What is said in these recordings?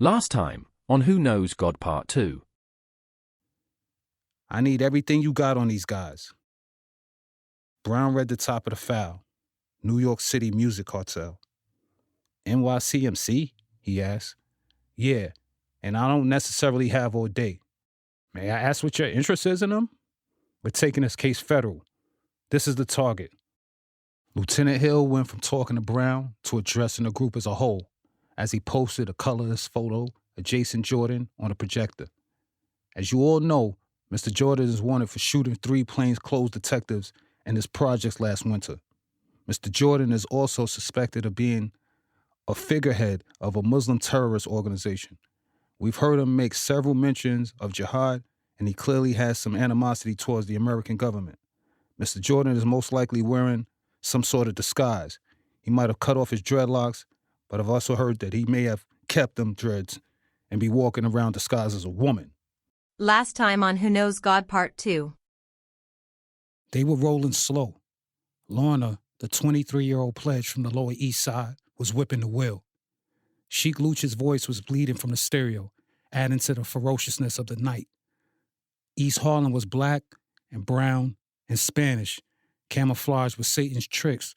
Last time on Who Knows God Part 2. I need everything you got on these guys. Brown read the top of the file. New York City Music Cartel. NYCMC? He asked. Yeah, and I don't necessarily have all day. May I ask what your interest is in them? We're taking this case federal. This is the target. Lieutenant Hill went from talking to Brown to addressing the group as a whole as he posted a colorless photo of Jason Jordan on a projector. As you all know, Mr. Jordan is wanted for shooting 3 plainclothes detectives in his projects last winter. Mr. Jordan is also suspected of being a figurehead of a Muslim terrorist organization. We've heard him make several mentions of jihad, and he clearly has some animosity towards the American government. Mr. Jordan is most likely wearing some sort of disguise. He might have cut off his dreadlocks, but I've also heard that he may have kept them dreads and be walking around disguised as a woman. Last time on Who Knows God Part 2. They were rolling slow. Lorna, the 23-year-old pledge from the Lower East Side, was whipping the wheel. Sheik Luch's voice was bleeding from the stereo, adding to the ferociousness of the night. East Harlem was black and brown and Spanish, camouflaged with Satan's tricks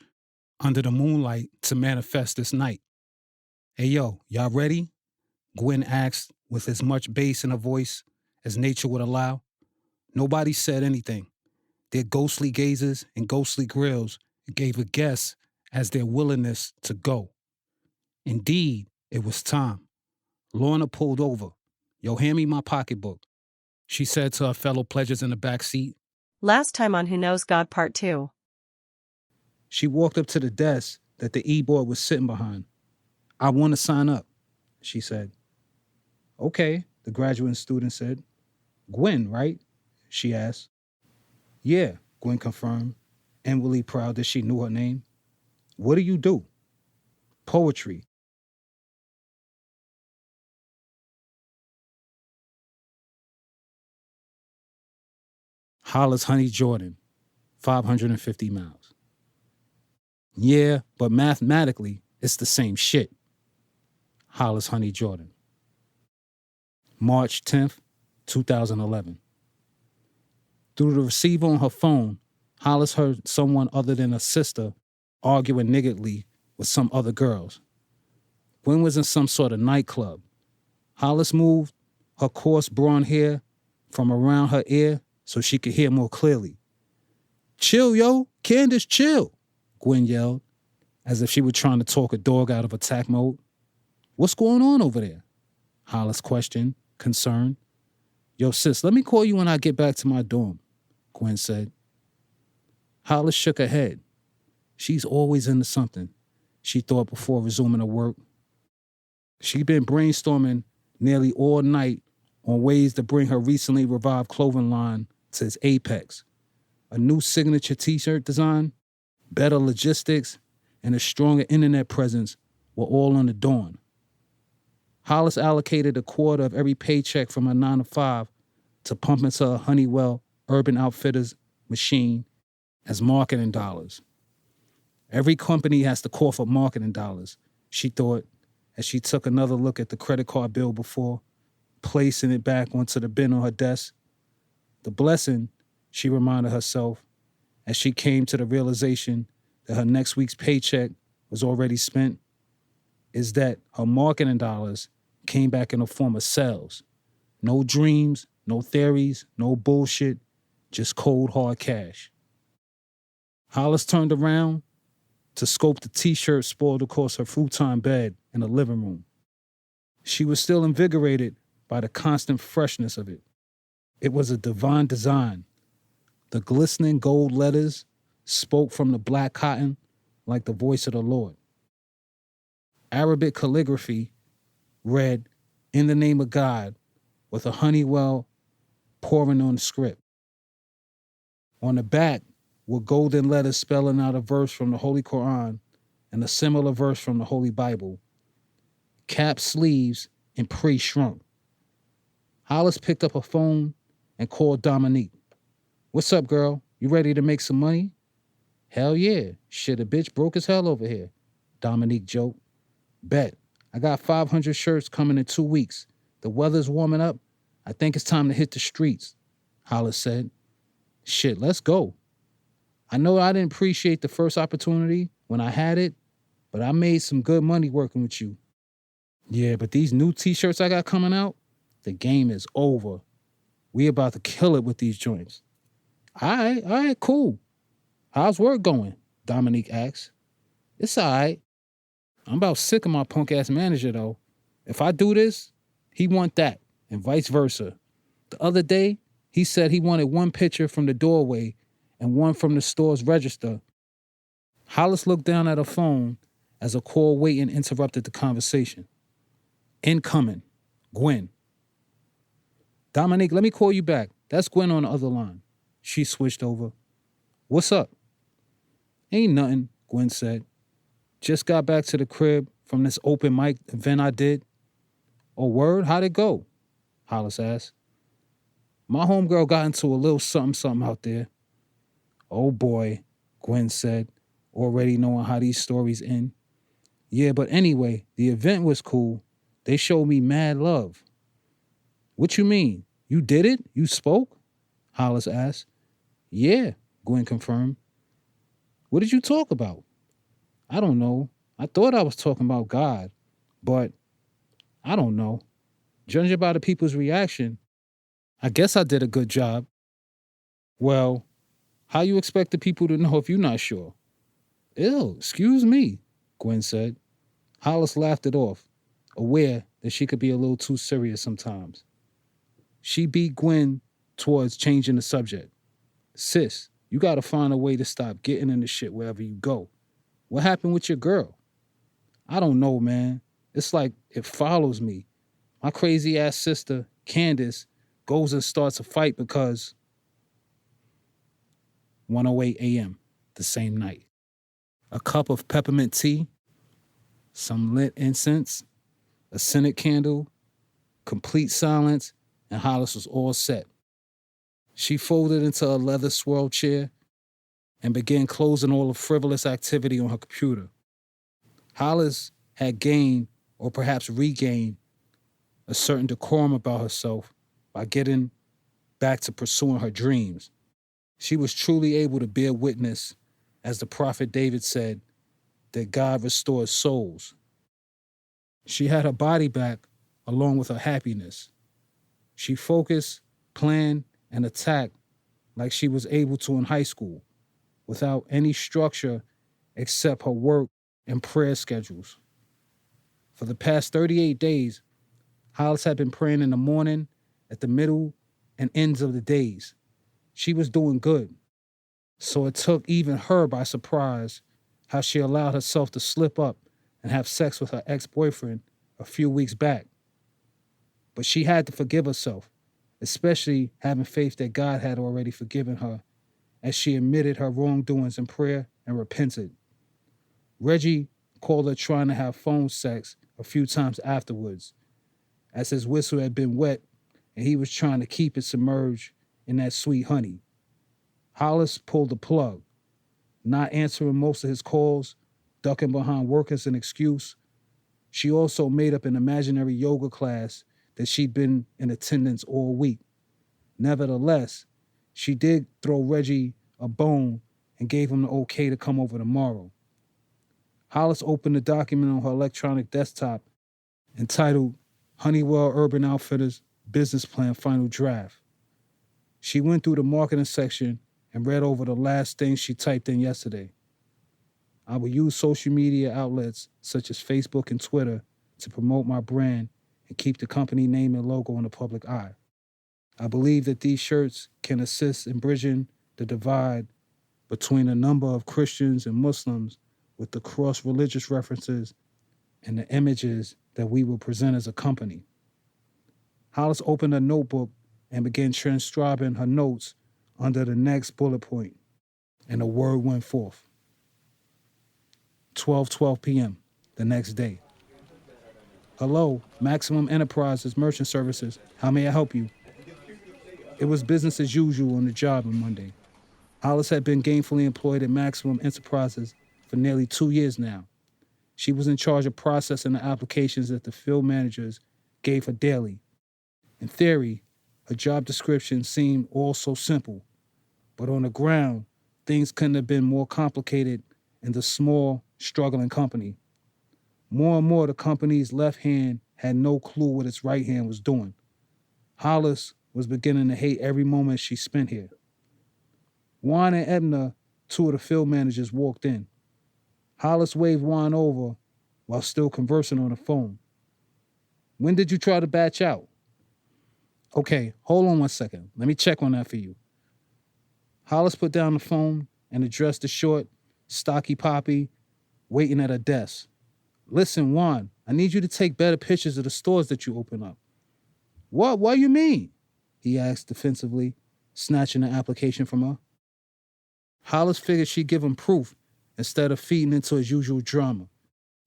under the moonlight to manifest this night. Hey, yo, y'all ready? Gwen asked with as much bass in her voice as nature would allow. Nobody said anything. Their ghostly gazes and ghostly grills gave a guess as their willingness to go. Indeed, it was time. Lorna pulled over. Yo, hand me my pocketbook, she said to her fellow pledges in the back seat. Last time on Who Knows God Part 2. She walked up to the desk that the e-board was sitting behind. I want to sign up, she said. Okay, the graduate student said. Gwen, right? She asked. Yeah, Gwen confirmed, inwardly proud that she knew her name. What do you do? Poetry. Hollis Honey Jordan, 550 miles. Yeah, but mathematically, it's the same shit. Hollis Honey Jordan. March 10th, 2011. Through the receiver on her phone, Hollis heard someone other than her sister arguing niggardly with some other girls. Gwen was in some sort of nightclub. Hollis moved her coarse blonde hair from around her ear so she could hear more clearly. Chill, yo. Candace, chill, Gwen yelled, as if she were trying to talk a dog out of attack mode. What's going on over there? Hollis questioned, concerned. Yo, sis, let me call you when I get back to my dorm, Gwen said. Hollis shook her head. She's always into something, she thought before resuming her work. She'd been brainstorming nearly all night on ways to bring her recently revived clothing line to its apex. A new signature t-shirt design, better logistics, and a stronger internet presence were all on the dawn. Hollis allocated a quarter of every paycheck from her 9-to-5 to pump into a Honeywell Urban Outfitters machine as marketing dollars. Every company has to call for marketing dollars, she thought, as she took another look at the credit card bill before placing it back onto the bin on her desk. The blessing, she reminded herself, as she came to the realization that her next week's paycheck was already spent, is that her marketing dollars came back in the form of sales. No dreams, no theories, no bullshit, just cold hard cash. Hollis turned around to scope the t-shirt spoiled across her futon bed in the living room. She was still invigorated by the constant freshness of it. It was a divine design. The glistening gold letters spoke from the black cotton like the voice of the Lord. Arabic calligraphy read, "In the name of God," with a Honeywell pouring on the script. On the back were golden letters spelling out a verse from the Holy Quran and a similar verse from the Holy Bible. Cap sleeves and pre-shrunk. Hollis picked up her phone and called Dominique. What's up, girl? You ready to make some money? Hell yeah. Shit, a bitch broke as hell over here, Dominique joked. Bet. I got 500 shirts coming in 2 weeks. The weather's warming up. I think it's time to hit the streets, Hollis said. Shit, let's go. I know I didn't appreciate the first opportunity when I had it, but I made some good money working with you. Yeah, but these new t-shirts I got coming out, the game is over. We about to kill it with these joints. All right, cool. How's work going? Dominique asked. It's all right. I'm about sick of my punk-ass manager, though. If I do this, he want that, and vice versa. The other day, he said he wanted one picture from the doorway and one from the store's register. Hollis looked down at her phone as a call waiting interrupted the conversation. Incoming. Gwen. Dominique, let me call you back. That's Gwen on the other line. She switched over. What's up? Ain't nothing, Gwen said. Just got back to the crib from this open mic event I did. Oh, word? How'd it go? Hollis asked. My homegirl got into a little something out there. Oh boy, Gwen said, already knowing how these stories end. Yeah, but anyway, the event was cool. They showed me mad love. What you mean? You did it? You spoke? Hollis asked. Yeah, Gwen confirmed. What did you talk about? I don't know. I thought I was talking about God, but I don't know. Judging by the people's reaction, I guess I did a good job. Well, how you expect the people to know if you're not sure? Ew, excuse me, Gwen said. Hollis laughed it off, aware that she could be a little too serious sometimes. She beat Gwen towards changing the subject. Sis, you gotta find a way to stop getting into shit wherever you go. What happened with your girl? I don't know, man. It's like it follows me. My crazy-ass sister, Candace, goes and starts a fight because 1:08 a.m. the same night. A cup of peppermint tea, some lit incense, a scented candle, complete silence, and Hollis was all set. She folded into a leather swirl chair and began closing all the frivolous activity on her computer. Hollis had gained, or perhaps regained, a certain decorum about herself by getting back to pursuing her dreams. She was truly able to bear witness, as the prophet David said, that God restores souls. She had her body back along with her happiness. She focused, planned, and attacked like she was able to in high school, without any structure except her work and prayer schedules. For the past 38 days, Hollis had been praying in the morning, at the middle, and ends of the days. She was doing good. So it took even her by surprise how she allowed herself to slip up and have sex with her ex-boyfriend a few weeks back. But she had to forgive herself, especially having faith that God had already forgiven her, as she admitted her wrongdoings in prayer and repented. Reggie called her trying to have phone sex a few times afterwards, as his whistle had been wet and he was trying to keep it submerged in that sweet honey. Hollis pulled the plug, not answering most of his calls, ducking behind work as an excuse. She also made up an imaginary yoga class that she'd been in attendance all week. Nevertheless, she did throw Reggie a bone and gave him the okay to come over tomorrow. Hollis opened the document on her electronic desktop entitled Honeywell Urban Outfitters Business Plan Final Draft. She went through the marketing section and read over the last thing she typed in yesterday. I will use social media outlets such as Facebook and Twitter to promote my brand and keep the company name and logo in the public eye. I believe that these shirts can assist in bridging the divide between a number of Christians and Muslims with the cross-religious references and the images that we will present as a company. Hollis opened a notebook and began transcribing her notes under the next bullet point, and the word went forth. 12:12 p.m. the next day. Hello, Maximum Enterprises Merchant Services. How may I help you? It was business as usual on the job on Monday. Hollis had been gainfully employed at Maximum Enterprises for nearly 2 years now. She was in charge of processing the applications that the field managers gave her daily. In theory, her job description seemed all so simple, but on the ground, things couldn't have been more complicated in the small, struggling company. More and more, the company's left hand had no clue what its right hand was doing. Hollis was beginning to hate every moment she spent here. Juan and Edna, two of the field managers, walked in. Hollis waved Juan over while still conversing on the phone. "When did you try to batch out?" "Okay, hold on one second. Let me check on that for you." Hollis put down the phone and addressed the short, stocky Poppy waiting at her desk. "Listen, Juan, I need you to take better pictures of the stores that you open up." What you mean?" he asked defensively, snatching the application from her. Hollis figured she'd give him proof instead of feeding into his usual drama.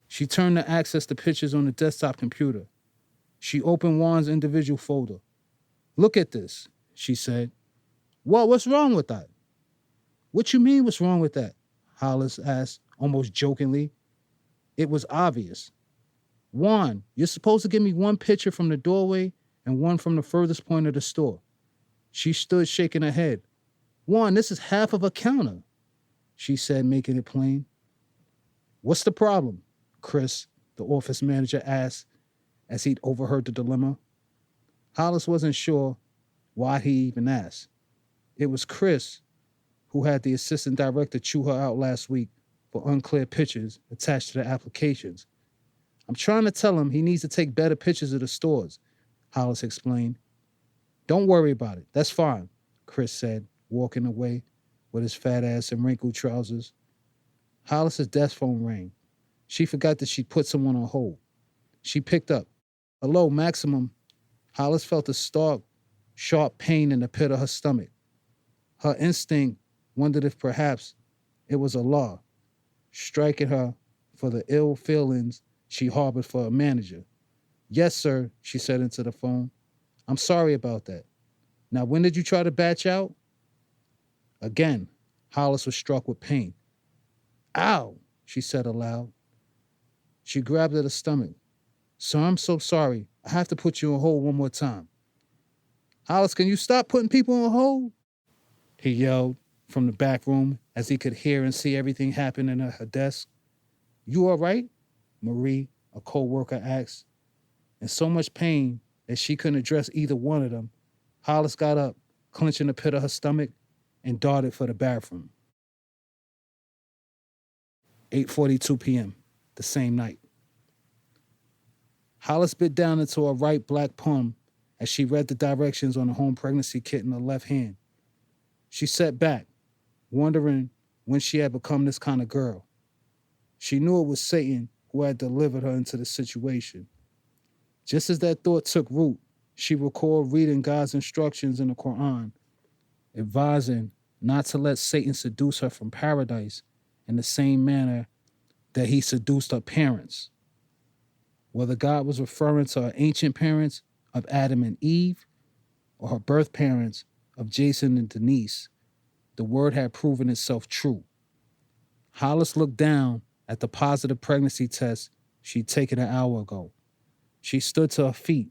She turned to access the pictures on the desktop computer. She opened Juan's individual folder. "Look at this," she said. What's wrong with that?" "What you mean, what's wrong with that?" Hollis asked, almost jokingly. It was obvious. "Juan, you're supposed to give me one picture from the doorway and one from the furthest point of the store." She stood shaking her head. "Juan, this is half of a counter," she said, making it plain. "What's the problem?" Chris, the office manager, asked as he'd overheard the dilemma. Hollis wasn't sure why he even asked. It was Chris who had the assistant director chew her out last week for unclear pictures attached to the applications. "I'm trying to tell him he needs to take better pictures of the stores," Hollis explained. "Don't worry about it. That's fine," Chris said, walking away with his fat ass and wrinkled trousers. Hollis's desk phone rang. She forgot that she'd put someone on hold. She picked up. "Hello, Maximum." Hollis felt a stark, sharp pain in the pit of her stomach. Her instinct wondered if perhaps it was Allah striking her for the ill feelings she harbored for a manager. "Yes, sir," she said into the phone. "I'm sorry about that. Now, when did you try to batch out?" Again, Hollis was struck with pain. "Ow," she said aloud. She grabbed at her stomach. "Sir, I'm so sorry. I have to put you on hold one more time." "Hollis, can you stop putting people on hold?" he yelled from the back room as he could hear and see everything happening at her desk. "You all right?" Marie, a co-worker, asked. In so much pain that she couldn't address either one of them, Hollis got up, clenching the pit of her stomach, and darted for the bathroom. 8:42 p.m., the same night. Hollis bit down into her right black palm as she read the directions on the home pregnancy kit in her left hand. She sat back, wondering when she had become this kind of girl. She knew it was Satan who had delivered her into the situation. Just as that thought took root, she recalled reading God's instructions in the Quran, advising not to let Satan seduce her from paradise in the same manner that he seduced her parents. Whether God was referring to her ancient parents of Adam and Eve or her birth parents of Jason and Denise, the word had proven itself true. Hollis looked down at the positive pregnancy test she'd taken an hour ago. She stood to her feet.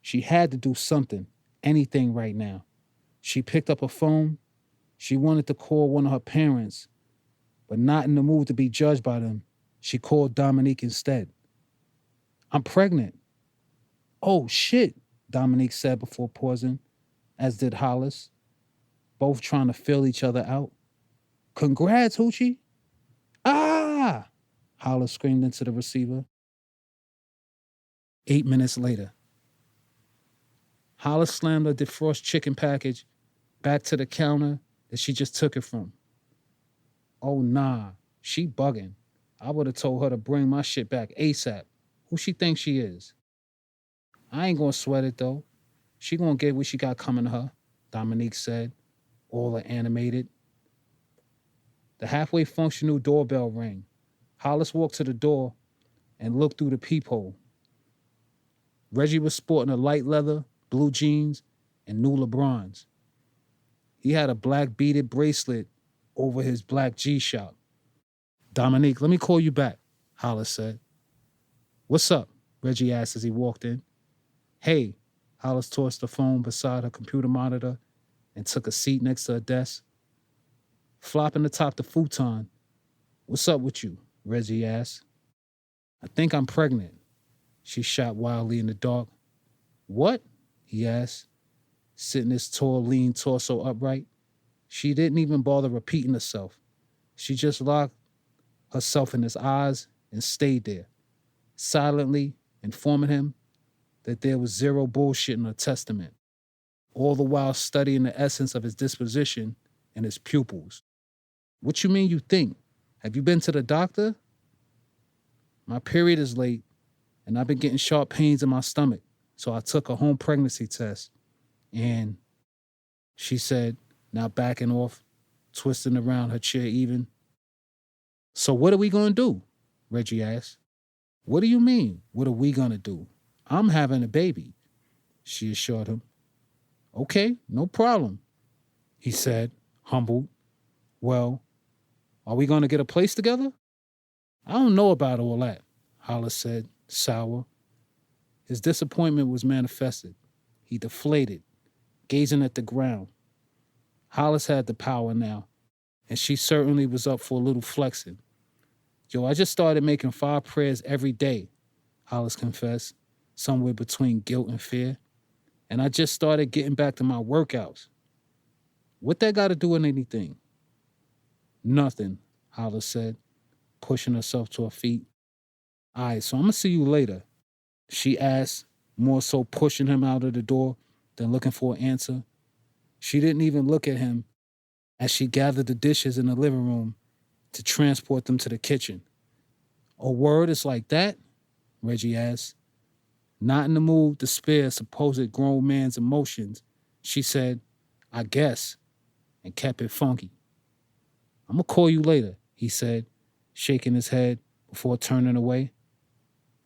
She had to do something, anything right now. She picked up her phone. She wanted to call one of her parents, but not in the mood to be judged by them. She called Dominique instead. "I'm pregnant." "Oh, shit," Dominique said before pausing, as did Hollis, both trying to feel each other out. "Congrats, Hoochie." "Ah!" Hollis screamed into the receiver. 8 minutes later. Hollis slammed her defrost chicken package back to the counter that she just took it from. "Oh, nah, she bugging. I would have told her to bring my shit back ASAP. Who she thinks she is?" "I ain't gonna sweat it, though. She gonna get what she got coming to her," Dominique said, all animated. The halfway functional doorbell rang. Hollis walked to the door and looked through the peephole. Reggie was sporting a light leather, blue jeans, and new LeBrons. He had a black beaded bracelet over his black G-Shock. "Dominique, let me call you back," Hollis said. What's up? Reggie asked as he walked in. Hey, Hollis tossed the phone beside her computer monitor and took a seat next to her desk. Flopping atop the futon. What's up with you? Reggie asked. I think I'm pregnant. She shot wildly in the dark. What? He asked, sitting his tall, lean torso upright. She didn't even bother repeating herself. She just locked herself in his eyes and stayed there, silently informing him that there was zero bullshit in her testament, all the while studying the essence of his disposition and his pupils. What you mean you think? Have you been to the doctor? My period is late, and I've been getting sharp pains in my stomach, so I took a home pregnancy test. And she said, now backing off, twisting around her chair even. So what are we going to do? Reggie asked. What do you mean, what are we going to do? I'm having a baby, she assured him. Okay, no problem, he said, humbled. Well, are we going to get a place together? I don't know about all that, Hollis said, sour. His disappointment was manifested. He deflated, gazing at the ground. Hollis had the power now, and she certainly was up for a little flexing. Yo, I just started making 5 prayers every day, Hollis confessed, somewhere between guilt and fear. And I just started getting back to my workouts. What that got to do with anything? Nothing, Hollis said, pushing herself to her feet. All right, so I'm going to see you later, she asked, more so pushing him out of the door than looking for an answer. She didn't even look at him as she gathered the dishes in the living room to transport them to the kitchen. A word is like that? Reggie asked. Not in the mood to spare supposed grown man's emotions, she said, I guess, and kept it funky. I'm going to call you later, he said, shaking his head before turning away.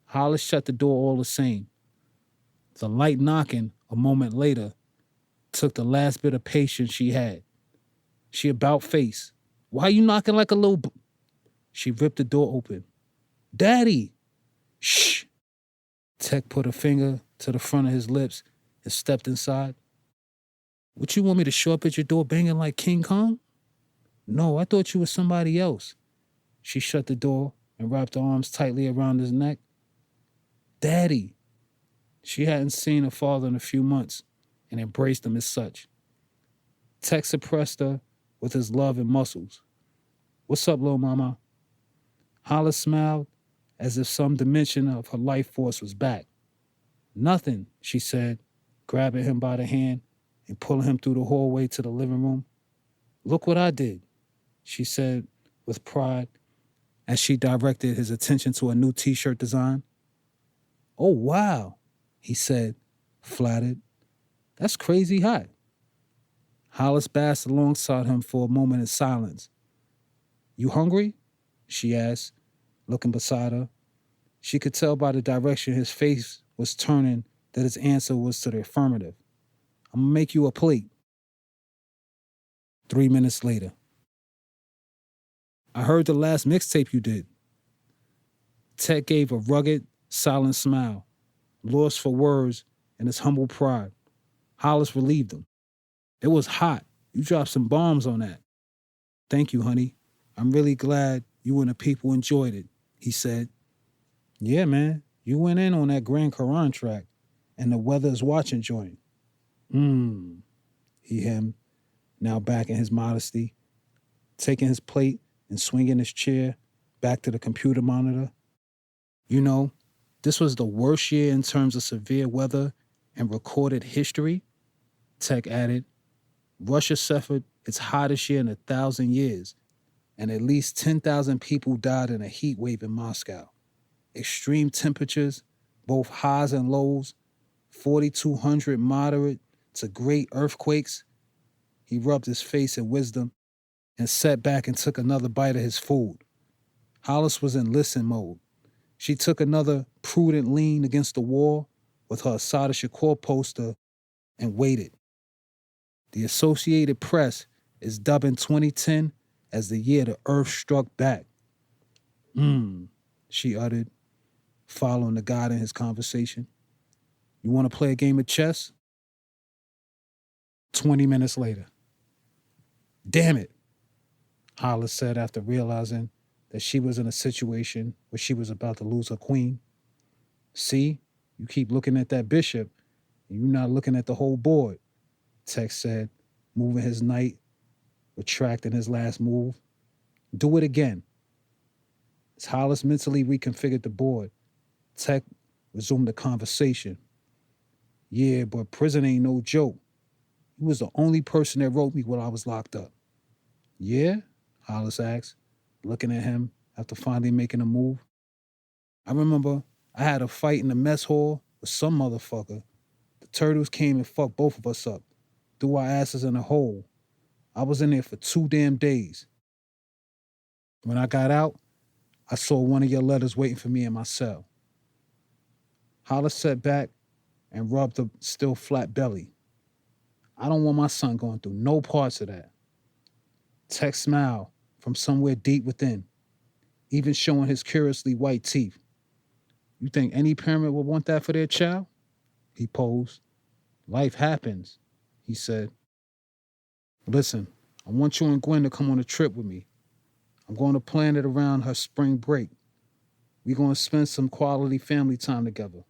Hollis shut the door all the same. The light knocking a moment later took the last bit of patience she had. She about face. Why you knocking like a little... She ripped the door open. Daddy! Shh! Tech put a finger to the front of his lips and stepped inside. What, you want me to show up at your door banging like King Kong? No, I thought you were somebody else. She shut the door and wrapped her arms tightly around his neck. Daddy! She hadn't seen her father in a few months and embraced him as such. Tech suppressed her with his love and muscles. What's up, little mama? Hollis smiled as if some dimension of her life force was back. Nothing, she said, grabbing him by the hand and pulling him through the hallway to the living room. Look what I did, she said with pride as she directed his attention to a new t-shirt design. Oh, wow, he said, flattered. That's crazy hot. Hollis basked alongside him for a moment in silence. You hungry? She asked, looking beside her. She could tell by the direction his face was turning that his answer was to the affirmative. I'm gonna make you a plate. 3 minutes later. I heard the last mixtape you did. Tech gave a rugged, silent smile, lost for words in his humble pride. Hollis relieved him. It was hot. You dropped some bombs on that. Thank you, honey. I'm really glad you and the people enjoyed it, he said. Yeah, man, you went in on that Grand Quran track and the Weather Is Watching joint. He hemmed, now back in his modesty, taking his plate and swinging his chair back to the computer monitor. You know, this was the worst year in terms of severe weather and recorded history, Tech added. Russia suffered its hottest year in 1,000 years, and at least 10,000 people died in a heat wave in Moscow. Extreme temperatures, both highs and lows, 4,200 moderate to great earthquakes. He rubbed his face in wisdom and sat back and took another bite of his food. Hollis was in listen mode. She took another prudent lean against the wall with her Assata Shakur poster and waited. The Associated Press is dubbing 2010 as the year the Earth struck back. she uttered, following the guide in his conversation. You want to play a game of chess? 20 minutes later. Damn it, Hollis said after realizing that she was in a situation where she was about to lose her queen. See, you keep looking at that bishop, and you're not looking at the whole board, Tex said, moving his knight, retracting his last move. Do it again. As Hollis mentally reconfigured the board, Tex resumed the conversation. Yeah, but prison ain't no joke. You was the only person that wrote me while I was locked up. Yeah? Hollis asked, looking at him after finally making a move. I remember I had a fight in the mess hall with some motherfucker. The turtles came and fucked both of us up, threw our asses in a hole. I was in there for 2 damn days. When I got out, I saw one of your letters waiting for me in my cell. Hollis sat back and rubbed the still flat belly. I don't want my son going through no parts of that. Tex smiled from somewhere deep within, even showing his curiously white teeth. You think any parent would want that for their child? He posed. Life happens, he said. Listen, I want you and Gwen to come on a trip with me. I'm going to plan it around her spring break. We're going to spend some quality family time together.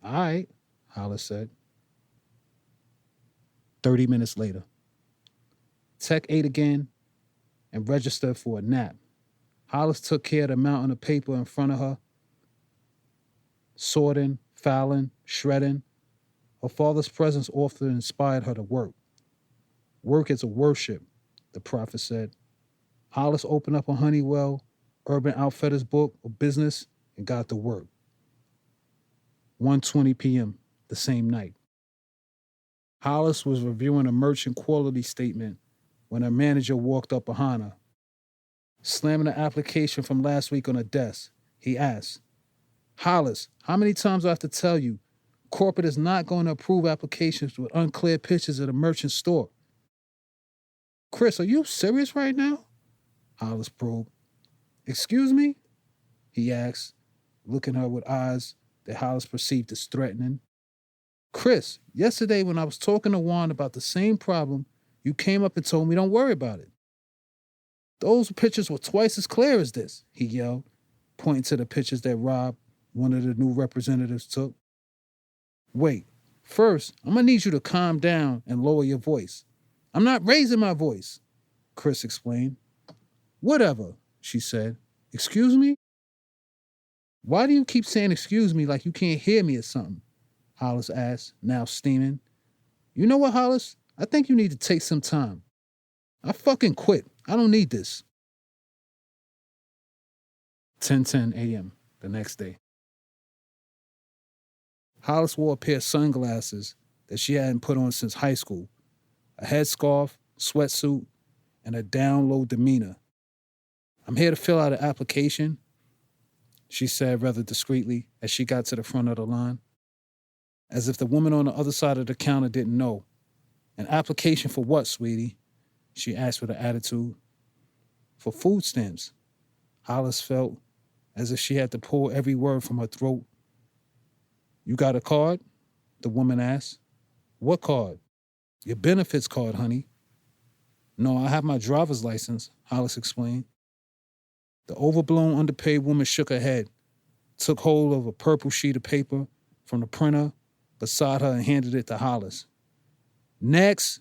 All right, Hollis said. 30 minutes later. Tech ate again and registered for a nap. Hollis took care of the mountain of paper in front of her, sorting, filing, shredding. Her father's presence often inspired her to work. Work is a worship, the prophet said. Hollis opened up a Honeywell Urban Outfitters book of business and got to work. 1:20 p.m. the same night. Hollis was reviewing a merchant quality statement when her manager walked up behind her. Slamming the application from last week on her desk, he asked, Hollis, how many times do I have to tell you, corporate is not going to approve applications with unclear pictures at a merchant store? Chris, are you serious right now? Hollis probed. Excuse me? He asked, looking at her with eyes that Hollis perceived as threatening. Chris, yesterday when I was talking to Juan about the same problem, you came up and told me don't worry about it. Those pictures were twice as clear as this, he yelled, pointing to the pictures that Rob, one of the new representatives, took. Wait, first, I'm going to need you to calm down and lower your voice. I'm not raising my voice, Chris explained. Whatever, she said. Excuse me? Why do you keep saying excuse me like you can't hear me or something? Hollis asked, now steaming. You know what, Hollis? I think you need to take some time. I fucking quit. I don't need this. 10:10 a.m. the next day. Hollis wore a pair of sunglasses that she hadn't put on since high school, a headscarf, sweatsuit, and a down-low demeanor. I'm here to fill out an application, she said rather discreetly as she got to the front of the line. As if the woman on the other side of the counter didn't know. An application for what, sweetie? She asked with an attitude. For food stamps. Hollis felt as if she had to pull every word from her throat. You got a card? The woman asked. What card? Your benefits card, honey. No, I have my driver's license, Hollis explained. The overblown, underpaid woman shook her head, took hold of a purple sheet of paper from the printer beside her and handed it to Hollis. Next,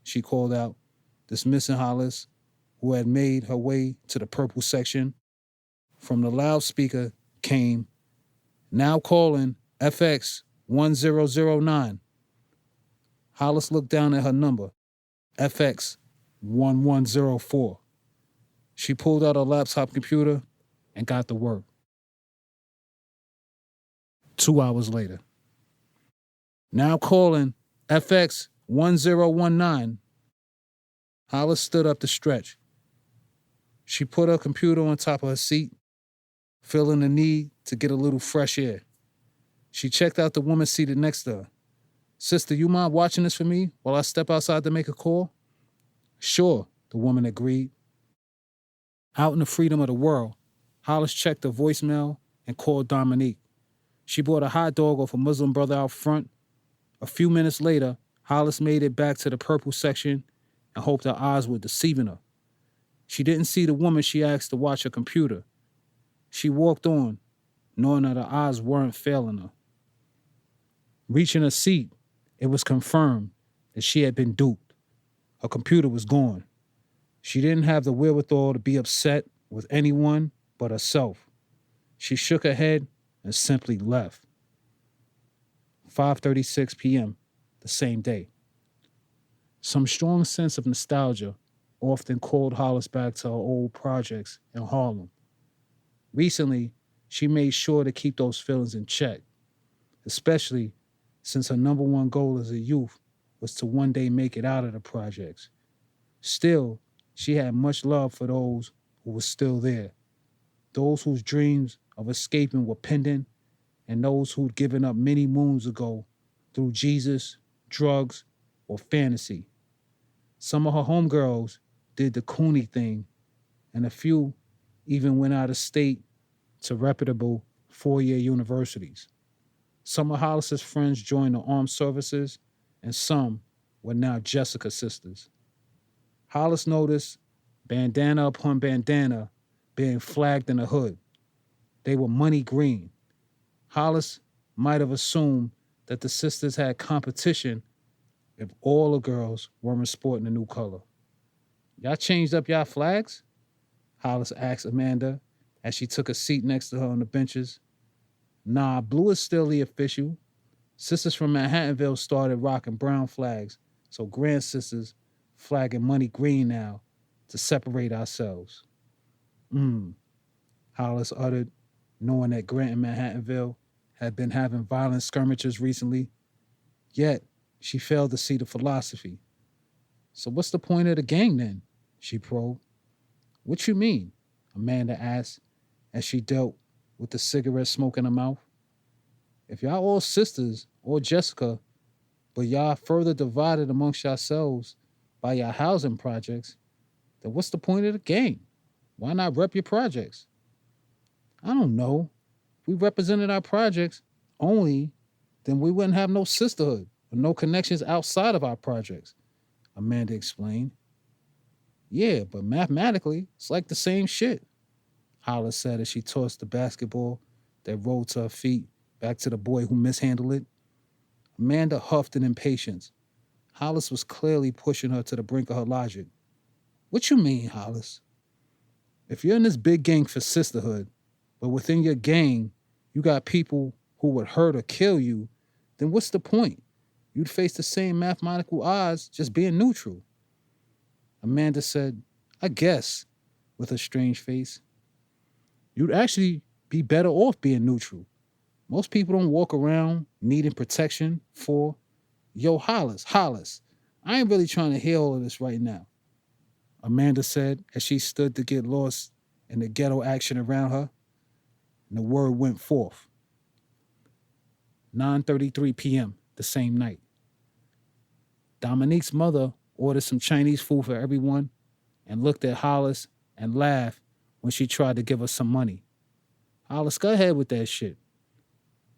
she called out, dismissing Hollis, who had made her way to the purple section. From the loudspeaker came, now calling FX 1009. Hollis looked down at her number, FX 1104. She pulled out her laptop computer and got to work. 2 hours later. Now calling FX 1019. Hollis stood up to stretch. She put her computer on top of her seat, feeling the need to get a little fresh air. She checked out the woman seated next to her. Sister, you mind watching this for me while I step outside to make a call? Sure, the woman agreed. Out in the freedom of the world, Hollis checked the voicemail and called Dominique. She bought a hot dog off a Muslim brother out front. A few minutes later, Hollis made it back to the purple section and hoped her eyes were deceiving her. She didn't see the woman she asked to watch her computer. She walked on, knowing that her eyes weren't failing her. Reaching her seat, it was confirmed that she had been duped. Her computer was gone. She didn't have the wherewithal to be upset with anyone but herself. She shook her head and simply left. 5:36 p.m. the same day. Some strong sense of nostalgia often called Hollis back to her old projects in Harlem. Recently, she made sure to keep those feelings in check, especially since her number one goal as a youth was to one day make it out of the projects. Still, she had much love for those who were still there, those whose dreams of escaping were pending, and those who'd given up many moons ago through Jesus, drugs, or fantasy. Some of her homegirls did the Cooney thing, and a few even went out of state to reputable four-year universities. Some of Hollis's friends joined the armed services, and some were now Jessica sisters. Hollis noticed bandana upon bandana being flagged in the hood. They were money green. Hollis might have assumed that the sisters had competition if all the girls weren't sporting a new color. Y'all changed up y'all flags? Hollis asked Amanda as she took a seat next to her on the benches. Nah, blue is still the official. Sisters from Manhattanville started rocking brown flags, so grand sisters flagging money green now to separate ourselves. Hollis uttered, knowing that Grant and Manhattanville had been having violent skirmishes recently. Yet, she failed to see the philosophy. So what's the point of the gang then? She probed. What you mean? Amanda asked as she dealt with the cigarette smoke in her mouth. If y'all all sisters, or Jessica, but y'all further divided amongst yourselves by your housing projects, then what's the point of the gang? Why not rep your projects? I don't know. If we represented our projects only, then we wouldn't have no sisterhood or no connections outside of our projects, Amanda explained. Yeah, but mathematically, it's like the same shit, Hollis said as she tossed the basketball that rolled to her feet back to the boy who mishandled it. Amanda huffed in impatience. Hollis was clearly pushing her to the brink of her logic. What you mean, Hollis? If you're in this big gang for sisterhood, but within your gang, you got people who would hurt or kill you, then what's the point? You'd face the same mathematical odds just being neutral. Amanda said, I guess, with a strange face. You'd actually be better off being neutral. Most people don't walk around needing protection for, yo, Hollis, I ain't really trying to hear all of this right now, Amanda said as she stood to get lost in the ghetto action around her. And the word went forth. 9:33 p.m. the same night. Dominique's mother ordered some Chinese food for everyone and looked at Hollis and laughed when she tried to give her some money. Hollis, go ahead with that shit.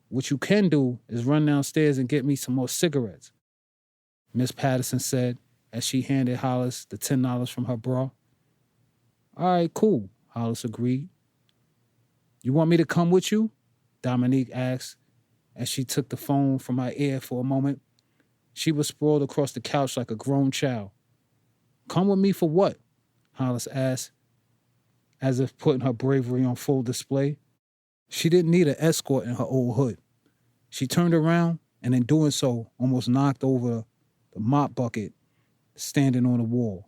What you can do is run downstairs and get me some more cigarettes, Miss Patterson said as she handed Hollis the $10 from her bra. All right, cool, Hollis agreed. You want me to come with you? Dominique asked as she took the phone from her ear for a moment. She was sprawled across the couch like a grown child. Come with me for what? Hollis asked, as if putting her bravery on full display. She didn't need an escort in her old hood. She turned around and in doing so almost knocked over the mop bucket standing on the wall.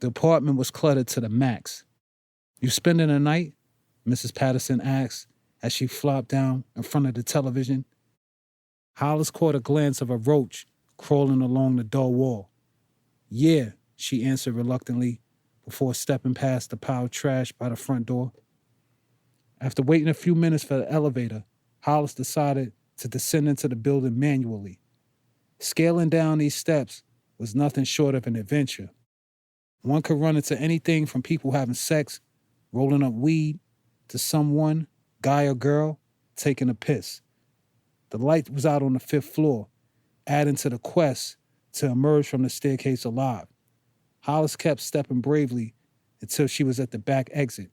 The apartment was cluttered to the max. You spending the night? Mrs. Patterson asked as she flopped down in front of the television. Hollis caught a glance of a roach crawling along the dull wall. Yeah, she answered reluctantly before stepping past the pile of trash by the front door. After waiting a few minutes for the elevator, Hollis decided to descend into the building manually. Scaling down these steps was nothing short of an adventure. One could run into anything from people having sex, rolling up weed, to someone, guy or girl, taking a piss. The light was out on the 5th floor, adding to the quest to emerge from the staircase alive. Hollis kept stepping bravely until she was at the back exit.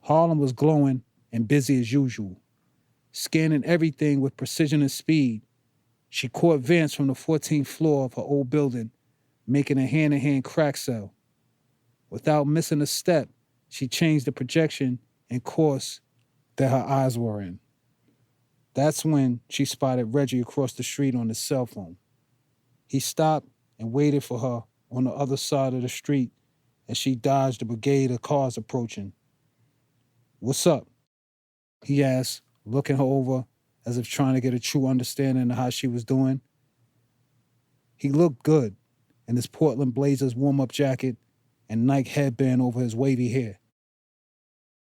Harlem was glowing and busy as usual. Scanning everything with precision and speed, she caught Vance from the 14th floor of her old building, making a hand-to-hand crack sale. Without missing a step, she changed the projection and course that her eyes were in. That's when she spotted Reggie across the street on his cell phone. He stopped and waited for her on the other side of the street as she dodged a brigade of cars approaching. "What's up?" he asked, looking her over as if trying to get a true understanding of how she was doing. He looked good in his Portland Blazers warm-up jacket and Nike headband over his wavy hair.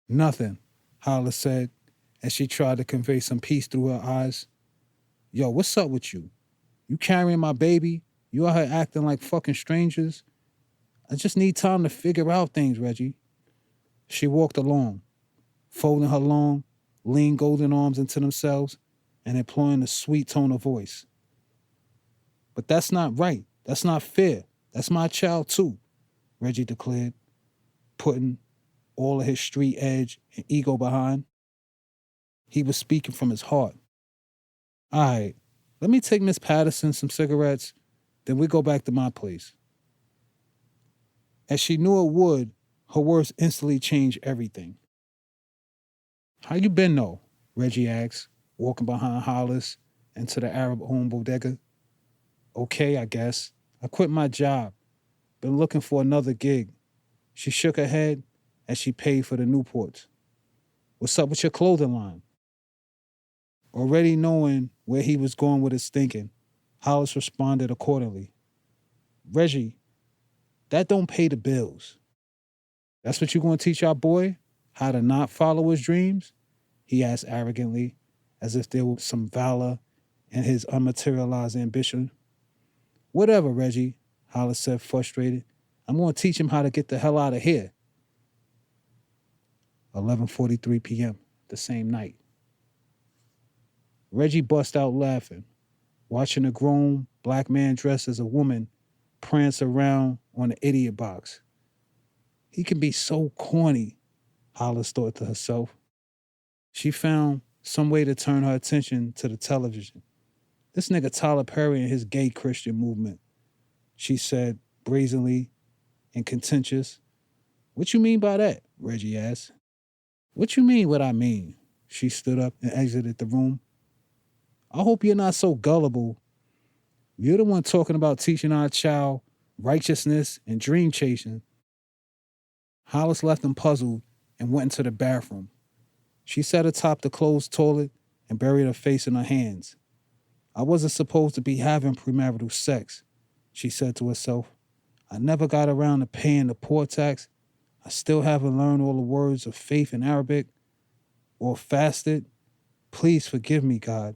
"Nothing," Hollis said as she tried to convey some peace through her eyes. "Yo, what's up with you? You carrying my baby? You out here acting like fucking strangers? I just need time to figure out things, Reggie." She walked along, folding her long, lean golden arms into themselves and employing a sweet tone of voice. "But that's not right. That's not fair. That's my child too," Reggie declared, putting all of his street edge and ego behind. He was speaking from his heart. "All right, let me take Miss Patterson some cigarettes, then we go back to my place." As she knew it would, her words instantly changed everything. "How you been, though?" Reggie asked, walking behind Hollis into the Arab-owned bodega. "Okay, I guess. I quit my job. Been looking for another gig." She shook her head as she paid for the Newports. "What's up with your clothing line?" Already knowing where he was going with his thinking, Hollis responded accordingly. "Reggie, that don't pay the bills." "That's what you going to teach our boy? How to not follow his dreams?" he asked arrogantly, as if there was some valor in his unmaterialized ambition. "Whatever, Reggie," Hollis said, frustrated. "I'm going to teach him how to get the hell out of here." 11:43 p.m., the same night. Reggie bust out laughing, watching a grown black man dressed as a woman prance around on the idiot box. He can be so corny, Hollis thought to herself. She found some way to turn her attention to the television. "This nigga Tyler Perry and his gay Christian movement," she said brazenly and contentious. "What you mean by that?" Reggie asked. "What you mean what I mean?" She stood up and exited the room. "I hope you're not so gullible. You're the one talking about teaching our child righteousness and dream chasing." Hollis left him puzzled and went into the bathroom. She sat atop the closed toilet and buried her face in her hands. "I wasn't supposed to be having premarital sex," she said to herself. "I never got around to paying the poor tax. I still haven't learned all the words of faith in Arabic or fasted. Please forgive me, God.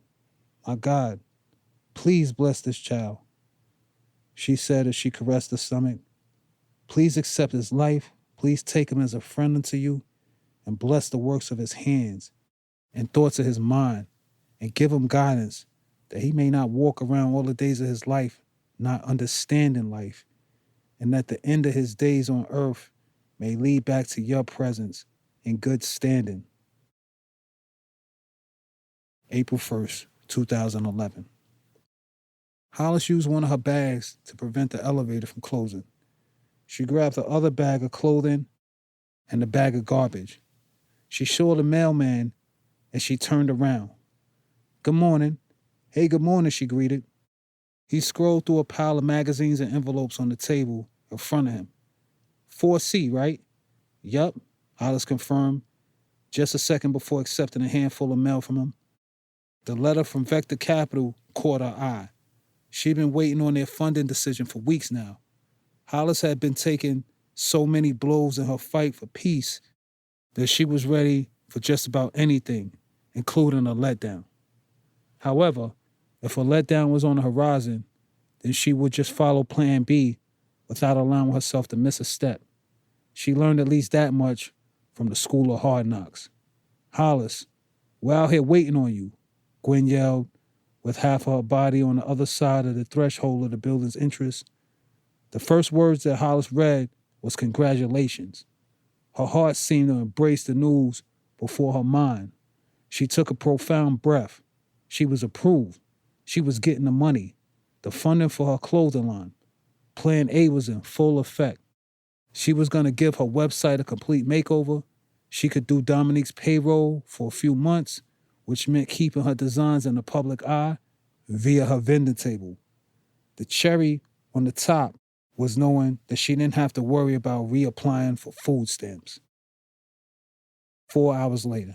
My God, please bless this child," she said as she caressed the stomach. "Please accept his life. Please take him as a friend unto you and bless the works of his hands and thoughts of his mind and give him guidance that he may not walk around all the days of his life not understanding life, and that the end of his days on earth may lead back to your presence in good standing." April 1st, 2011. Hollis used one of her bags to prevent the elevator from closing. She grabbed the other bag of clothing and the bag of garbage. She saw the mailman as she turned around. "Good morning." "Hey, good morning," she greeted. He scrolled through a pile of magazines and envelopes on the table in front of him. 4C, right? "Yup," Hollis confirmed, just a second before accepting a handful of mail from him. The letter from Vector Capital caught her eye. She'd been waiting on their funding decision for weeks now. Hollis had been taking so many blows in her fight for peace that she was ready for just about anything, including a letdown. However, if a letdown was on the horizon, then she would just follow Plan B without allowing herself to miss a step. She learned at least that much from the School of Hard Knocks. Hollis, we're out here waiting on you, Gwen yelled, with half of her body on the other side of the threshold of the building's entrance. The first words that Hollis read was congratulations. Her heart seemed to embrace the news before her mind. She took a profound breath. She was approved. She was getting the money, the funding for her clothing line. Plan A was in full effect. She was going to give her website a complete makeover. She could do Dominique's payroll for a few months, which meant keeping her designs in the public eye via her vending table. The cherry on the top was knowing that she didn't have to worry about reapplying for food stamps. 4 hours later,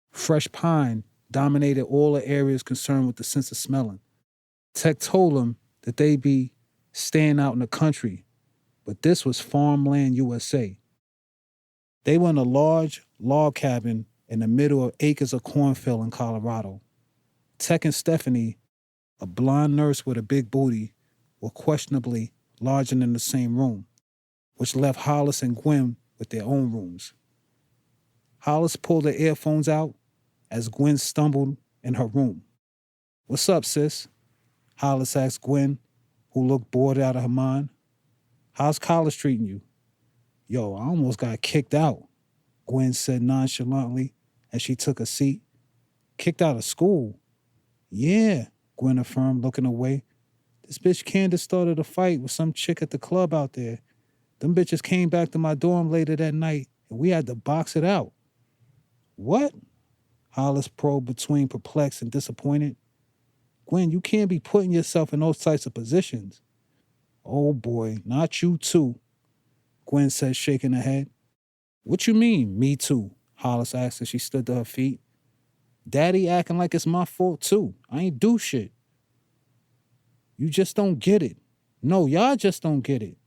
fresh pine dominated all the areas concerned with the sense of smelling. Tech told them that they'd be staying out in the country, but this was farmland USA. They were in a large log cabin in the middle of acres of cornfield in Colorado. Tech and Stephanie, a blonde nurse with a big booty, were questionably lodging in the same room, which left Hollis and Gwen with their own rooms. Hollis pulled her earphones out as Gwen stumbled in her room. "What's up, sis?" Hollis asked Gwen, who looked bored out of her mind. "How's college treating you?" "Yo, I almost got kicked out," Gwen said nonchalantly as she took a seat. "Kicked out of school?" "Yeah," Gwen affirmed, looking away. "This bitch Candace started a fight with some chick at the club out there. Them bitches came back to my dorm later that night, and we had to box it out." "What?" Hollis probed between perplexed and disappointed. "Gwen, you can't be putting yourself in those types of positions." "Oh boy, not you too," Gwen said, shaking her head. "What you mean, me too?" Hollis asked as she stood to her feet. "Daddy acting like it's my fault too. I ain't do shit." "You just don't get it. No, y'all just don't get it,"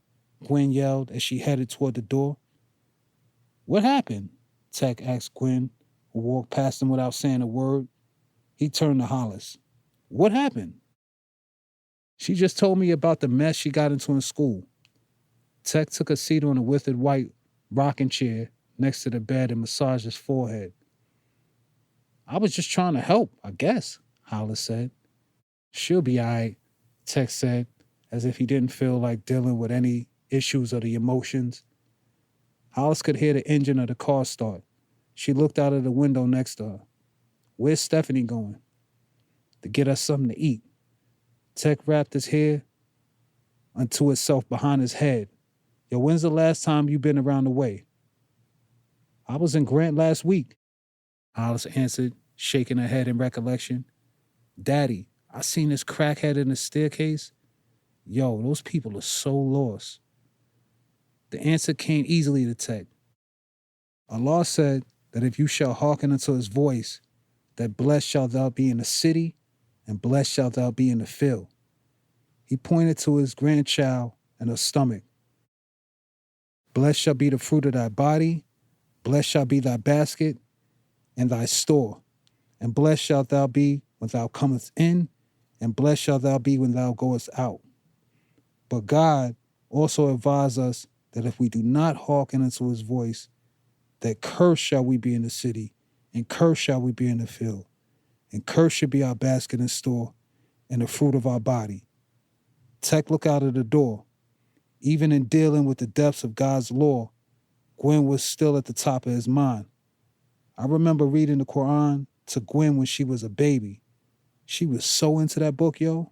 Gwen yelled as she headed toward the door. "What happened?" Tech asked Gwen, who walked past him without saying a word. He turned to Hollis. "What happened?" "She just told me about the mess she got into in school." Tech took a seat on a withered white rocking chair next to the bed and massaged his forehead. "I was just trying to help, I guess," Hollis said. "She'll be all right," Tech said, as if he didn't feel like dealing with any issues or the emotions. Hollis could hear the engine of the car start. She looked out of the window next to her. "Where's Stephanie going?" "To get us something to eat." Tech wrapped his hair unto itself behind his head. "Yo, when's the last time you been around the way?" "I was in Grant last week," Hollis answered, shaking her head in recollection. "Daddy, I seen this crackhead in the staircase. Yo, those people are so lost." The answer came easily to Tech. Allah said that if you shall hearken unto his voice, that blessed shalt thou be in the city, and blessed shalt thou be in the field. He pointed to his grandchild and her stomach. "Blessed shall be the fruit of thy body, blessed shall be thy basket and thy store, and blessed shalt thou be when thou comest in, and blessed shalt thou be when thou goest out." But God also advised us that if we do not hearken unto his voice, that cursed shall we be in the city, and cursed shall we be in the field, and cursed should be our basket and store, and the fruit of our body. Tech looked out of the door. Even in dealing with the depths of God's law, Gwen was still at the top of his mind. I remember reading the Quran to Gwen when she was a baby. She was so into that book, yo.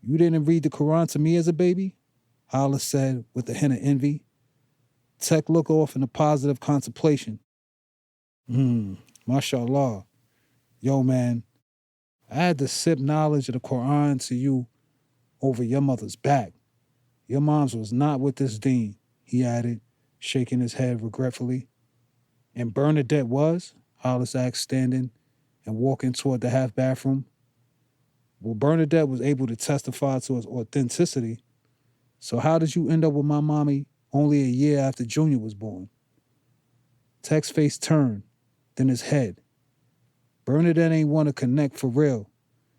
"You didn't read the Quran to me as a baby?" Hollis said with a hint of envy. Tech looked off in a positive contemplation. Mashallah. Yo, man, I had to sip knowledge of the Quran to you over your mother's back. Your mom's was not with this deen," he added, shaking his head regretfully. "And Bernadette was?" Hollis asked, standing and walking toward the half bathroom. "Well, Bernadette was able to testify to his authenticity. So how did you end up with my mommy only a year after Junior was born?" Tech's face turned, then his head. Bernadette ain't want to connect for real.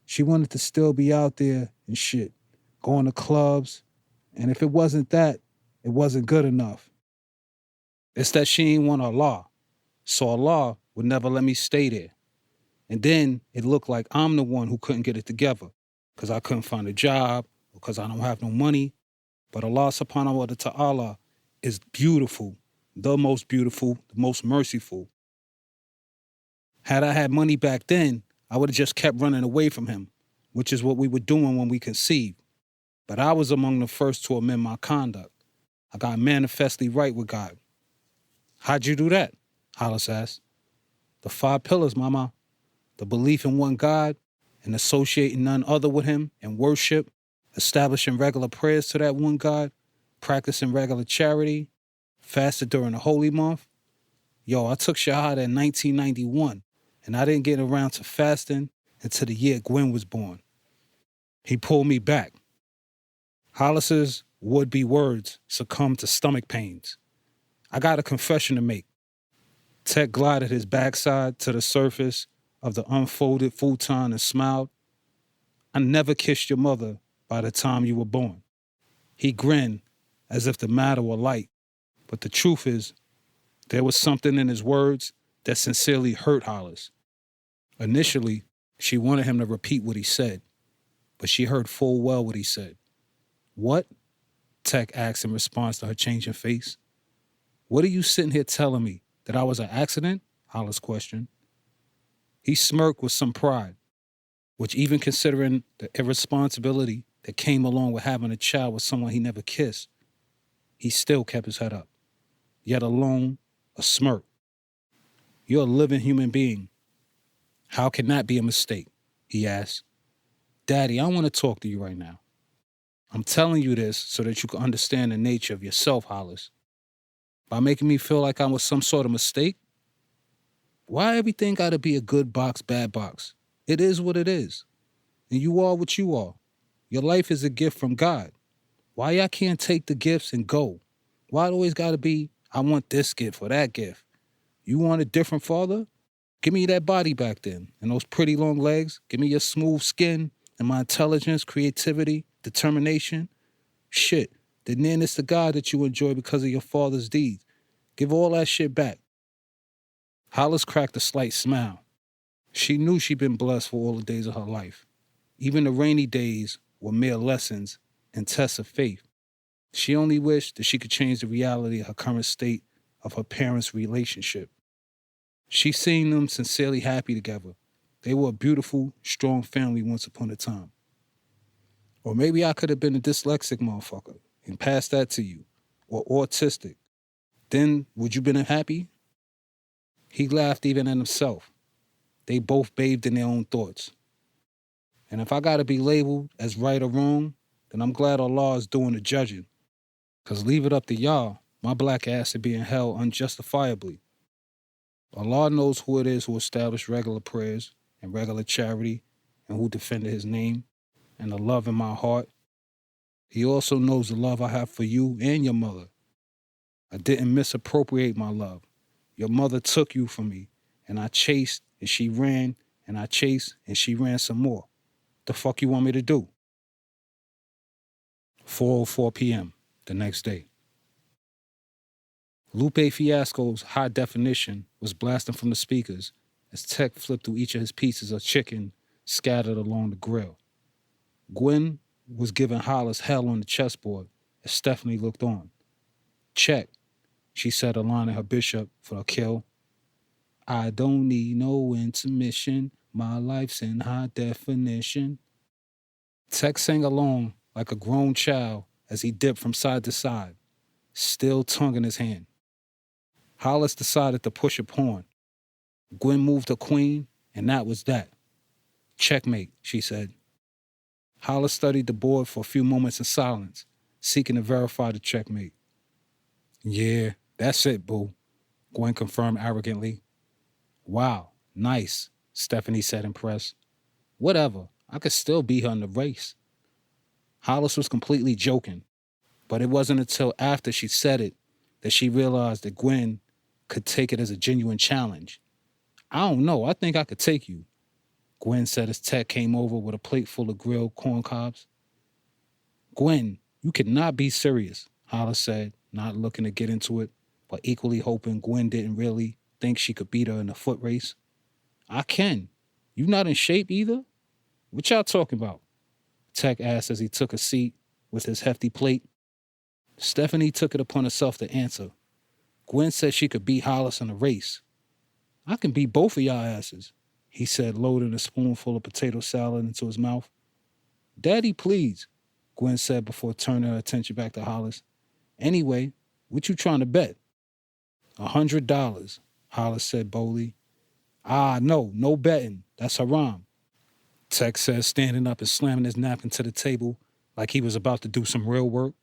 She wanted to still be out there and shit, going to clubs, and if it wasn't that, it wasn't good enough. It's that she ain't want Allah. So Allah would never let me stay there. And then it looked like I'm the one who couldn't get it together because I couldn't find a job or because I don't have no money. But Allah subhanahu wa ta'ala is beautiful, the most merciful. Had I had money back then, I would have just kept running away from him, which is what we were doing when we conceived. But I was among the first to amend my conduct. I got manifestly right with God. How'd you do that? Hollis asked. The 5 pillars, mama. The belief in one God and associating none other with him and worship, establishing regular prayers to that one God, practicing regular charity, fasted during the holy month. Yo, I took Shahada in 1991, and I didn't get around to fasting until the year Gwen was born. He pulled me back. Hollis's would-be words succumbed to stomach pains. I got a confession to make. Tech glided his backside to the surface of the unfolded futon and smiled. I never kissed your mother by the time you were born. He grinned as if the matter were light, but the truth is, there was something in his words that sincerely hurt Hollis. Initially, she wanted him to repeat what he said, but she heard full well what he said. What? Tech asked in response to her changing face. What are you sitting here telling me? That I was an accident? Hollis questioned. He smirked with some pride, which even considering the irresponsibility that came along with having a child with someone he never kissed, he still kept his head up, yet alone, a smirk. You're a living human being. How can that be a mistake? He asked. Daddy, I want to talk to you right now. I'm telling you this so that you can understand the nature of yourself, Hollis. By making me feel like I was some sort of mistake? Why everything gotta be a good box, bad box? It is what it is. And you are what you are. Your life is a gift from God. Why y'all can't take the gifts and go? Why it always gotta be, I want this gift or that gift? You want a different father? Give me that body back then and those pretty long legs. Give me your smooth skin and my intelligence, creativity, determination. Shit, the nearness to God that you enjoy because of your father's deeds. Give all that shit back. Hollis cracked a slight smile. She knew she'd been blessed for all the days of her life. Even the rainy days were mere lessons and tests of faith. She only wished that she could change the reality of her current state of her parents' relationship. She seen them sincerely happy together. They were a beautiful, strong family once upon a time. Or maybe I could have been a dyslexic motherfucker and passed that to you, or autistic. Then would you been happy? He laughed even at himself. They both bathed in their own thoughts. And if I gotta be labeled as right or wrong, then I'm glad Allah is doing the judging. Cause leave it up to y'all, my black ass is being held unjustifiably. Allah knows who it is who established regular prayers and regular charity and who defended his name and the love in my heart. He also knows the love I have for you and your mother. I didn't misappropriate my love. Your mother took you from me, and I chased, and she ran, and I chased, and she ran some more. The fuck you want me to do? 4:04 p.m. the next day. Lupe Fiasco's high definition was blasting from the speakers as Tech flipped through each of his pieces of chicken scattered along the grill. Gwen was giving Hollis hell on the chessboard as Stephanie looked on. Check, she said, aligning her bishop for a kill. I don't need no intermission. My life's in high definition. Tech sang along like a grown child as he dipped from side to side, still tongue in his hand. Hollis decided to push a pawn. Gwen moved her queen, and that was that. Checkmate, she said. Hollis studied the board for a few moments in silence, seeking to verify the checkmate. Yeah, that's it, boo, Gwen confirmed arrogantly. Wow, nice, Stephanie said, impressed. Whatever, I could still beat her in the race. Hollis was completely joking, but it wasn't until after she said it that she realized that Gwen could take it as a genuine challenge. I don't know, I think I could take you, Gwen said as Tech came over with a plate full of grilled corn cobs. Gwen, you cannot be serious, Hollis said, not looking to get into it. but equally hoping Gwen didn't really think she could beat her in a foot race. I can. You not in shape either? What y'all talking about? Tech asked as he took a seat with his hefty plate. Stephanie took it upon herself to answer. Gwen said she could beat Hollis in a race. I can beat both of y'all asses, he said, loading a spoonful of potato salad into his mouth. Daddy, please, Gwen said before turning her attention back to Hollis. Anyway, what you trying to bet? $100, Hollis said boldly. No betting. That's haram, Tech said, standing up and slamming his napkin to the table like he was about to do some real work.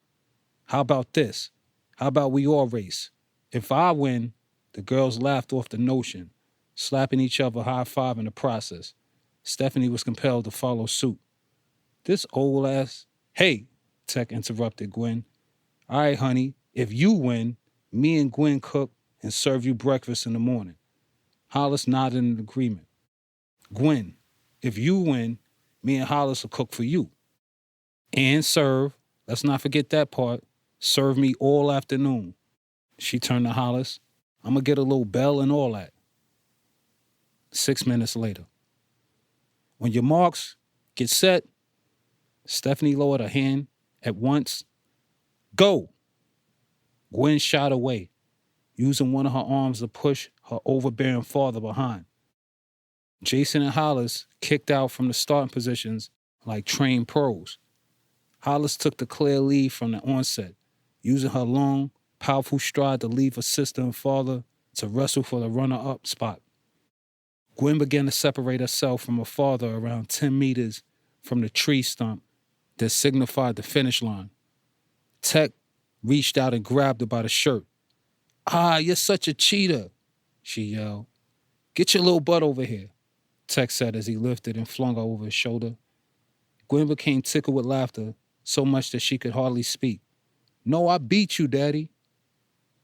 How about this? How about we all race? If I win, the girls laughed off the notion, slapping each other high-five in the process. Stephanie was compelled to follow suit. This old ass... Hey, Tech interrupted Gwen. All right, honey, if you win, me and Gwen cook and serve you breakfast in the morning. Hollis nodded in agreement. Gwen, if you win, me and Hollis will cook for you. And serve, let's not forget that part, serve me all afternoon. She turned to Hollis. I'm going to get a little bell and all that. 6 minutes later. When your marks get set, Stephanie lowered her hand at once. Go! Gwen shot away, using one of her arms to push her overbearing father behind. Jason and Hollis kicked out from the starting positions like trained pros. Hollis took the clear lead from the onset, using her long, powerful stride to leave her sister and father to wrestle for the runner-up spot. Gwen began to separate herself from her father around 10 meters from the tree stump that signified the finish line. Tech reached out and grabbed her by the shirt. You're such a cheater, she yelled. Get your little butt over here, Tech said as he lifted and flung her over his shoulder. Gwen became tickled with laughter, so much that she could hardly speak. No, I beat you, Daddy.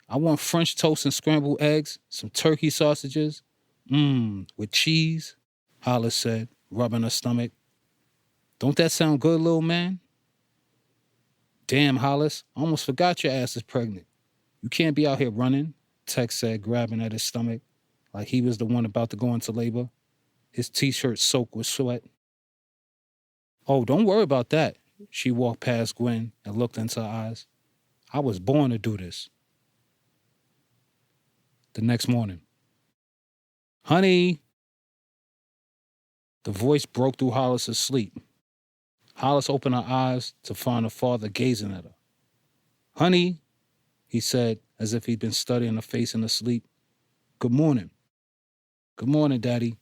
I want French toast and scrambled eggs, some turkey sausages. With cheese, Hollis said, rubbing her stomach. Don't that sound good, little man? Damn, Hollis, I almost forgot your ass is pregnant. You can't be out here running, Tech said, grabbing at his stomach like he was the one about to go into labor. His t-shirt soaked with sweat. Oh, don't worry about that. She walked past Gwen and looked into her eyes. I was born to do this. The next morning. Honey! The voice broke through Hollis' sleep. Hollis opened her eyes to find her father gazing at her. Honey, he said, as if he'd been studying her face in her sleep. Good morning. Good morning, Daddy.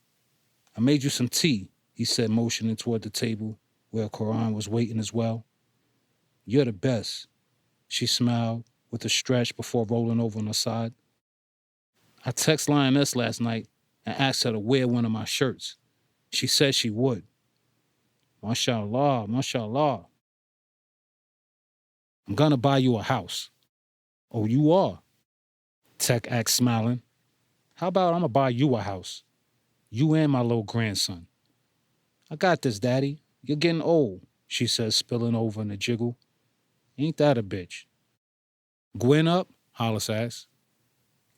I made you some tea, he said, motioning toward the table where Quran was waiting as well. You're the best, she smiled with a stretch before rolling over on her side. I texted Lioness last night and asked her to wear one of my shirts. She said she would. Mashallah, mashallah. I'm gonna buy you a house. Oh, you are? Tech asked, smiling. How about I'm gonna buy you a house? You and my little grandson. I got this, Daddy. You're getting old, she said, spilling over in a jiggle. Ain't that a bitch? Gwen up? Hollis asked.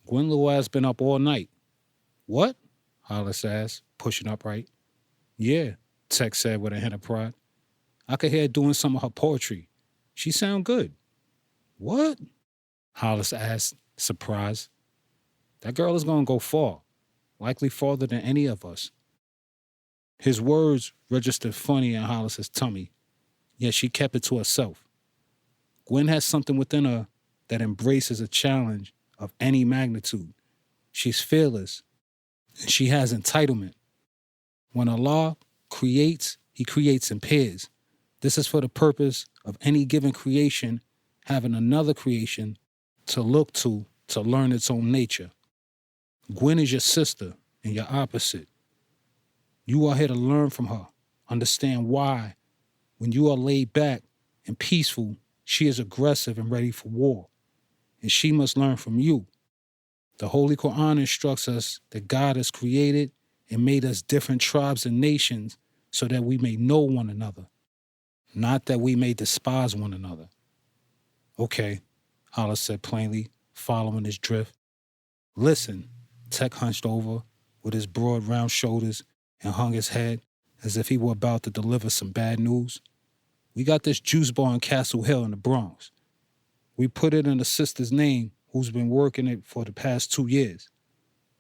Gwen little ass been up all night. What? Hollis asked, pushing upright. Yeah, Tech said with a hint of pride. I could hear her doing some of her poetry. She sound good. What? Hollis asked, surprised. That girl is gonna go far, likely farther than any of us. His words registered funny in Hollis's tummy, yet she kept it to herself. Gwen has something within her that embraces a challenge of any magnitude. She's fearless, and she has entitlement. When Allah creates, he creates in pairs. This is for the purpose of any given creation having another creation to look to learn its own nature. Gwen is your sister and your opposite. You are here to learn from her, understand why, when you are laid back and peaceful, she is aggressive and ready for war. And she must learn from you. The Holy Quran instructs us that God has created and made us different tribes and nations so that we may know one another, not that we may despise one another. Okay, Hollis said plainly, following his drift. Listen, Tech hunched over with his broad round shoulders and hung his head as if he were about to deliver some bad news. We got this juice bar in Castle Hill in the Bronx. We put it in a sister's name who's been working it for the past 2 years.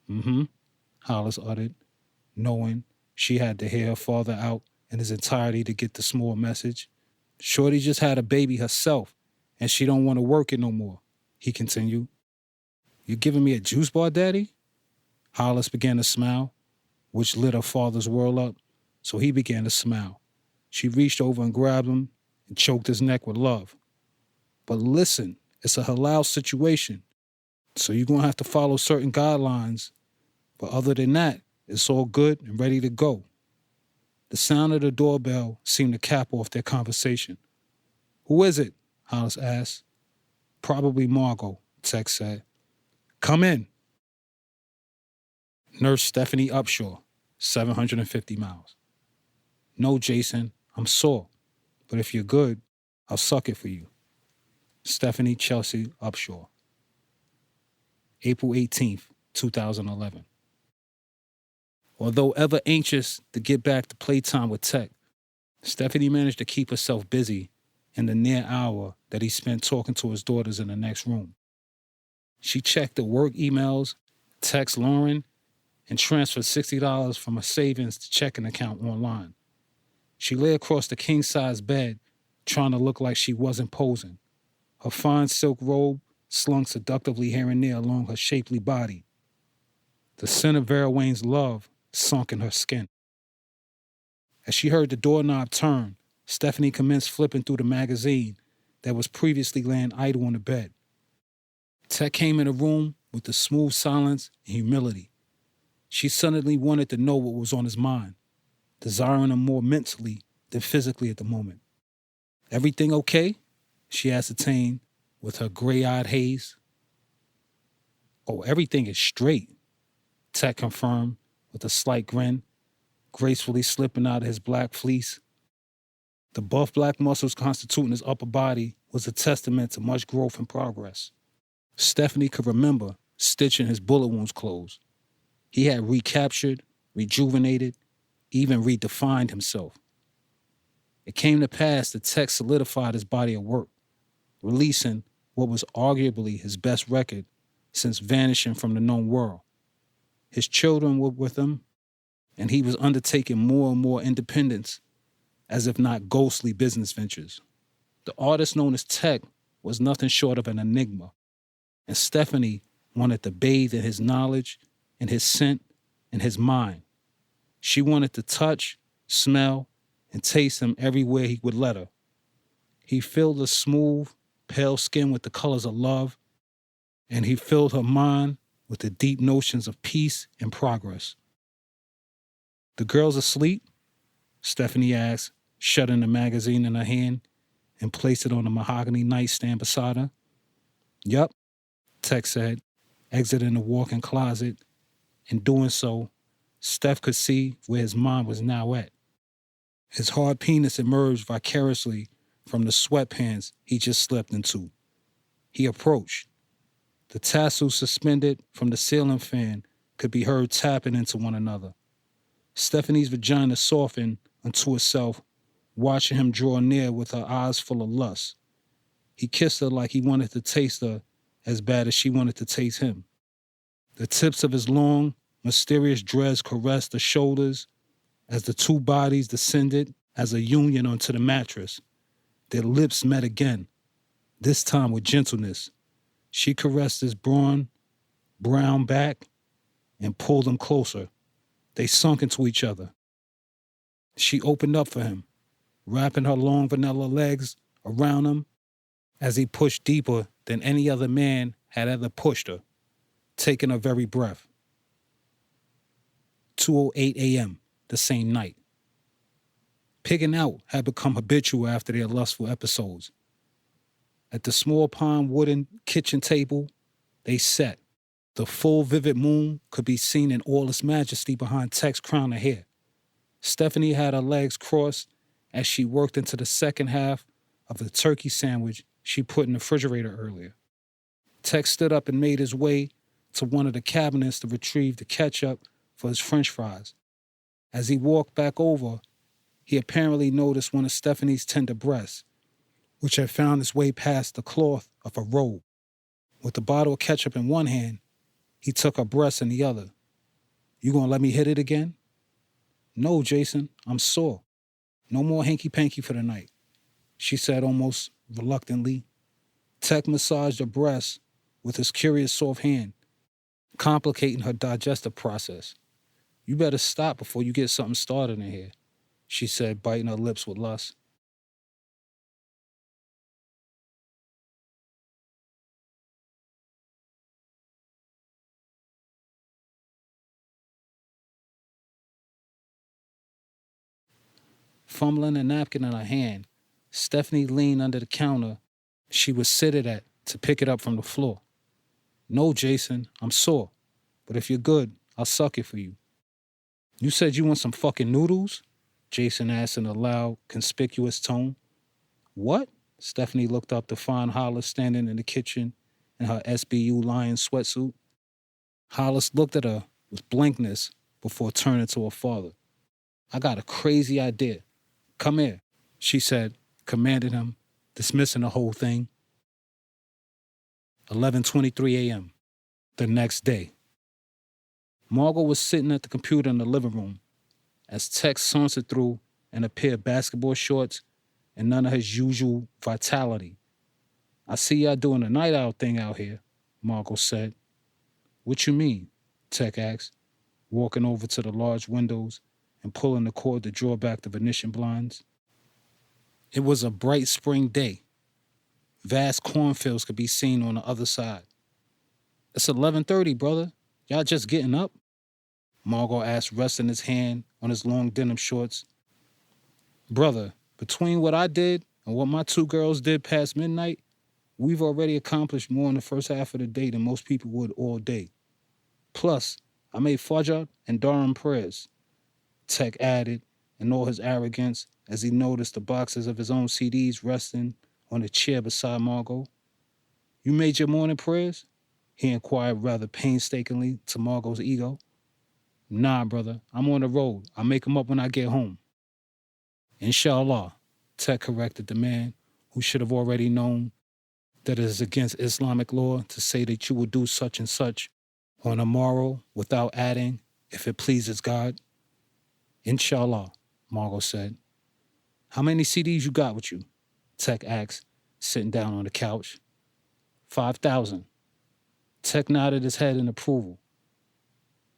Mm-hmm, Hollis uttered, knowing she had to hear her father out in his entirety to get the small message. Shorty just had a baby herself, and she don't want to work it no more, he continued. You giving me a juice bar, Daddy? Hollis began to smile, which lit her father's world up, so he began to smile. She reached over and grabbed him and choked his neck with love. But listen, it's a halal situation, so you're going to have to follow certain guidelines. But other than that, it's all good and ready to go. The sound of the doorbell seemed to cap off their conversation. Who is it? Hollis asked. Probably Margot, Tech said. Come in. Nurse Stephanie Upshaw, 750 miles. No, Jason, I'm sore, but if you're good, I'll suck it for you. Stephanie Chelsea Upshaw. April 18th, 2011. Although ever anxious to get back to playtime with Tech, Stephanie managed to keep herself busy in the near hour that he spent talking to his daughters in the next room. She checked the work emails, texted Lauren, and transferred $60 from her savings to checking account online. She lay across the king-size bed, trying to look like she wasn't posing. Her fine silk robe slung seductively here and there along her shapely body. The scent of Vera Wayne's love sunk in her skin. As she heard the doorknob turn, Stephanie commenced flipping through the magazine that was previously laying idle on the bed. Tech came in the room with the smooth silence and humility. She suddenly wanted to know what was on his mind, desiring him more mentally than physically at the moment. Everything okay? She ascertained with her gray-eyed haze. Oh, everything is straight, Tech confirmed with a slight grin, gracefully slipping out of his black fleece. The buff black muscles constituting his upper body was a testament to much growth and progress. Stephanie could remember stitching his bullet wounds closed. He had recaptured, rejuvenated, even redefined himself. It came to pass that Tech solidified his body of work, releasing what was arguably his best record since vanishing from the known world. His children were with him, and he was undertaking more and more independence, as if not ghostly business ventures. The artist known as Tech was nothing short of an enigma, and Stephanie wanted to bathe in his knowledge, in his scent, in his mind. She wanted to touch, smell, and taste him everywhere he would let her. He filled her smooth, pale skin with the colors of love, and he filled her mind with the deep notions of peace and progress. The girls asleep? Stephanie asked, shutting the magazine in her hand and placed it on the mahogany nightstand beside her. Yup, Tech said, exiting the walk-in closet. In doing so, Steph could see where his mind was now at. His hard penis emerged vicariously from the sweatpants he just slipped into. He approached. The tassels suspended from the ceiling fan could be heard tapping into one another. Stephanie's vagina softened unto itself, watching him draw near with her eyes full of lust. He kissed her like he wanted to taste her as bad as she wanted to taste him. The tips of his long, mysterious dreads caressed the shoulders as the two bodies descended as a union onto the mattress. Their lips met again, this time with gentleness. She caressed his brown back and pulled him closer. They sunk into each other. She opened up for him, wrapping her long vanilla legs around him as he pushed deeper than any other man had ever pushed her, taking her very breath. 2:08 a.m. the same night. Pigging out had become habitual after their lustful episodes. At the small pine wooden kitchen table, they sat. The full vivid moon could be seen in all its majesty behind Tech's crown of hair. Stephanie had her legs crossed as she worked into the second half of the turkey sandwich she put in the refrigerator earlier. Tech stood up and made his way to one of the cabinets to retrieve the ketchup for his french fries. As he walked back over, he apparently noticed one of Stephanie's tender breasts, which had found its way past the cloth of her robe. With the bottle of ketchup in one hand, he took her breast in the other. "You gonna let me hit it again?" "No, Jason, I'm sore. No more hanky-panky for the night," she said almost reluctantly. Tech massaged her breast with his curious soft hand, complicating her digestive process. "You better stop before you get something started in here," she said, biting her lips with lust. Fumbling a napkin in her hand, Stephanie leaned under the counter she was seated at to pick it up from the floor. "No, Jason, I'm sore. But if you're good, I'll suck it for you." "You said you want some fucking noodles?" Jason asked in a loud, conspicuous tone. "What?" Stephanie looked up to find Hollis standing in the kitchen in her SBU Lion sweatsuit. Hollis looked at her with blankness before turning to her father. "I got a crazy idea. Come here," she said, commanding him, dismissing the whole thing. 11:23 a.m. The next day. Margot was sitting at the computer in the living room as Tex sauntered through in a pair of basketball shorts and none of his usual vitality. "I see y'all doing a night owl thing out here," Margot said. "What you mean?" Tech asked, walking over to the large windows and pulling the cord to draw back the Venetian blinds. It was a bright spring day. Vast cornfields could be seen on the other side. "It's 11:30, brother. Y'all just getting up?" Margot asked, resting his hand on his long denim shorts. "Brother, between what I did and what my two girls did past midnight, we've already accomplished more in the first half of the day than most people would all day. Plus, I made Fajr and Durham prayers," Tech added in all his arrogance as he noticed the boxes of his own CDs resting on a chair beside Margot. "You made your morning prayers?" he inquired rather painstakingly to Margot's ego. "Nah, brother, I'm on the road. I'll make them up when I get home." "Inshallah," Tech corrected the man who should have already known that it is against Islamic law to say that you will do such and such on a morrow without adding, "if it pleases God." "Inshallah," Margot said. "How many CDs you got with you?" Tech asked, sitting down on the couch. 5,000. Tech nodded his head in approval.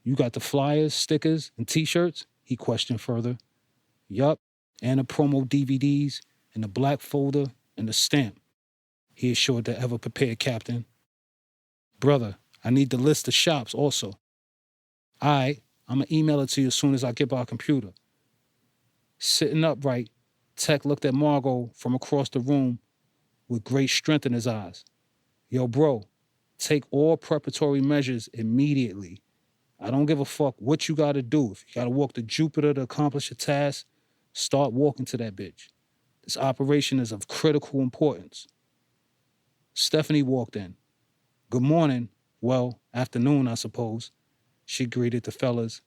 "You got the flyers, stickers, and T-shirts?" he questioned further. "Yup, and the promo DVDs, and the black folder, and the stamp," he assured the ever-prepared captain. "Brother, I need the list of shops also." "All right, I'm going to email it to you as soon as I get by a computer." Sitting upright, Tech looked at Margot from across the room with great strength in his eyes. "Yo, bro, take all preparatory measures immediately. I don't give a fuck what you got to do. If you got to walk to Jupiter to accomplish a task, start walking to that bitch. This operation is of critical importance." Stephanie walked in. "Good morning. Well, afternoon, I suppose," she greeted the fellas,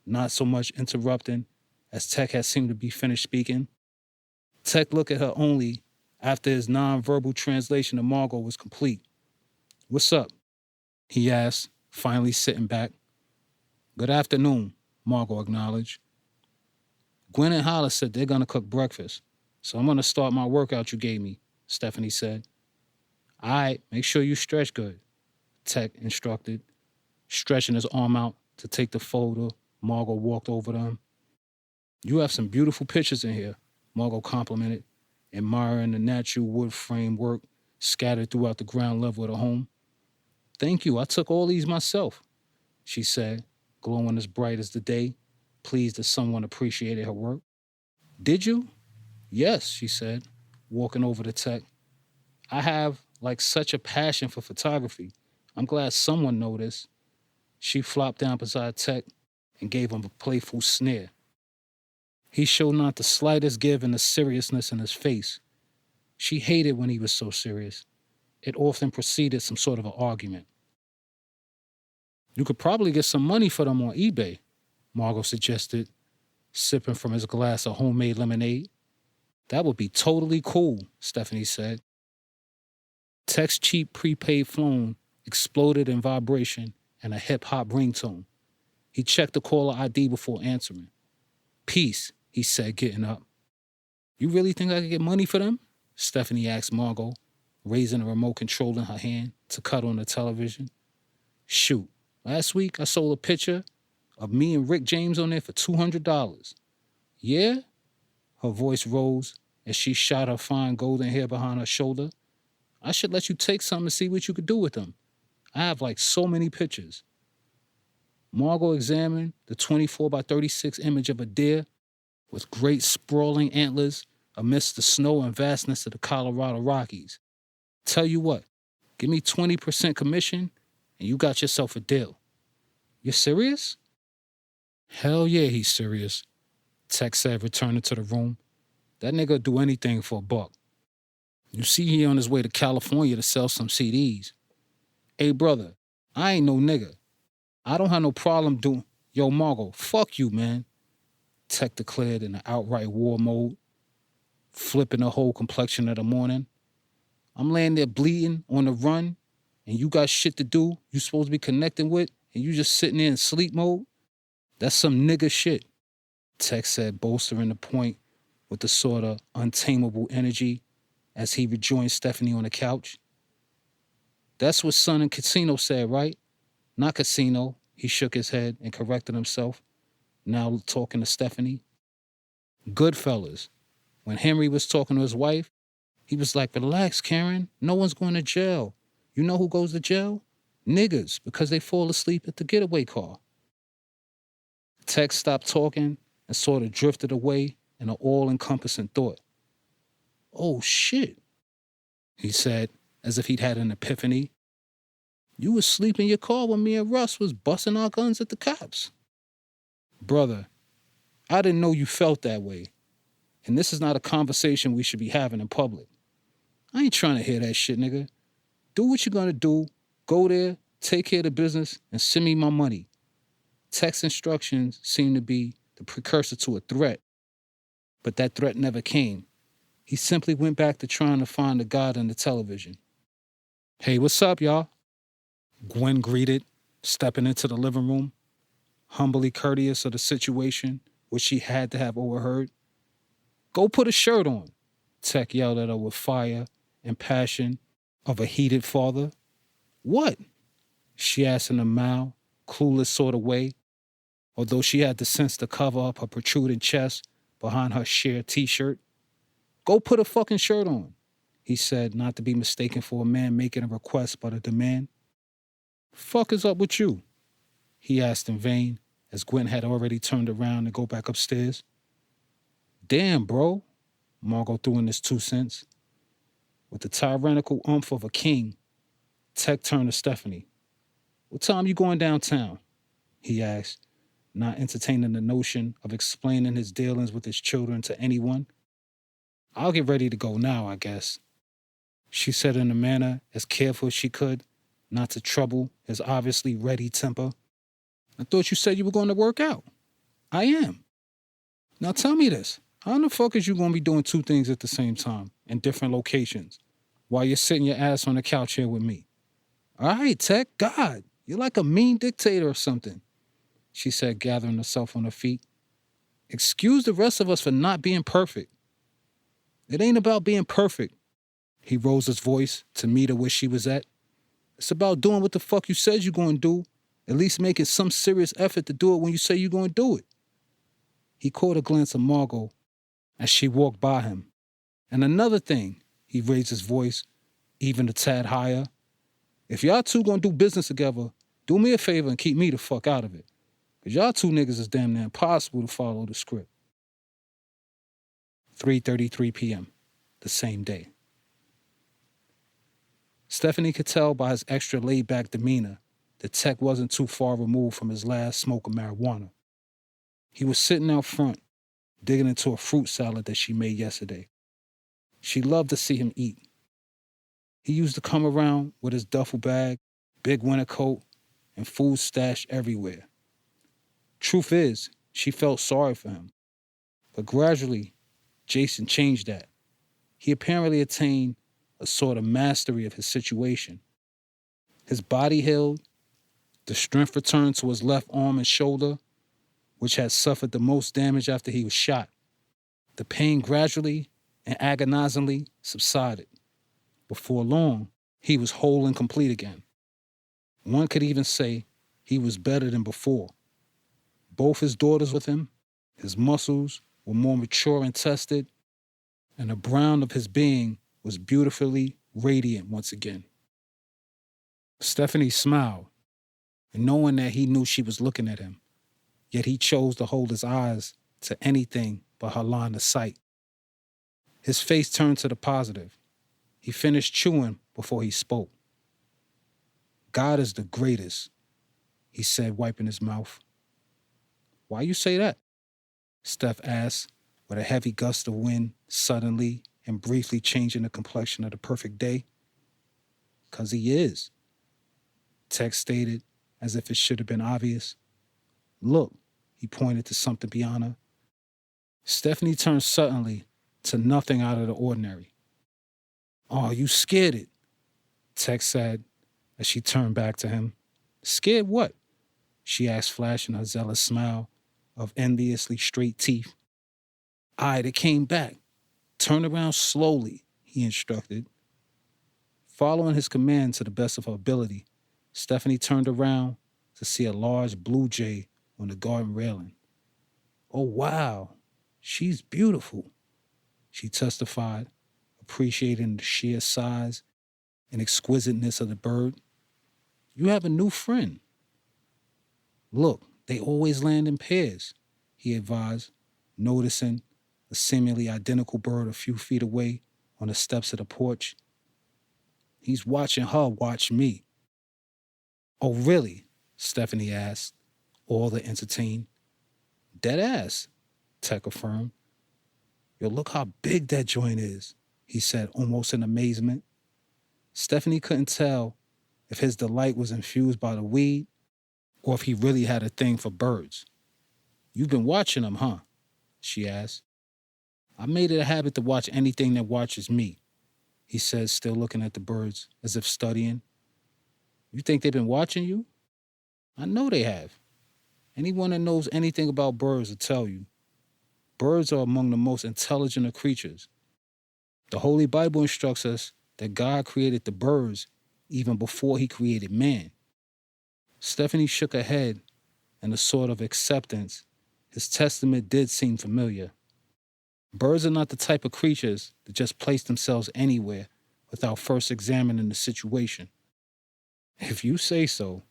not so much interrupting as Tech had seemed to be finished speaking. Tech looked at her only after his non-verbal translation of Margot was complete. "What's up?" he asked, finally sitting back. "Good afternoon," Margot acknowledged. "Gwen and Hollis said they're going to cook breakfast, so I'm going to start my workout you gave me," Stephanie said. "All right, make sure you stretch good," Tech instructed, stretching his arm out to take the folder. Margot walked over to him. "You have some beautiful pictures in here," Margot complimented, admiring the natural wood framework scattered throughout the ground level of the home. "Thank you, I took all these myself," she said, glowing as bright as the day, pleased that someone appreciated her work. "Did you?" "Yes," she said, walking over to Tech. "I have, such a passion for photography. I'm glad someone noticed." She flopped down beside Tech and gave him a playful sneer. He showed not the slightest give in the seriousness in his face. She hated when he was so serious. it often preceded some sort of an argument. You could probably get some money for them on eBay, Margot suggested, sipping from his glass of homemade lemonade. That would be totally cool, Stephanie said. Tech's cheap prepaid phone exploded in vibration and a hip-hop ringtone. He checked the caller ID before answering. Peace, he said, getting up. You really think I could get money for them? Stephanie asked Margot, raising a remote control in her hand to cut on the television. Shoot, last week I sold a picture of me and Rick James on there for $200. Yeah? Her voice rose as she shot her fine golden hair behind her shoulder. I should let you take some and see what you could do with them. I have like so many pictures. Margot examined the 24 by 36 image of a deer with great sprawling antlers amidst the snow and vastness of the Colorado Rockies. Tell you what, give me 20% commission and you got yourself a deal. You're serious? Hell yeah, he's serious, Tech said, returning to the room. That nigga do anything for $1. You see he on his way to California to sell some CDs. Hey, brother, I ain't no nigga. I don't have no problem doing... Yo, Margot, fuck you, man, Tech declared in an outright war mode, flipping the whole complexion of the morning. I'm laying there bleeding on the run, and you got shit to do you supposed to be connecting with, and you just sitting there in sleep mode? That's some nigga shit, Tech said, bolstering the point with the sort of untamable energy as he rejoined Stephanie on the couch. That's what Son and Casino said, right? Not Casino. He shook his head and corrected himself, now talking to Stephanie. Goodfellas. When Henry was talking to his wife, he was like, relax, Karen. No one's going to jail. You know who goes to jail? Niggas, because they fall asleep at the getaway car. Tex stopped talking and sort of drifted away in an all-encompassing thought. Oh, shit, he said, as if he'd had an epiphany. You was asleep in your car when me and Russ was busting our guns at the cops. Brother, I didn't know you felt that way. And this is not a conversation we should be having in public. I ain't trying to hear that shit, nigga. Do what you're gonna do. Go there, take care of the business, and send me my money. Text instructions seemed to be the precursor to a threat. But that threat never came. He simply went back to trying to find the God on the television. Hey, what's up, y'all? Gwen greeted, stepping into the living room, humbly courteous of the situation, which she had to have overheard. Go put a shirt on, Tech yelled at her with fire and passion of a heated father. What? She asked in a mild, clueless sort of way, although she had the sense to cover up her protruding chest behind her sheer t-shirt. Go put a fucking shirt on, he said, not to be mistaken for a man making a request but a demand. Fuck is up with you? He asked in vain, as Gwen had already turned around to go back upstairs. Damn, bro, Margot threw in his 2 cents. With the tyrannical umph of a king, Tech turned to Stephanie. What time you going downtown? He asked, not entertaining the notion of explaining his dealings with his children to anyone. I'll get ready to go now, I guess, she said in a manner as careful as she could, not to trouble his obviously ready temper. I thought you said you were going to work out. I am. Now tell me this. How in the fuck is you going to be doing 2 things at the same time in different locations while you're sitting your ass on the couch here with me? All right, Tech, God, you're like a mean dictator or something, she said, gathering herself on her feet. Excuse the rest of us for not being perfect. It ain't about being perfect. He rose his voice to meet her where she was at. It's about doing what the fuck you said you're going to do, at least making some serious effort to do it when you say you're going to do it. He caught a glance of Margot as she walked by him. And another thing, he raised his voice even a tad higher. If y'all two going to do business together, do me a favor and keep me the fuck out of it. Because y'all 2 niggas is damn near impossible to follow the script. 3:33 p.m., the same day. Stephanie could tell by his extra laid-back demeanor that Tech wasn't too far removed from his last smoke of marijuana. He was sitting out front, digging into a fruit salad that she made yesterday. She loved to see him eat. He used to come around with his duffel bag, big winter coat, and food stashed everywhere. Truth is, she felt sorry for him. But gradually, Jason changed that. He apparently attained a sort of mastery of his situation. His body healed, the strength returned to his left arm and shoulder, which had suffered the most damage after he was shot. The pain gradually and agonizingly subsided. Before long, he was whole and complete again. One could even say he was better than before. Both his daughters with him, his muscles were more mature and tested, and the brown of his being was beautifully radiant once again. Stephanie smiled, and knowing that he knew she was looking at him, yet he chose to hold his eyes to anything but her line of sight. His face turned to the positive. He finished chewing before he spoke. God is the greatest, he said, wiping his mouth. Why you say that? Steph asked, with a heavy gust of wind suddenly and briefly changing the complexion of the perfect day. 'Cause he is, Tex stated, as if it should have been obvious. Look, he pointed to something beyond her. Stephanie turned suddenly to nothing out of the ordinary. Oh, you scared it, Tex said as she turned back to him. Scared what? She asked, flashing her zealous smile of enviously straight teeth. It came back. Turn around slowly, he instructed. Following his command to the best of her ability, Stephanie turned around to see a large blue jay on the garden railing. Oh, wow, she's beautiful, she testified, appreciating the sheer size and exquisiteness of the bird. You have a new friend. Look, they always land in pairs, he advised, noticing a seemingly identical bird a few feet away on the steps of the porch. He's watching her watch me. Oh, really? Stephanie asked, all the entertained. Dead ass, Tech affirmed. Yo, look how big that joint is, he said, almost in amazement. Stephanie couldn't tell if his delight was infused by the weed or if he really had a thing for birds. You've been watching them, huh? She asked. I made it a habit to watch anything that watches me, he said, still looking at the birds as if studying. You think they've been watching you? I know they have. Anyone that knows anything about birds will tell you. Birds are among the most intelligent of creatures. The Holy Bible instructs us that God created the birds even before he created man. Stephanie shook her head in a sort of acceptance. His testament did seem familiar. Birds are not the type of creatures that just place themselves anywhere without first examining the situation. If you say so,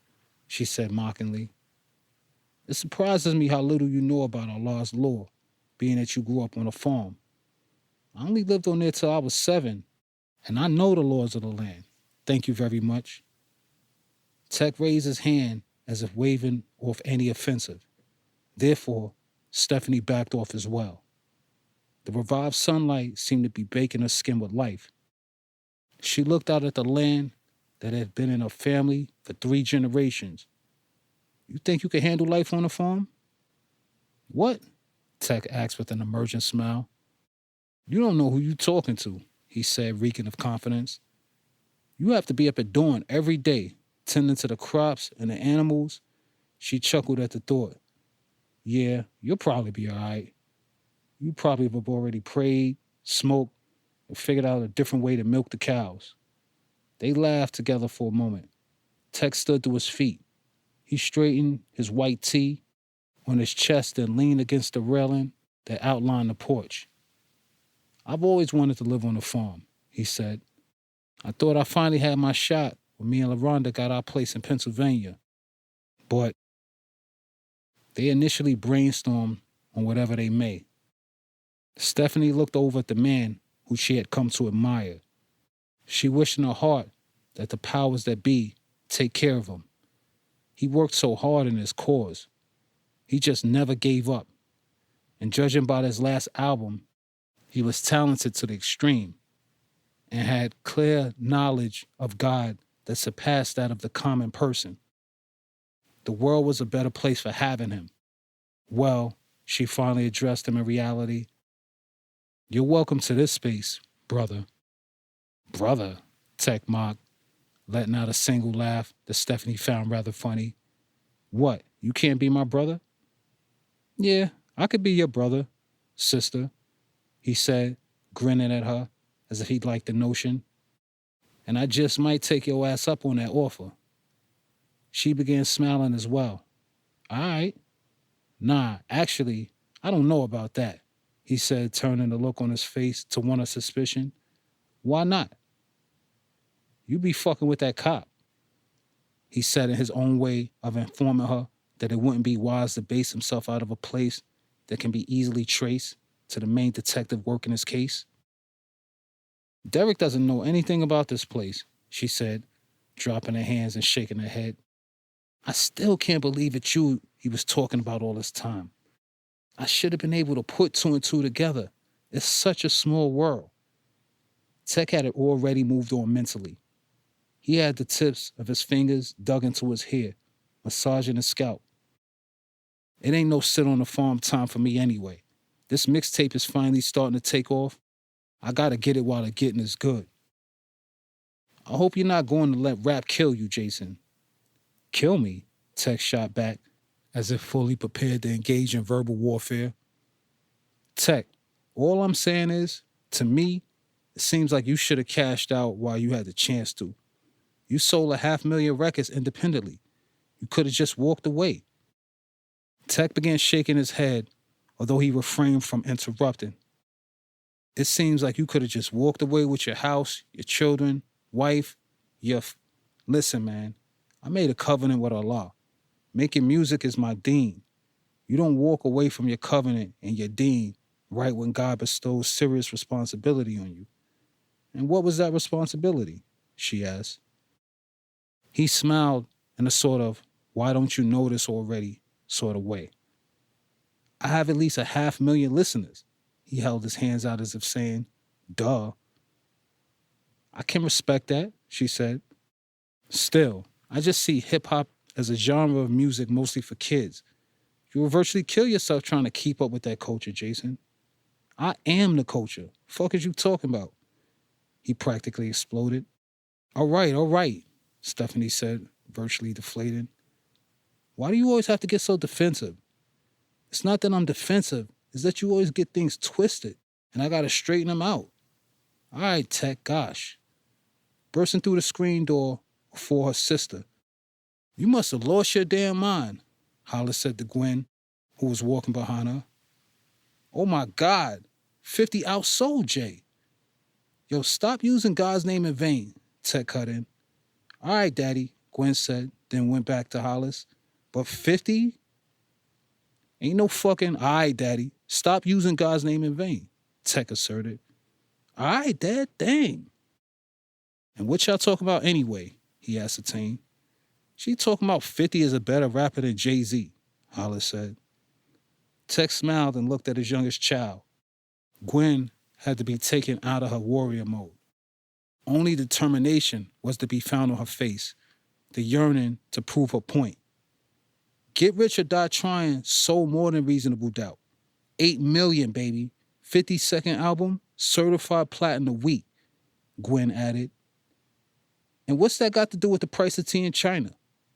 she said mockingly. It surprises me how little you know about Allah's law, being that you grew up on a farm. I only lived on there till I was 7, and I know the laws of the land. Thank you very much. Tech raised his hand as if waving off any offensive. Therefore, Stephanie backed off as well. The revived sunlight seemed to be baking her skin with life. She looked out at the land that had been in her family for 3 generations. You think you can handle life on a farm? What? Tech asked with an emergent smile. You don't know who you're talking to, he said, reeking of confidence. You have to be up at dawn every day, tending to the crops and the animals. She chuckled at the thought. Yeah, you'll probably be all right. You probably have already prayed, smoked, and figured out a different way to milk the cows. They laughed together for a moment. Tex stood to his feet. He straightened his white tee on his chest and leaned against the railing that outlined the porch. I've always wanted to live on a farm, he said. I thought I finally had my shot when me and LaRonda got our place in Pennsylvania. But they initially brainstormed on whatever they may. Stephanie looked over at the man who she had come to admire. She wished in her heart that the powers that be take care of him. He worked so hard in his cause. He just never gave up. And judging by his last album, he was talented to the extreme. and had clear knowledge of God that surpassed that of the common person. The world was a better place for having him. Well, she finally addressed him in reality. You're welcome to this space, brother. Brother, Tech mocked, letting out a single laugh that Stephanie found rather funny. What, you can't be my brother? Yeah, I could be your brother, sister, he said, grinning at her as if he'd liked the notion. And I just might take your ass up on that offer. She began smiling as well. All right. Nah, actually, I don't know about that, he said, turning the look on his face to one of suspicion. Why not? You be fucking with that cop, he said in his own way of informing her that it wouldn't be wise to base himself out of a place that can be easily traced to the main detective working his case. Derek doesn't know anything about this place, she said, dropping her hands and shaking her head. I still can't believe it's you he was talking about all this time. I should have been able to put two and two together. It's such a small world. Tech had it already moved on mentally. He had the tips of his fingers dug into his hair, massaging his scalp. It ain't no sit on the farm time for me anyway. This mixtape is finally starting to take off. I gotta get it while the getting is good. I hope you're not going to let rap kill you, Jason. Kill me? Tech shot back, as if fully prepared to engage in verbal warfare. Tech, all I'm saying is, to me, it seems like you should have cashed out while you had the chance to. You sold 500,000 records independently. You could have just walked away. Tech began shaking his head, although he refrained from interrupting. It seems like you could have just walked away with your house, your children, wife, Listen, man, I made a covenant with Allah. Making music is my deen. You don't walk away from your covenant and your deen right when God bestows serious responsibility on you. And what was that responsibility? She asked. He smiled in a sort of, why don't you know this already sort of way. I have at least 500,000 listeners. He held his hands out as if saying, duh. I can respect that, she said. Still, I just see hip-hop as a genre of music mostly for kids. You will virtually kill yourself trying to keep up with that culture, Jason. I am the culture. Fuck is you talking about? He practically exploded. All right, Stephanie said, virtually deflated. Why do you always have to get so defensive? It's not that I'm defensive. It's that you always get things twisted, and I gotta straighten them out. All right, Tech, gosh. Bursting through the screen door before her sister. You must have lost your damn mind, Hollis said to Gwen, who was walking behind her. Oh my God, 50 outsold Jay. Yo, stop using God's name in vain, Tech cut in. All right, Daddy, Gwen said, then went back to Hollis. But 50? Ain't no fucking, all right, Daddy, stop using God's name in vain, Tech asserted. All right, Dad, dang. And what y'all talking about anyway? He ascertained. She talking about 50 is a better rapper than Jay-Z, Hollis said. Tech smiled and looked at his youngest child. Gwen had to be taken out of her warrior mode. Only determination was to be found on her face, the yearning to prove her point. Get Rich or Die Trying sold more than reasonable doubt. 8 million, baby. 52nd album, certified platinum week, Gwen added. And what's that got to do with the price of tea in China?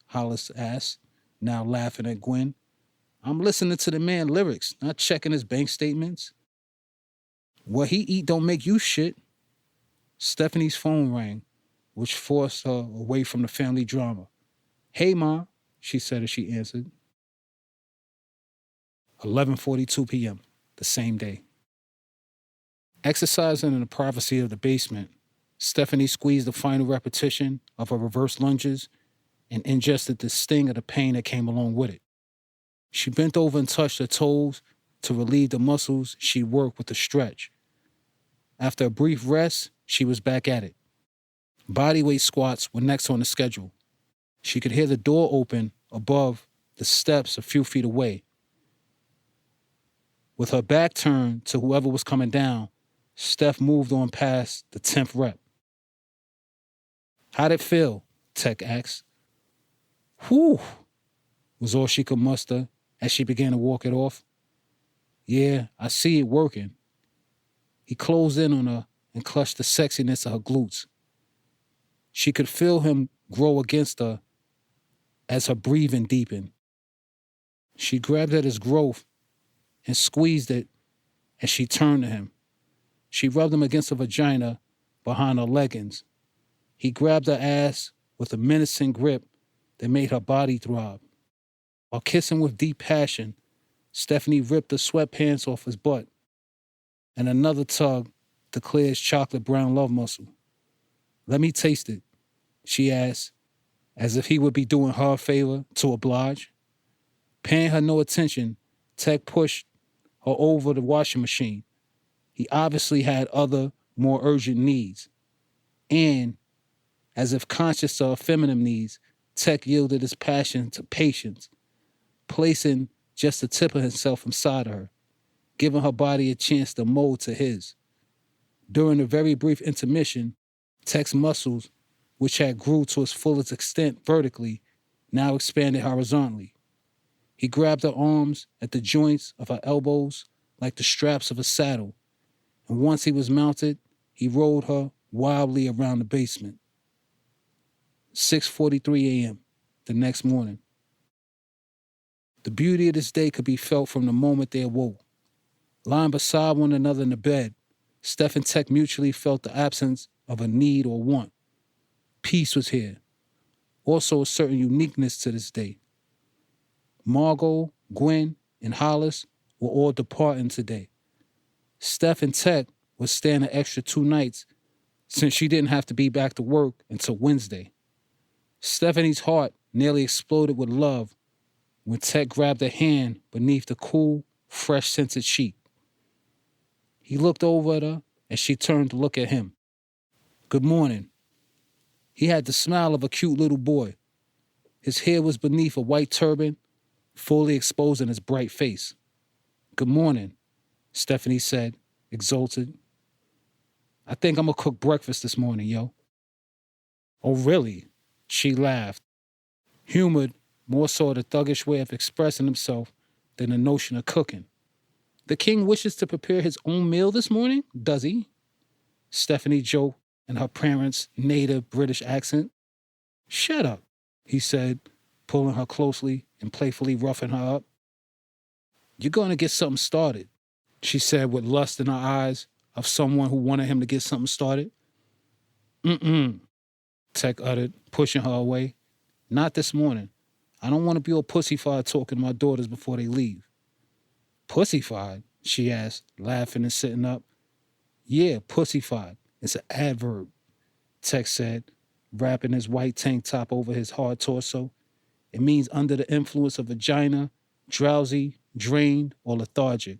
Hollis asked, now laughing at Gwen. I'm listening to the man lyrics, not checking his bank statements. What he eat don't make you shit. Stephanie's phone rang, which forced her away from the family drama. Hey, Ma, she said as she answered. 11:42 p.m., the same day. Exercising in the privacy of the basement, Stephanie squeezed the final repetition of her reverse lunges and ingested the sting of the pain that came along with it. She bent over and touched her toes to relieve the muscles she worked with the stretch. After a brief rest, she was back at it. Bodyweight squats were next on the schedule. She could hear the door open above the steps a few feet away. With her back turned to whoever was coming down, Steph moved on past the 10th rep. How'd it feel? Tech asked. Whew, was all she could muster as she began to walk it off. Yeah, I see it working. He closed in on her and clutched the sexiness of her glutes. She could feel him grow against her as her breathing deepened. She grabbed at his growth and squeezed it as she turned to him. She rubbed him against her vagina behind her leggings. He grabbed her ass with a menacing grip that made her body throb. While kissing with deep passion, Stephanie ripped the sweatpants off his butt, and another tug to clear his chocolate brown love muscle. Let me taste it, she asked, as if he would be doing her a favor to oblige. Paying her no attention, Tech pushed her over the washing machine. He obviously had other, more urgent needs. And, as if conscious of feminine needs, Tech yielded his passion to patience, placing just the tip of himself inside of her, giving her body a chance to mold to his. During a very brief intermission, Tech's muscles, which had grew to its fullest extent vertically, now expanded horizontally. He grabbed her arms at the joints of her elbows like the straps of a saddle, and once he was mounted, he rolled her wildly around the basement. 6:43 a.m. the next morning. The beauty of this day could be felt from the moment they awoke. Lying beside one another in the bed, Steph and Tech mutually felt the absence of a need or want. Peace was here. Also a certain uniqueness to this day. Margot, Gwen, and Hollis were all departing today. Steph and Tech was staying an extra 2 nights since she didn't have to be back to work until Wednesday. Stephanie's heart nearly exploded with love when Tech grabbed her hand beneath the cool, fresh-scented sheet. He looked over at her as she turned to look at him. Good morning. He had the smile of a cute little boy. His hair was beneath a white turban, fully exposing his bright face. Good morning, Stephanie said, exulted. I think I'm gonna cook breakfast this morning, yo. Oh, really? She laughed, humored more so the thuggish way of expressing himself than the notion of cooking. The king wishes to prepare his own meal this morning, does he? Stephanie joked in her parents' native British accent. Shut up, he said, pulling her closely and playfully roughing her up. You're going to get something started, she said with lust in her eyes of someone who wanted him to get something started. Mm-mm, Tech uttered, pushing her away. Not this morning. I don't want to be all pussyfied talking to my daughters before they leave. Pussyfied? She asked, laughing and sitting up. Yeah, pussyfied. It's an adverb, Tech said, wrapping his white tank top over his hard torso. It means under the influence of vagina, drowsy, drained, or lethargic.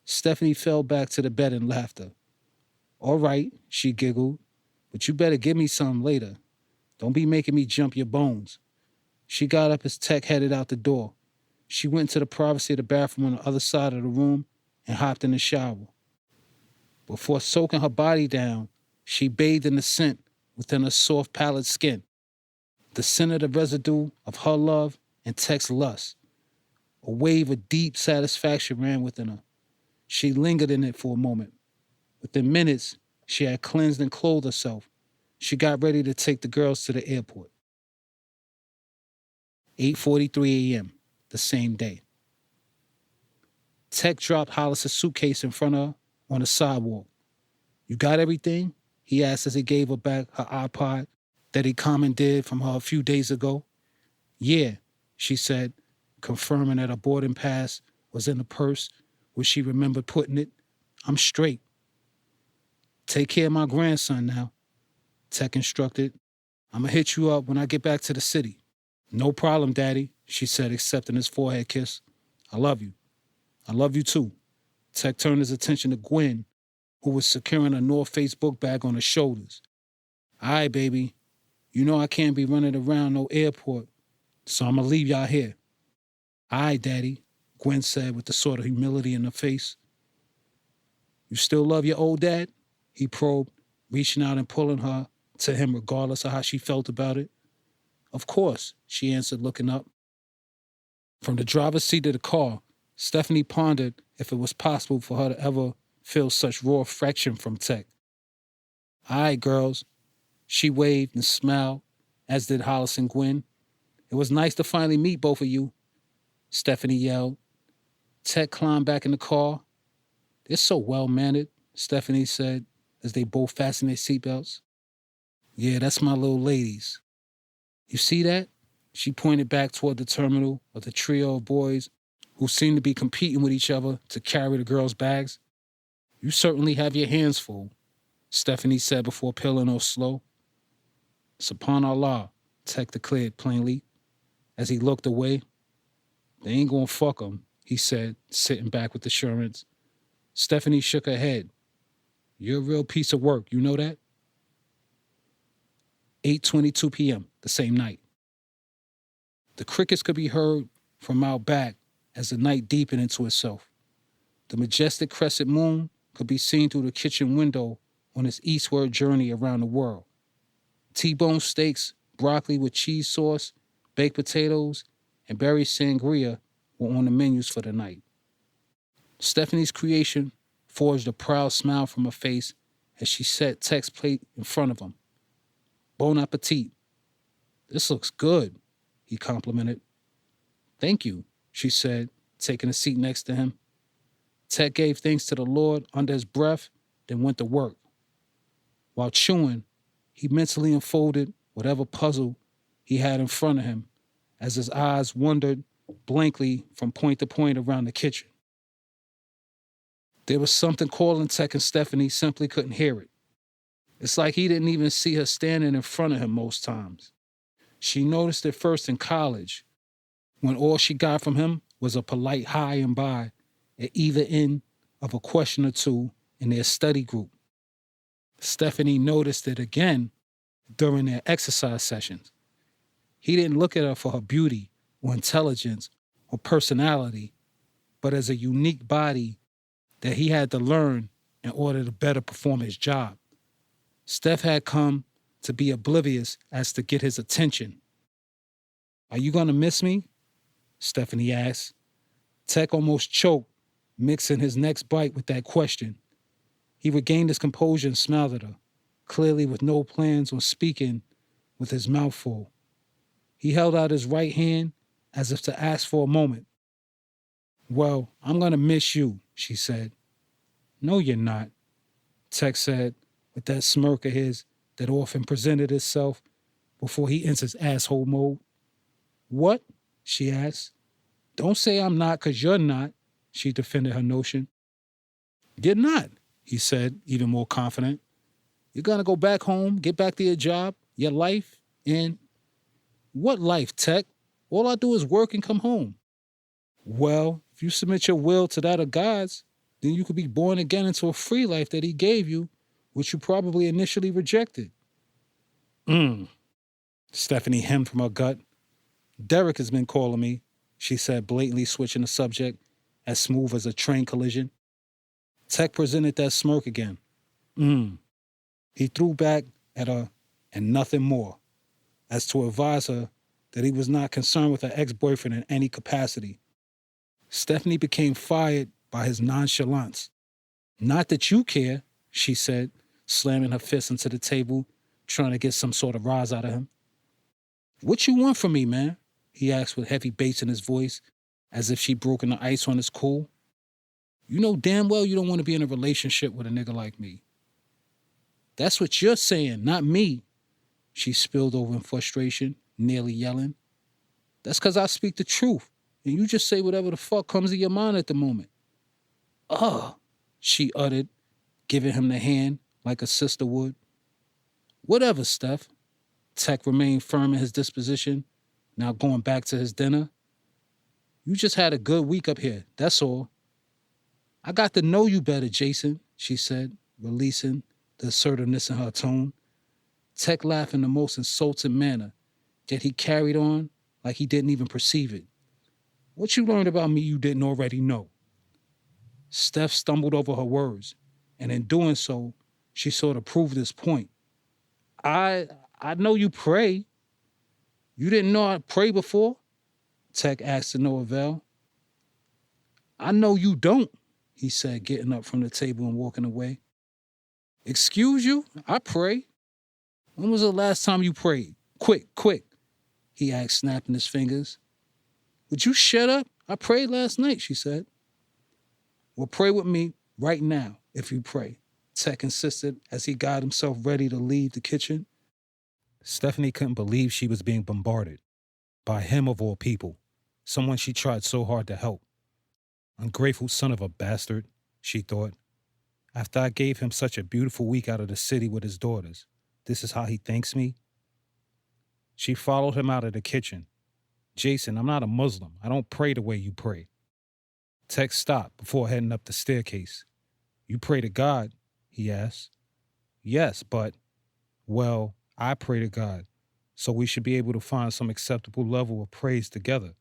Stephanie fell back to the bed in laughter. All right, she giggled, but you better give me some later. Don't be making me jump your bones. She got up as Tech headed out the door. She went to the privacy of the bathroom on the other side of the room and hopped in the shower. Before soaking her body down, she bathed in the scent within her soft, pallid skin. The scent of the residue of her love and Tech's lust. A wave of deep satisfaction ran within her. She lingered in it for a moment. Within minutes, she had cleansed and clothed herself. She got ready to take the girls to the airport. 8:43 a.m., the same day. Tech dropped Hollis' suitcase in front of her on the sidewalk. You got everything? He asked as he gave her back her iPod that he commandeered from her a few days ago. Yeah, she said, confirming that her boarding pass was in the purse where she remembered putting it. I'm straight. Take care of my grandson now, Tech instructed. I'm gonna hit you up when I get back to the city. No problem, Daddy, she said, accepting his forehead kiss. I love you. I love you too. Tech turned his attention to Gwen, who was securing a North Face book bag on her shoulders. All right, baby. You know I can't be running around no airport, so I'm gonna leave y'all here. All right, Daddy, Gwen said with the sort of humility in her face. You still love your old dad? He probed, reaching out and pulling her to him regardless of how she felt about it. Of course, she answered, looking up. From the driver's seat of the car, Stephanie pondered if it was possible for her to ever feel such raw affection from Tech. All right, girls. She waved and smiled, as did Hollis and Gwen. It was nice to finally meet both of you, Stephanie yelled. Tech climbed back in the car. They're so well-mannered, Stephanie said, as they both fastened their seatbelts. Yeah, that's my little ladies. You see that? She pointed back toward the terminal of the trio of boys who seemed to be competing with each other to carry the girls' bags. You certainly have your hands full, Stephanie said before peeling off slow. Subhan Allah, Tech declared plainly, as he looked away. They ain't gonna fuck 'em, he said, sitting back with assurance. Stephanie shook her head. You're a real piece of work, you know that? 8:22 p.m., the same night. The crickets could be heard from out back as the night deepened into itself. The majestic crescent moon could be seen through the kitchen window on its eastward journey around the world. T-bone steaks, broccoli with cheese sauce, baked potatoes, and berry sangria were on the menus for the night. Stephanie's creation forged a proud smile from her face as she set Tech's plate in front of him. Bon appetit. This looks good, he complimented. Thank you, she said, taking a seat next to him. Tech gave thanks to the Lord under his breath, then went to work. While chewing, he mentally unfolded whatever puzzle he had in front of him as his eyes wandered blankly from point to point around the kitchen. There was something calling Tech, and Stephanie simply couldn't hear it. It's like he didn't even see her standing in front of him most times. She noticed it first in college, when all she got from him was a polite hi and bye at either end of a question or two in their study group. Stephanie noticed it again during their exercise sessions. He didn't look at her for her beauty or intelligence or personality, but as a unique body that he had to learn in order to better perform his job. Steph had come to be oblivious as to get his attention. Are you going to miss me? Stephanie asked. Tech almost choked, mixing his next bite with that question. He regained his composure and smiled at her, clearly with no plans on speaking with his mouth full. He held out his right hand as if to ask for a moment. Well, I'm going to miss you, she said. No, you're not, Tech said, with that smirk of his that often presented itself before he enters asshole mode. What? She asked. Don't say I'm not, 'cause you're not, she defended her notion. You're not, he said, even more confident. You're going to go back home, get back to your job, your life, and... What life, Tech? All I do is work and come home. Well, if you submit your will to that of God's, then you could be born again into a free life that he gave you, which you probably initially rejected. Stephanie hemmed from her gut. Derek has been calling me, she said, blatantly switching the subject, as smooth as a train collision. Tech presented that smirk again. He threw back at her and nothing more, as to advise her that he was not concerned with her ex-boyfriend in any capacity. Stephanie became fired by his nonchalance. Not that you care, she said, slamming her fist into the table, trying to get some sort of rise out of him. What you want from me, man? He asked with heavy bass in his voice, as if she'd broken the ice on his cool. You know damn well you don't want to be in a relationship with a nigga like me. That's what you're saying, not me, she spilled over in frustration, nearly yelling. That's 'cause I speak the truth, and you just say whatever the fuck comes to your mind at the moment. Ugh, she uttered, giving him the hand like a sister would. Whatever, Steph. Tech remained firm in his disposition, now going back to his dinner. You just had a good week up here, that's all. I got to know you better, Jason, she said, releasing the assertiveness in her tone. Tech laughed in the most insulting manner, yet he carried on like he didn't even perceive it. What you learned about me you didn't already know? Steph stumbled over her words, and in doing so, she sort of proved this point. I know you pray. You didn't know I pray before? Tech asked to no avail. I know you don't, he said, getting up from the table and walking away. Excuse you? I pray. When was the last time you prayed? Quick, he asked, snapping his fingers. Would you shut up? I prayed last night, she said. Well, pray with me right now if you pray, Tech insisted as he got himself ready to leave the kitchen. Stephanie couldn't believe she was being bombarded by him of all people, someone she tried so hard to help. Ungrateful son of a bastard, she thought. After I gave him such a beautiful week out of the city with his daughters, this is how he thanks me? She followed him out of the kitchen. Jason, I'm not a Muslim. I don't pray the way you pray. Tech stopped before heading up the staircase. You pray to God? He asked. Yes, but, well, I pray to God, so we should be able to find some acceptable level of praise together,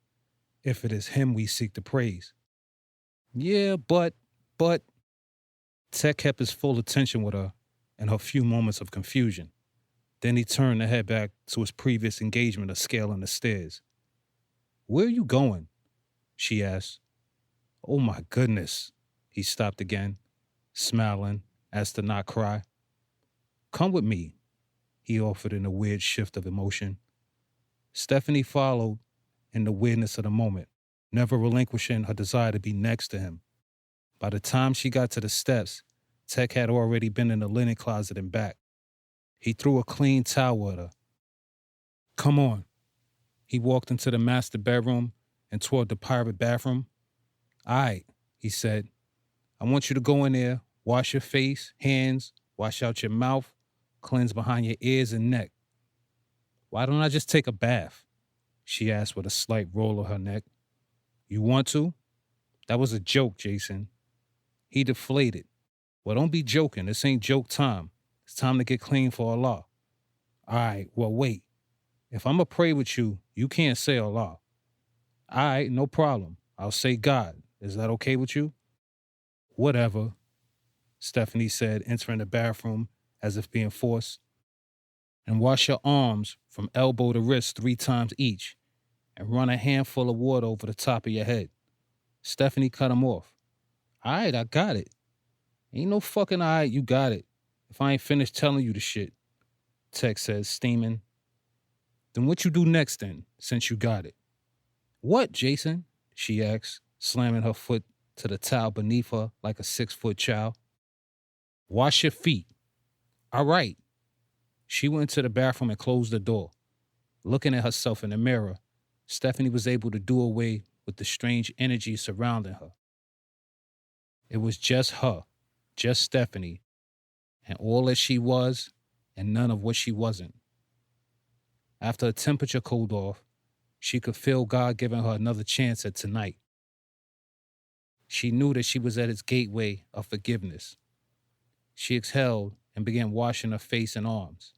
if it is him we seek to praise. Yeah, but... Tech kept his full attention with her in her few moments of confusion. Then he turned to head back to his previous engagement of scaling the stairs. Where are you going? She asked. Oh my goodness. He stopped again, smiling as to not cry. Come with me, he offered in a weird shift of emotion. Stephanie followed in the weirdness of the moment, never relinquishing her desire to be next to him. By the time she got to the steps, Tech had already been in the linen closet and back. He threw a clean towel at her. Come on. He walked into the master bedroom and toward the private bathroom. All right, he said. I want you to go in there, wash your face, hands, wash out your mouth, cleanse behind your ears and neck. Why don't I just take a bath? She asked with a slight roll of her neck. You want to? That was a joke, Jason. He deflated. Well, don't be joking. This ain't joke time. It's time to get clean for Allah. All right, well, wait. If I'm going to pray with you, you can't say Allah. All right, no problem. I'll say God. Is that okay with you? Whatever, Stephanie said, entering the bathroom as if being forced. And wash your arms from elbow to wrist 3 times each and run a handful of water over the top of your head. Stephanie cut him off. All right, I got it. Ain't no fucking all right, you got it. If I ain't finished telling you the shit, Tech says, steaming. Then what you do next then, since you got it? What, Jason? She asked, slamming her foot to the towel beneath her like a 6-foot child. Wash your feet. All right. She went to the bathroom and closed the door. Looking at herself in the mirror, Stephanie was able to do away with the strange energy surrounding her. It was just her, just Stephanie, and all that she was and none of what she wasn't. After her temperature cooled off, she could feel God giving her another chance at tonight. She knew that she was at its gateway of forgiveness. She exhaled and began washing her face and arms.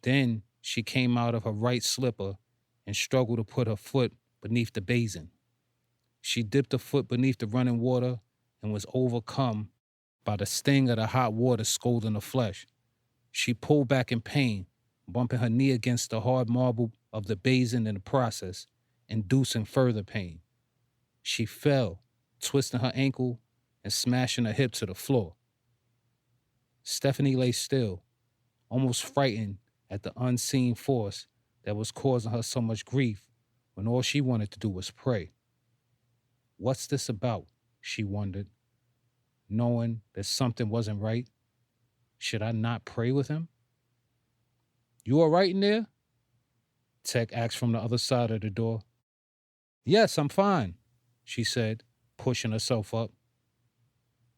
Then she came out of her right slipper and struggled to put her foot beneath the basin. She dipped her foot beneath the running water and was overcome by the sting of the hot water scalding her flesh. She pulled back in pain, bumping her knee against the hard marble of the basin in the process, inducing further pain. She fell, twisting her ankle and smashing her hip to the floor. Stephanie lay still, almost frightened at the unseen force that was causing her so much grief when all she wanted to do was pray. What's this about? She wondered, knowing that something wasn't right. Should I not pray with him? You all right in there? Tech asked from the other side of the door. Yes, I'm fine, she said, pushing herself up.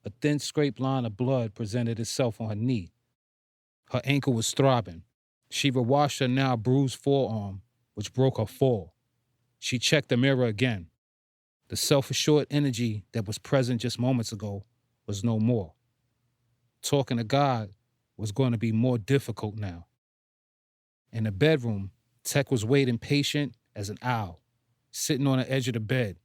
A thin scraped line of blood presented itself on her knee. Her ankle was throbbing. She rewashed her now bruised forearm, which broke her fall. She checked the mirror again. The self-assured energy that was present just moments ago was no more. Talking to God was going to be more difficult now. In the bedroom, Tech was waiting patient as an owl, sitting on the edge of the bed.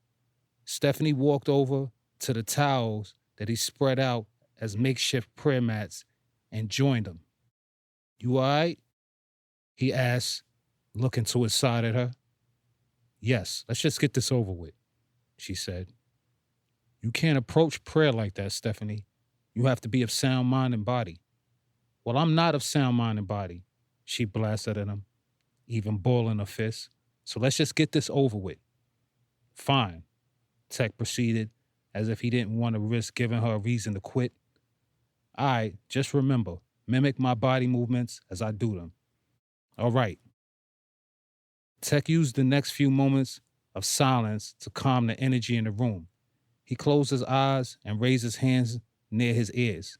Stephanie walked over to the towels that he spread out as makeshift prayer mats and joined him. You all right? he asked, looking to his side at her. Yes, let's just get this over with, she said. You can't approach prayer like that, Stephanie. You have to be of sound mind and body. Well, I'm not of sound mind and body, she blasted at him, even balling her fist. So let's just get this over with. Fine, Tech proceeded, as if he didn't want to risk giving her a reason to quit. All right, just remember, mimic my body movements as I do them. All right. Tech used the next few moments of silence to calm the energy in the room. He closed his eyes and raised his hands near his ears.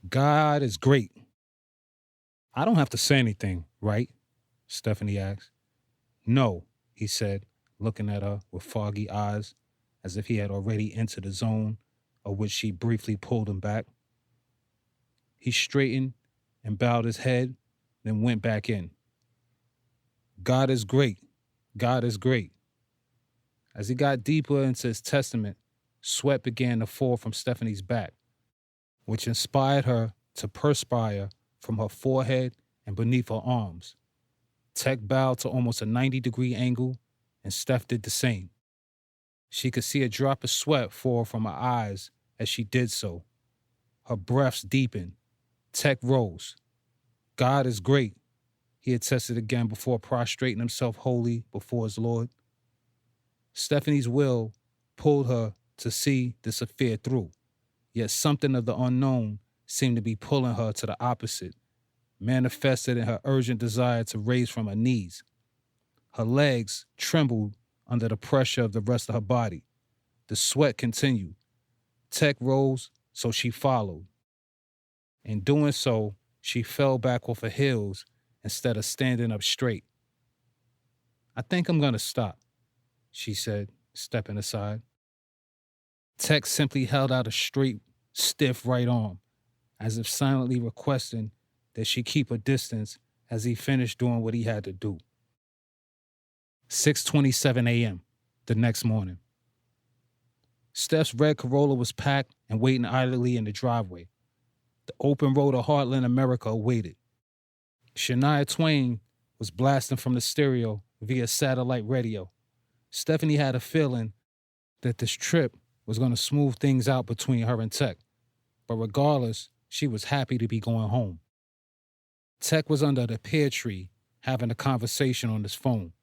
God is great. I don't have to say anything, right? Stephanie asked. No, he said, looking at her with foggy eyes, as if he had already entered the zone of which she briefly pulled him back. He straightened and bowed his head, then went back in. God is great. God is great. As he got deeper into his testament, sweat began to fall from Stephanie's back, which inspired her to perspire from her forehead and beneath her arms. Tech bowed to almost a 90-degree angle, and Steph did the same. She could see a drop of sweat fall from her eyes as she did so. Her breaths deepened. Tech rose. God is great, he attested again before prostrating himself wholly before his Lord. Stephanie's will pulled her to see this affair through, yet something of the unknown seemed to be pulling her to the opposite, manifested in her urgent desire to raise from her knees. Her legs trembled under the pressure of the rest of her body. The sweat continued. Tech rose, so she followed. In doing so, she fell back off her heels instead of standing up straight. I think I'm going to stop, she said, stepping aside. Tech simply held out a straight, stiff right arm, as if silently requesting that she keep a distance as he finished doing what he had to do. 6:27 a.m. the next morning. Steph's red Corolla was packed and waiting idly in the driveway. The open road of Heartland, America awaited. Shania Twain was blasting from the stereo via satellite radio. Stephanie had a feeling that this trip was going to smooth things out between her and Tech. But regardless, she was happy to be going home. Tech was under the pear tree having a conversation on his phone,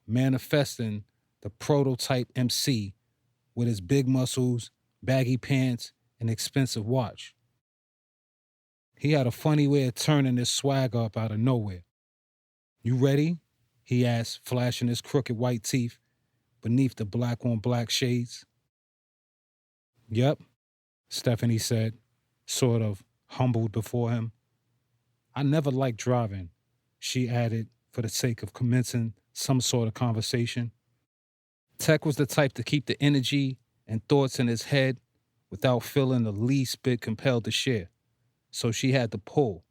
manifesting the prototype MC with his big muscles, baggy pants, and expensive watch. He had a funny way of turning his swag up out of nowhere. You ready? He asked, flashing his crooked white teeth beneath the black-on-black shades. Yep, Stephanie said, sort of humbled before him. I never liked driving, she added for the sake of commencing some sort of conversation. Tech was the type to keep the energy and thoughts in his head without feeling the least bit compelled to share, so she had to pull.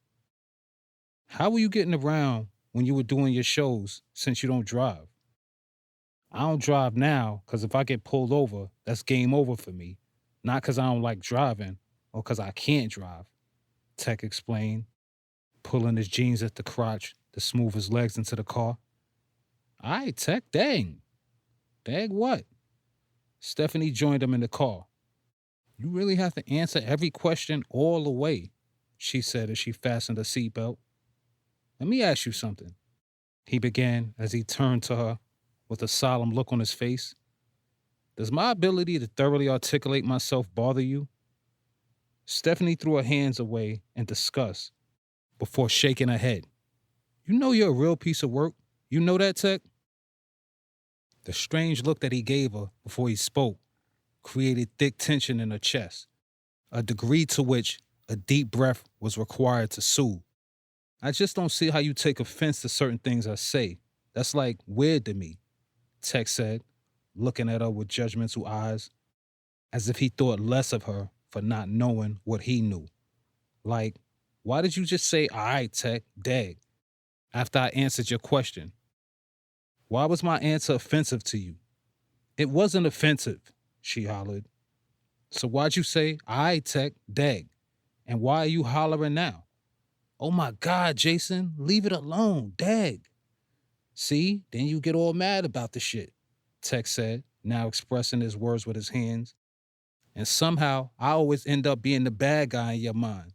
How were you getting around when you were doing your shows since you don't drive? I don't drive now because if I get pulled over, that's game over for me, not because I don't like driving or because I can't drive, Tech explained, pulling his jeans at the crotch to smooth his legs into the car. All right, Tech, dang. Dang what? Stephanie joined him in the car. You really have to answer every question all the way, she said as she fastened her seatbelt. Let me ask you something, he began as he turned to her with a solemn look on his face. Does my ability to thoroughly articulate myself bother you? Stephanie threw her hands away in disgust before shaking her head. You know you're a real piece of work. You know that, Tech? The strange look that he gave her before he spoke created thick tension in her chest, a degree to which a deep breath was required to soothe. I just don't see how you take offense to certain things I say. That's like weird to me, Tech said, looking at her with judgmental eyes, as if he thought less of her for not knowing what he knew. Like, why did you just say, all right, Tech, dag, after I answered your question? Why was my answer offensive to you? It wasn't offensive, she hollered. So why'd you say, all right, Tech, dag, and why are you hollering now? Oh my God, Jason, leave it alone, dag. See, then you get all mad about the shit, Tech said, now expressing his words with his hands. And somehow, I always end up being the bad guy in your mind.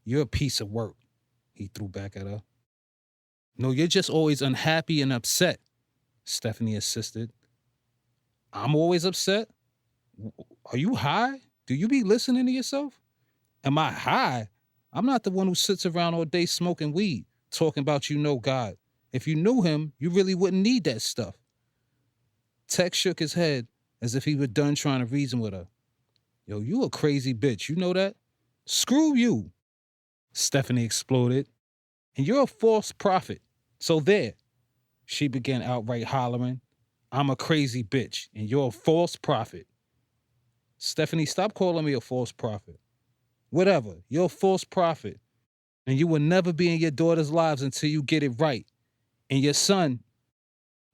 You're a piece of work, he threw back at her. No, you're just always unhappy and upset, Stephanie insisted. I'm always upset? Are you high? Do you be listening to yourself? Am I high? I'm not the one who sits around all day smoking weed, talking about you know God. If you knew him, you really wouldn't need that stuff. Tech shook his head as if he were done trying to reason with her. Yo, you a crazy bitch, you know that? Screw you, Stephanie exploded. And you're a false prophet. So there. She began outright hollering. I'm a crazy bitch, and you're a false prophet. Stephanie, stop calling me a false prophet. Whatever, you're a false prophet, and you will never be in your daughter's lives until you get it right. And your son,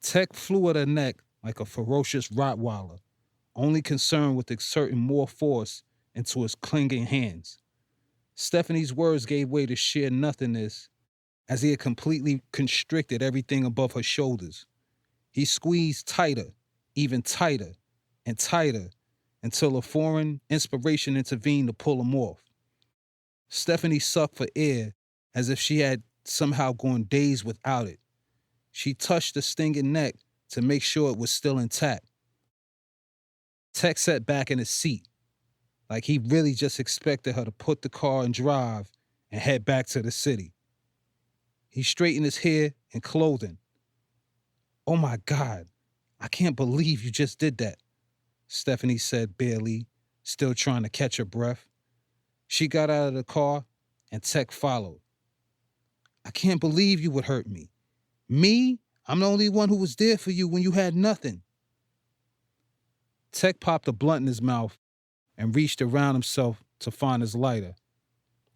Tech flew at her neck like a ferocious Rottweiler, only concerned with exerting more force into his clinging hands. Stephanie's words gave way to sheer nothingness as he had completely constricted everything above her shoulders. He squeezed tighter, even tighter, and tighter, until a foreign inspiration intervened to pull him off. Stephanie sucked for air as if she had somehow gone days without it. She touched the stinging neck to make sure it was still intact. Tech sat back in his seat, like he really just expected her to put the car in drive and head back to the city. He straightened his hair and clothing. Oh my God, I can't believe you just did that, Stephanie said barely, still trying to catch her breath. She got out of the car and Tech followed. I can't believe you would hurt me. Me? I'm the only one who was there for you when you had nothing. Tech popped a blunt in his mouth and reached around himself to find his lighter.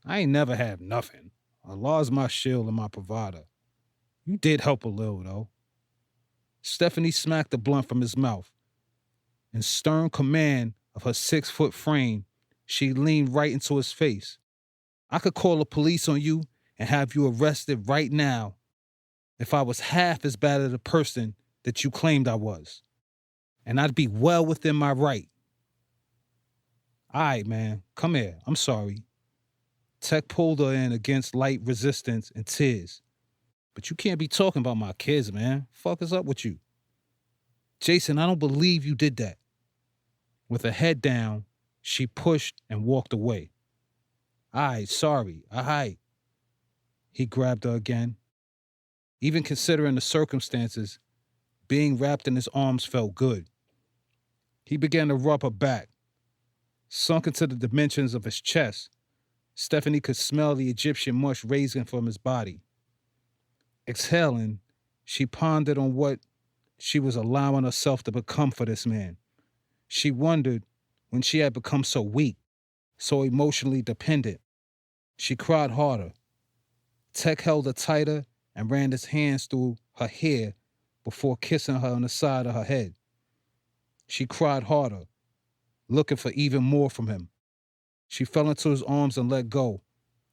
I ain't never had nothing. Allah's my shield and my provider. You did help a little, though. Stephanie smacked the blunt from his mouth. In stern command of her 6-foot frame, she leaned right into his face. I could call the police on you and have you arrested right now if I was half as bad as the person that you claimed I was. And I'd be well within my right. All right, man, come here. I'm sorry. Tech pulled her in against light resistance and tears. But you can't be talking about my kids, man. Fuck is up with you? Jason, I don't believe you did that. With her head down, she pushed and walked away. All right, sorry. All right. He grabbed her again. Even considering the circumstances, being wrapped in his arms felt good. He began to rub her back. Sunk into the dimensions of his chest, Stephanie could smell the Egyptian mush raising from his body. Exhaling, she pondered on what she was allowing herself to become for this man. She wondered when she had become so weak, so emotionally dependent. She cried harder. Tech held her tighter and ran his hands through her hair before kissing her on the side of her head. She cried harder, looking for even more from him. She fell into his arms and let go,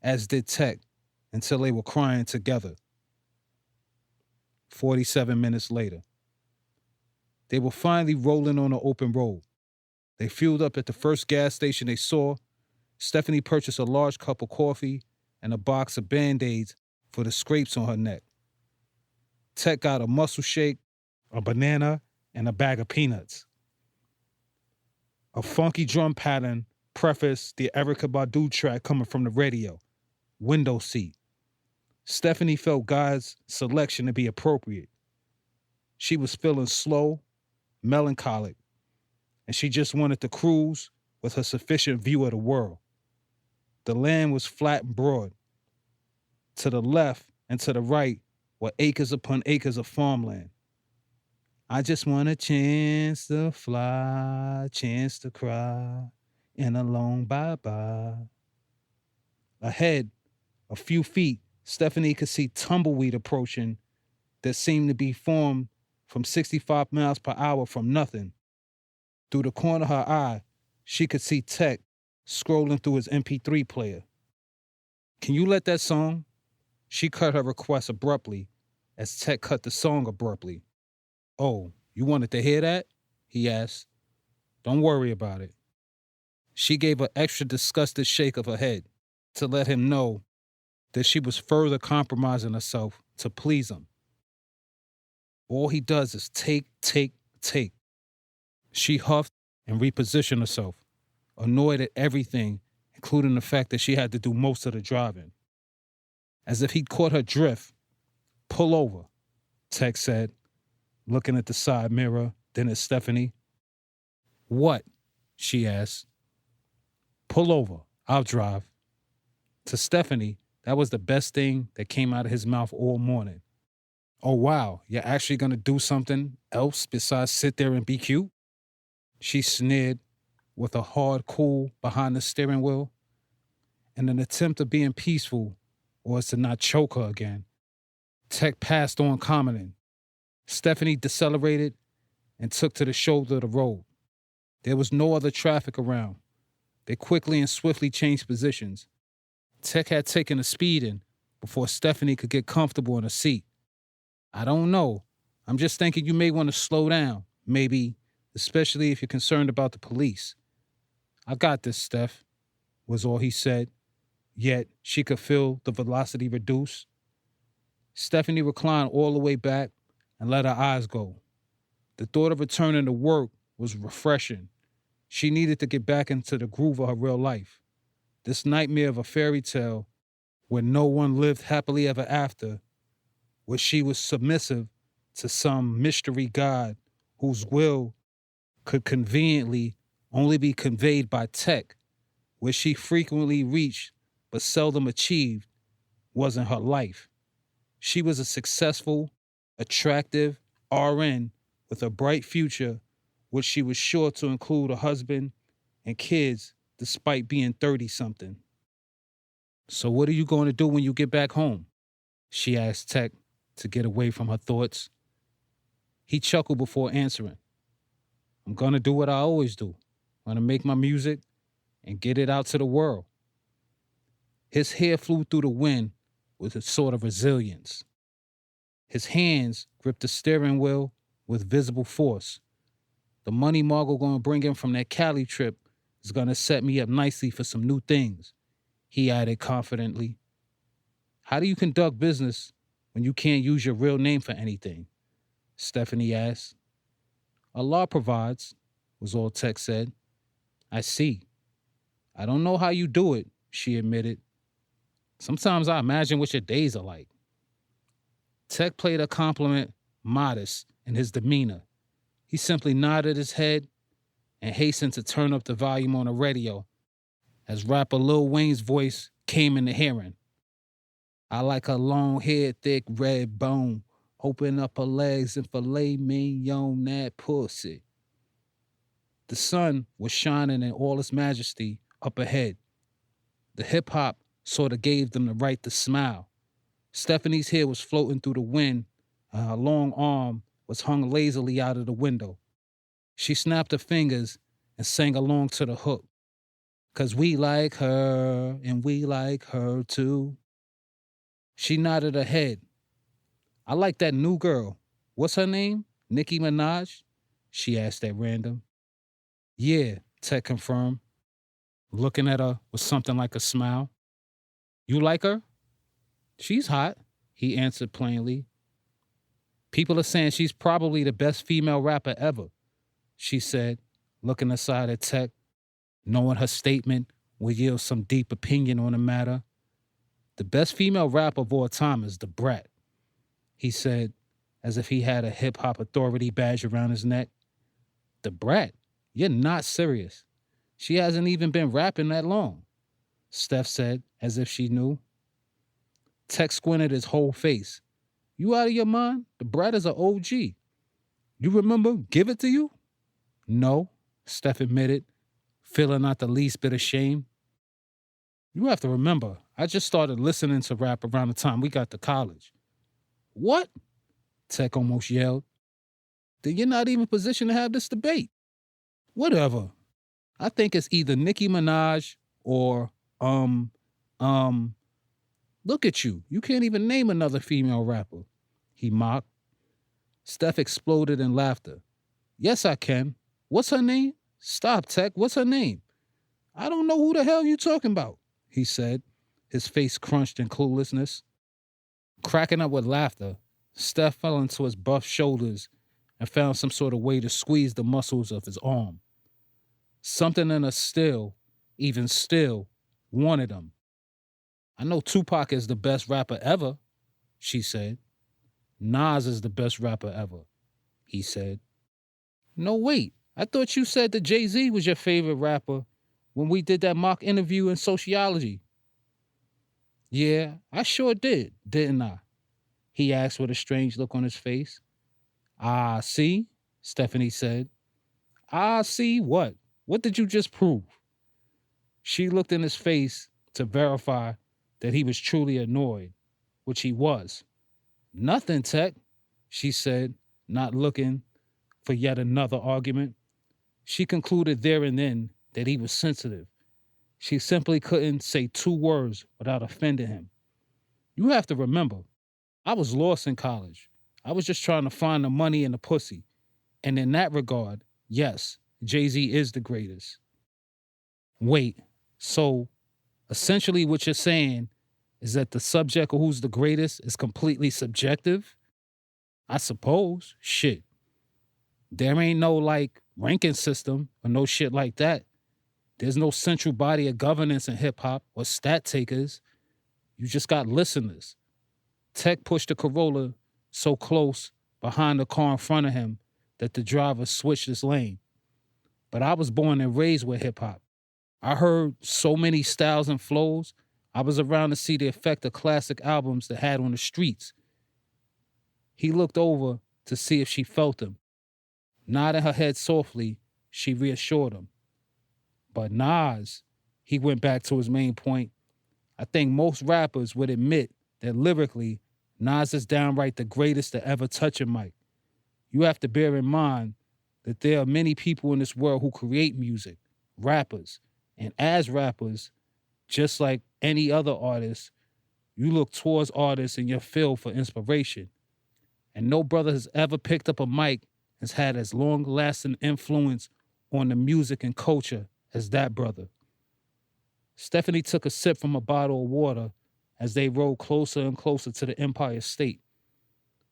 as did Tech, until they were crying together. 47 minutes later. They were finally rolling on an open road. They fueled up at the first gas station they saw. Stephanie purchased a large cup of coffee and a box of Band-Aids for the scrapes on her neck. Tech got a muscle shake, a banana, and a bag of peanuts. A funky drum pattern prefaced the Erykah Badu track coming from the radio, Window Seat. Stephanie felt God's selection to be appropriate. She was feeling slow, melancholic, and she just wanted to cruise with her sufficient view of the world. The land was flat and broad. To the left and to the right were acres upon acres of farmland. I just want a chance to fly, a chance to cry, and a long bye-bye. Ahead, a few feet, Stephanie could see tumbleweed approaching that seemed to be formed from 65 miles per hour from nothing. Through the corner of her eye, she could see Tech scrolling through his MP3 player. Can you let that song? She cut her request abruptly as Tech cut the song abruptly. "Oh, you wanted to hear that?" he asked. "Don't worry about it." She gave an extra disgusted shake of her head to let him know that she was further compromising herself to please him. All he does is take, take, take. She huffed and repositioned herself, annoyed at everything, including the fact that she had to do most of the driving. As if he'd caught her drift. "Pull over," Tech said, looking at the side mirror, then at Stephanie. "What?" she asked. "Pull over. I'll drive." To Stephanie, that was the best thing that came out of his mouth all morning. "Oh, wow, you're actually going to do something else besides sit there and be cute?" She sneered with a hard cool behind the steering wheel. In an attempt of being peaceful, or as to not choke her again, Tech passed on commenting. Stephanie decelerated and took to the shoulder of the road. There was no other traffic around. They quickly and swiftly changed positions. Tech had taken a speeding before Stephanie could get comfortable in her seat. "I don't know. I'm just thinking you may want to slow down, maybe, especially if you're concerned about the police." "I got this, Steph," was all he said, yet she could feel the velocity reduce. Stephanie reclined all the way back and let her eyes go. The thought of returning to work was refreshing. She needed to get back into the groove of her real life. This nightmare of a fairy tale where no one lived happily ever after, where she was submissive to some mystery god whose will could conveniently only be conveyed by Tech, where she frequently reached but seldom achieved, wasn't her life. She was a successful, attractive RN with a bright future, which she was sure to include a husband and kids despite being 30-something. "So what are you going to do when you get back home?" she asked Tech to get away from her thoughts. He chuckled before answering. "I'm going to do what I always do. I'm going to make my music and get it out to the world." His hair flew through the wind with a sort of resilience. His hands gripped the steering wheel with visible force. "The money Margot going to bring in from that Cali trip is going to set me up nicely for some new things," he added confidently. "How do you conduct business when you can't use your real name for anything?" Stephanie asked. "Allah provides," was all Tech said. "I see. I don't know how you do it," she admitted. "Sometimes I imagine what your days are like." Tech played a compliment modest in his demeanor. He simply nodded his head and hastened to turn up the volume on the radio as rapper Lil Wayne's voice came into hearing. "I like a long hair, thick red bone. Open up her legs and filet mignon that pussy." The sun was shining in all its majesty up ahead. The hip-hop sort of gave them the right to smile. Stephanie's hair was floating through the wind, and her long arm was hung lazily out of the window. She snapped her fingers and sang along to the hook. "'Cause we like her, and we like her too." She nodded her head. "I like that new girl. What's her name? Nicki Minaj?" she asked at random. "Yeah," Tech confirmed, looking at her with something like a smile. "You like her?" "She's hot," he answered plainly. "People are saying she's probably the best female rapper ever," she said, looking aside at Tech, knowing her statement would yield some deep opinion on the matter. "The best female rapper of all time is the Brat," he said, as if he had a hip-hop authority badge around his neck. "The Brat? You're not serious. She hasn't even been rapping that long," Steph said, as if she knew. Tech squinted his whole face. "You out of your mind? The Brat is an OG. You remember Give It To You?" "No," Steph admitted, feeling not the least bit ashamed. "You have to remember, I just started listening to rap around the time we got to college." "What?" Tech almost yelled. "Then you're not even positioned to have this debate." "Whatever. I think it's either Nicki Minaj or, look, Look at you. You can't even name another female rapper, he mocked. Steph exploded in laughter. Yes, I can. What's her name? Stop, Tech. What's her name? I don't know who the hell you talking about, he said, his face crunched in cluelessness. Cracking up with laughter, Steph fell into his buff shoulders and found some sort of way to squeeze the muscles of his arm. Something in her still, even still, wanted him. I know Tupac is the best rapper ever, she said. Nas is the best rapper ever, he said. No, wait. I thought you said that Jay-Z was your favorite rapper when we did that mock interview in sociology. Yeah, I sure did, didn't I? He asked with a strange look on his face. Ah, see? Stephanie said. Ah, see what? What did you just prove? She looked in his face to verify that he was truly annoyed, which he was. Nothing, Tech, she said, not looking for yet another argument. She concluded there and then that he was sensitive. She simply couldn't say two words without offending him. You have to remember, I was lost in college. I was just trying to find the money and the pussy. And in that regard, yes, Jay-Z is the greatest. Wait, so essentially what you're saying is that the subject of who's the greatest is completely subjective? I suppose. Shit. There ain't no ranking system or no shit like that. There's no central body of governance in hip-hop or stat takers. You just got listeners. Tech pushed the Corolla so close behind the car in front of him that the driver switched his lane. But I was born and raised with hip-hop. I heard so many styles and flows. I was around to see the effect of classic albums that had on the streets. He looked over to see if she felt him. Nodding her head softly, she reassured him. But Nas, he went back to his main point. I think most rappers would admit that lyrically, Nas is downright the greatest to ever touch a mic. You have to bear in mind that there are many people in this world who create music, rappers, and as rappers, just like any other artist, you look towards artists in your field for inspiration. And no brother has ever picked up a mic and has had as long-lasting influence on the music and culture as that brother. Stephanie took a sip from a bottle of water as they rode closer and closer to the Empire State.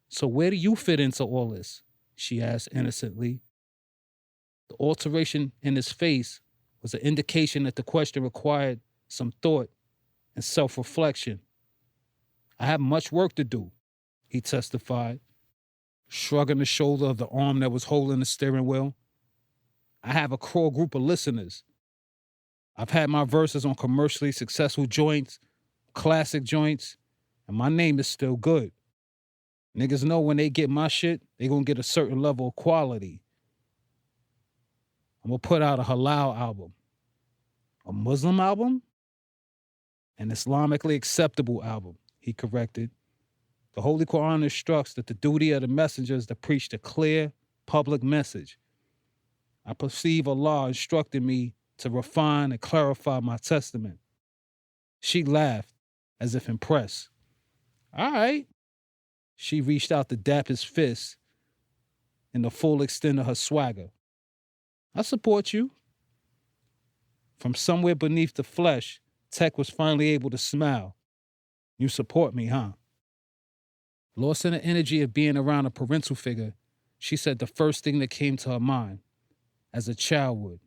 So where do you fit into all this? She asked innocently. The alteration in his face was an indication that the question required some thought and self-reflection. I have much work to do, he testified, shrugging the shoulder of the arm that was holding the steering wheel. I have a core group of listeners. I've had my verses on commercially successful joints, classic joints, and my name is still good. Niggas know when they get my shit, they gonna get a certain level of quality. I'm gonna put out a halal album. A Muslim album? An Islamically acceptable album, he corrected. The Holy Quran instructs that the duty of the messenger is to preach the clear, public message. I perceive Allah instructing me to refine and clarify my testament. She laughed, as if impressed. All right. She reached out to dap his fist in the full extent of her swagger. I support you. From somewhere beneath the flesh, Tech was finally able to smile. You support me, huh? Lost in the energy of being around a parental figure, she said the first thing that came to her mind, as a child would.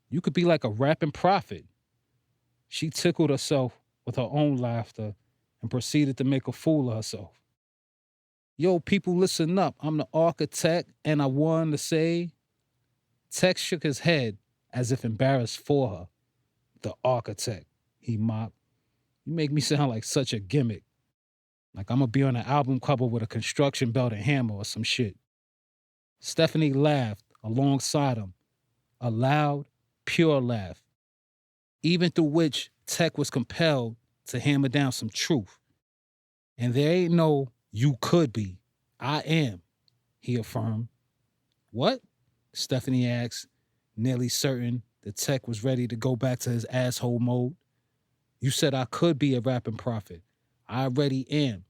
You could be like a rapping prophet. She tickled herself with her own laughter and proceeded to make a fool of herself. Yo, people, listen up. I'm the architect, and I wanted to say... Tech shook his head as if embarrassed for her. The architect, he mocked. You make me sound like such a gimmick. Like I'm gonna be on an album cover with a construction belt and hammer or some shit. Stephanie laughed alongside him, a loud, pure laugh, even through which Tech was compelled to hammer down some truth. And there ain't no you could be. I am, he affirmed. What? Stephanie asked, nearly certain that Tech was ready to go back to his asshole mode. You said I could be a rapping prophet. I already am.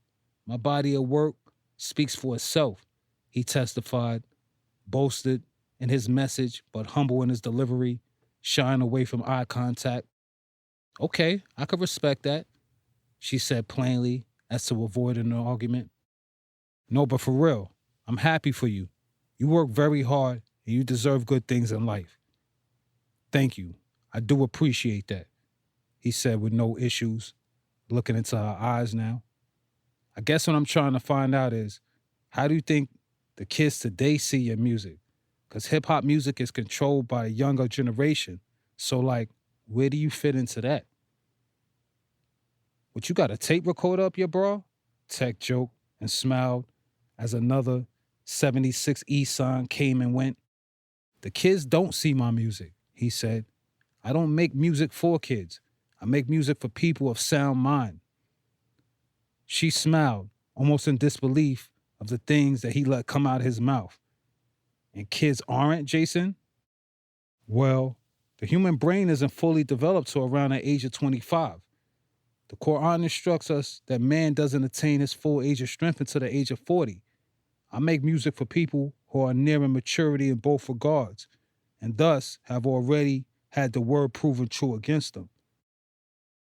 My body of work speaks for itself, he testified, boasted in his message, but humble in his delivery, shying away from eye contact. Okay, I could respect that, she said plainly, as to avoid an argument. No, but for real, I'm happy for you. You work very hard and you deserve good things in life. Thank you. I do appreciate that, he said with no issues, looking into her eyes now. I guess what I'm trying to find out is, how do you think the kids today see your music? Because hip-hop music is controlled by a younger generation. So, like, where do you fit into that? What, you got a tape recorder up your bra? Tech joked and smiled as another 76 E-sign came and went. The kids don't see my music, he said. I don't make music for kids. I make music for people of sound mind. She smiled, almost in disbelief of the things that he let come out of his mouth. And kids aren't, Jason? Well, the human brain isn't fully developed till around the age of 25. The Quran instructs us that man doesn't attain his full age of strength until the age of 40. I make music for people who are nearing maturity in both regards, and thus have already had the word proven true against them.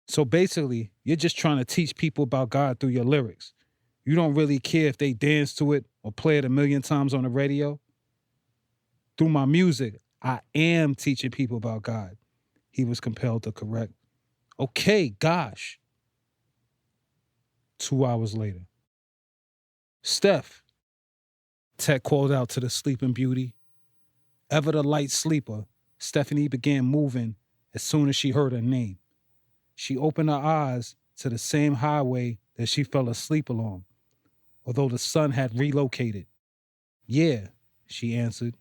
So basically, you're just trying to teach people about God through your lyrics. You don't really care if they dance to it or play it 1,000,000 times on the radio. Through my music, I am teaching people about God, he was compelled to correct. Okay, gosh. 2 hours later. Steph, Tech called out to the sleeping beauty. Ever the light sleeper, Stephanie began moving as soon as she heard her name. She opened her eyes to the same highway that she fell asleep along, although the sun had relocated. Yeah, she answered.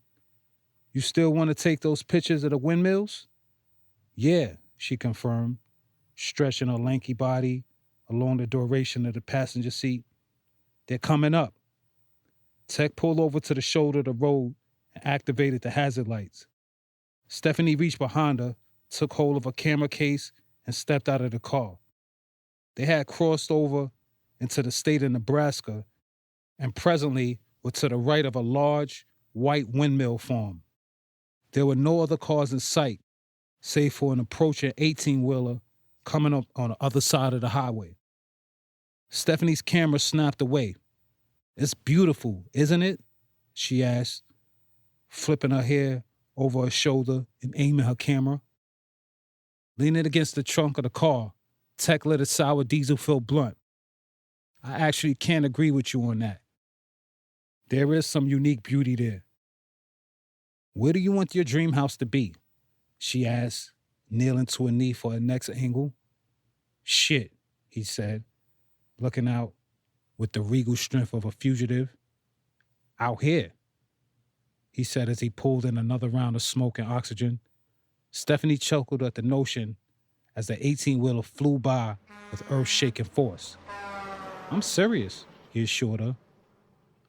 You still want to take those pictures of the windmills? Yeah, she confirmed, stretching her lanky body along the duration of the passenger seat. They're coming up. Tech pulled over to the shoulder of the road and activated the hazard lights. Stephanie reached behind her, took hold of a camera case, and stepped out of the car. They had crossed over into the state of Nebraska and presently were to the right of a large, white windmill farm. There were no other cars in sight, save for an approaching 18-wheeler coming up on the other side of the highway. Stephanie's camera snapped away. It's beautiful, isn't it? She asked, flipping her hair over her shoulder and aiming her camera. Leaning against the trunk of the car, Tech lit a sour diesel-filled blunt. I actually can't agree with you on that. There is some unique beauty there. Where do you want your dream house to be? She asked, kneeling to a knee for her next angle. Shit, he said, looking out with the regal strength of a fugitive. Out here, he said as he pulled in another round of smoke and oxygen. Stephanie chuckled at the notion as the 18-wheeler flew by with earth-shaking force. I'm serious, he assured her.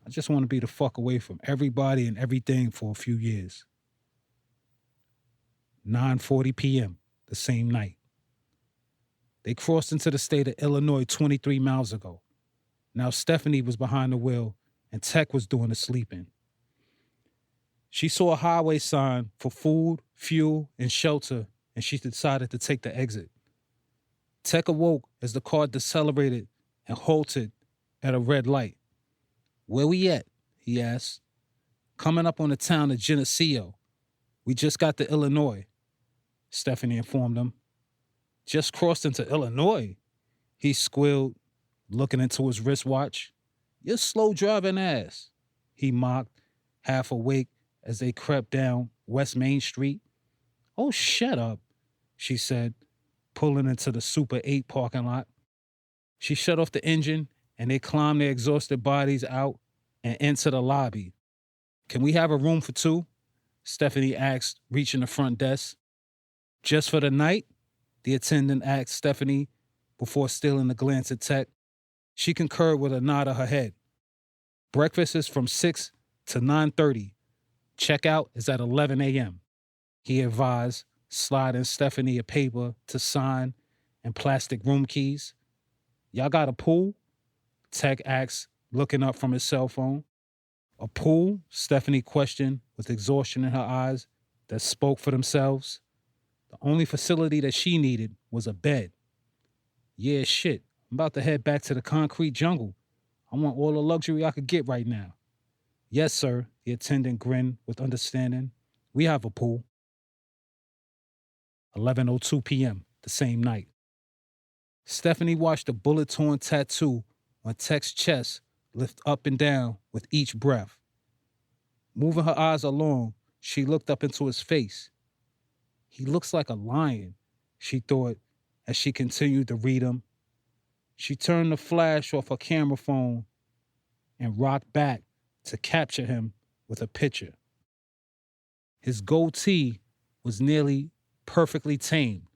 I just want to be the fuck away from everybody and everything for a few years. 9:40 p.m. the same night. They crossed into the state of Illinois 23 miles ago. Now Stephanie was behind the wheel and Tech was doing the sleeping. She saw a highway sign for food, fuel, and shelter, and she decided to take the exit. Tech awoke as the car decelerated and halted at a red light. Where we at? He asked. Coming up on the town of Geneseo. We just got to Illinois, Stephanie informed him. Just crossed into Illinois? He squealed, looking into his wristwatch. You're slow driving ass, he mocked, half awake as they crept down West Main Street. Oh, shut up, she said, pulling into the Super 8 parking lot. She shut off the engine and they climbed their exhausted bodies out and into the lobby. Can we have a room for two? Stephanie asked, reaching the front desk. Just for the night? The attendant asked Stephanie before stealing a glance at Tech. She concurred with a nod of her head. Breakfast is from 6 to 9:30. Checkout is at 11 a.m., he advised, sliding Stephanie a paper to sign and plastic room keys. Y'all got a pool? Tech asked, looking up from his cell phone. A pool? Stephanie questioned with exhaustion in her eyes that spoke for themselves. The only facility that she needed was a bed. Yeah, shit. I'm about to head back to the concrete jungle. I want all the luxury I could get right now. Yes, sir, the attendant grinned with understanding. We have a pool. 11:02 p.m. the same night. Stephanie watched a bullet-torn tattoo on Tech's chest lift up and down with each breath. Moving her eyes along, she looked up into his face. He looks like a lion, she thought as she continued to read him. She turned the flash off her camera phone and rocked back to capture him with a picture. His goatee was nearly perfectly tamed,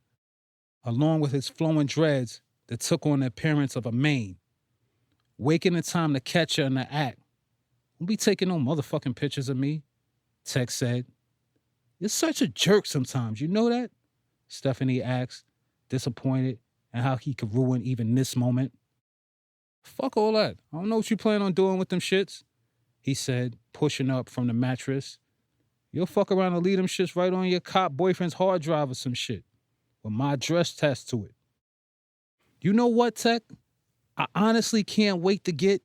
along with his flowing dreads that took on the appearance of a mane. Waking in time to catch her in the act. Don't be taking no motherfucking pictures of me, Tech said. You're such a jerk sometimes, you know that? Stephanie asked, disappointed in how he could ruin even this moment. Fuck all that. I don't know what you plan on doing with them shits, he said, pushing up from the mattress. You'll fuck around and leave them shits right on your cop boyfriend's hard drive or some shit, with my address attached to it. You know what, Tech? I honestly can't wait to get...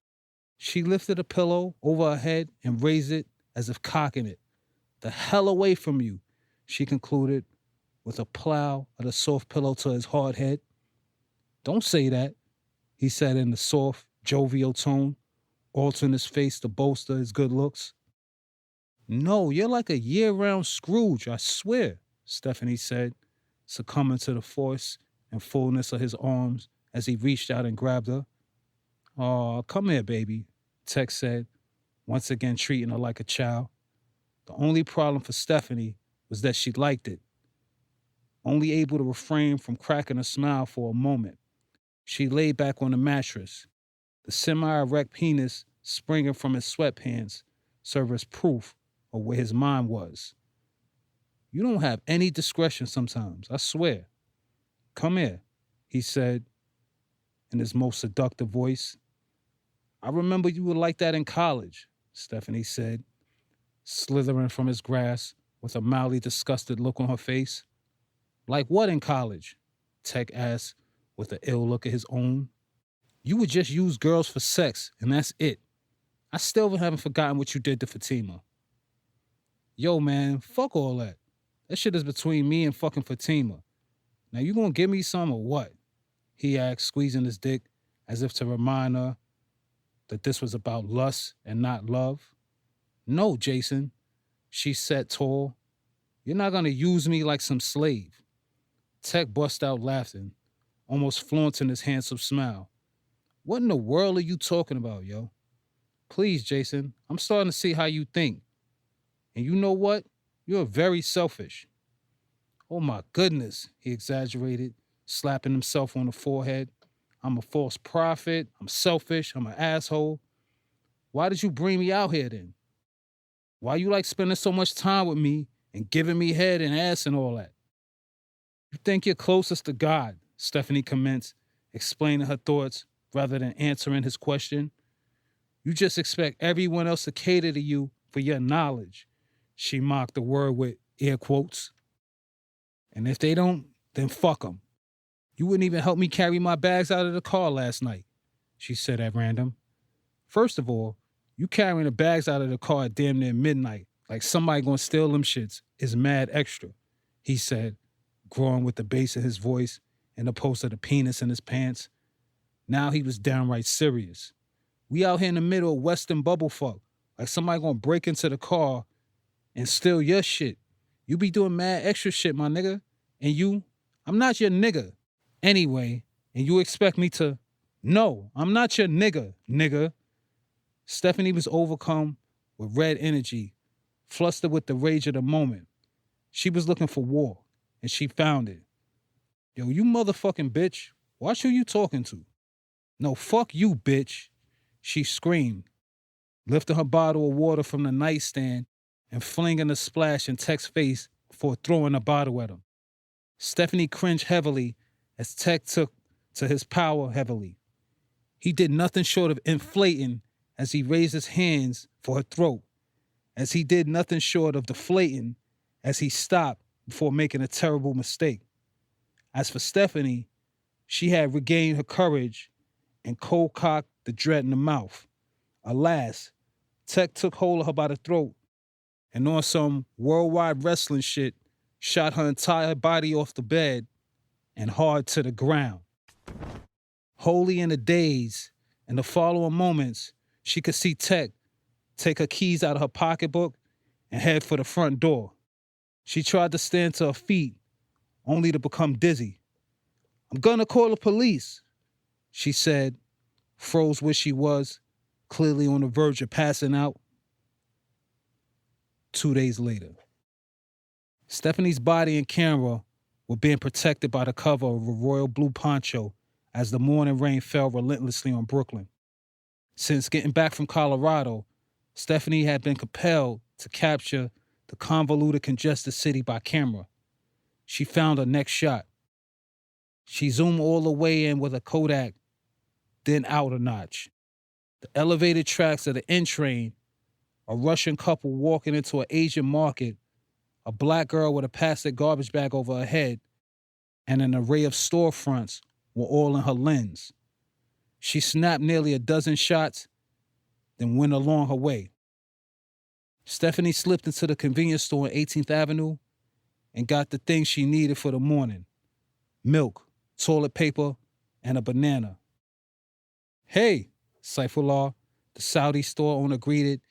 She lifted a pillow over her head and raised it as if cocking it. The hell away from you, she concluded with a plow of the soft pillow to his hard head. Don't say that, he said in a soft, jovial tone, altering his face to bolster his good looks. No, you're like a year-round Scrooge, I swear, Stephanie said, succumbing to the force and fullness of his arms as he reached out and grabbed her. Oh, come here, baby, Tech said, once again treating her like a child. The only problem for Stephanie was that she liked it. Only able to refrain from cracking a smile for a moment, she lay back on the mattress, the semi-erect penis springing from his sweatpants served as proof of where his mind was. You don't have any discretion sometimes, I swear. Come here, he said in his most seductive voice. I remember you were like that in college, Stephanie said, slithering from his grasp with a mildly disgusted look on her face. Like what in college? Tech asked with an ill look at his own. You would just use girls for sex, and that's it. I still haven't forgotten what you did to Fatima. Yo, man, fuck all that. That shit is between me and fucking Fatima. Now you gonna give me some or what? He asked, squeezing his dick as if to remind her that this was about lust and not love. No, Jason, she sat tall. You're not gonna use me like some slave. Tech bust out laughing, almost flaunting his handsome smile. What in the world are you talking about, yo? Please, Jason, I'm starting to see how you think. And you know what? You're very selfish. Oh my goodness, he exaggerated, slapping himself on the forehead. I'm a false prophet. I'm selfish. I'm an asshole. Why did you bring me out here then? Why you like spending so much time with me and giving me head and ass and all that? You think you're closest to God, Stephanie commenced, explaining her thoughts rather than answering his question. You just expect everyone else to cater to you for your knowledge. She mocked the word with air quotes. And if they don't, then fuck them. You wouldn't even help me carry my bags out of the car last night, she said at random. First of all, you carrying the bags out of the car at damn near midnight, like somebody gonna steal them shits, is mad extra, he said, growing with the bass of his voice and opposed to the penis in his pants. Now he was downright serious. We out here in the middle of Western bubble fuck, like somebody gonna break into the car and steal your shit. You be doing mad extra shit, my nigga. And you, I'm not your nigga. Anyway, and you expect me to... No, I'm not your nigga. Stephanie was overcome with red energy, flustered with the rage of the moment. She was looking for war, and she found it. Yo, you motherfucking bitch. Watch who you talking to. No, fuck you, bitch, she screamed, lifting her bottle of water from the nightstand and flinging a splash in Tech's face before throwing the bottle at him. Stephanie cringed heavily as Tech took to his power heavily, He did nothing short of inflating as he raised his hands for her throat, as he did nothing short of deflating as he stopped before making a terrible mistake. As for Stephanie, she had regained her courage and cold-cocked the dread in the mouth. Alas, Tech took hold of her by the throat and on some worldwide wrestling shit, shot her entire body off the bed and hard to the ground. Wholly in a daze, in the following moments, she could see Tech take her keys out of her pocketbook and head for the front door. She tried to stand to her feet, only to become dizzy. "I'm gonna call the police," she said, froze where she was, clearly on the verge of passing out. 2 days later. Stephanie's body and camera were being protected by the cover of a royal blue poncho as the morning rain fell relentlessly on Brooklyn. Since getting back from Colorado, Stephanie had been compelled to capture the convoluted, congested city by camera. She found her next shot. She zoomed all the way in with a Kodak, then out a notch. The elevated tracks of the N train, a Russian couple walking into an Asian market, a black girl with a plastic garbage bag over her head, and an array of storefronts were all in her lens. She snapped nearly a dozen shots, then went along her way. Stephanie slipped into the convenience store on 18th Avenue and got the things she needed for the morning: milk, toilet paper, and a banana. "Hey," Saifullah, the Saudi store owner, greeted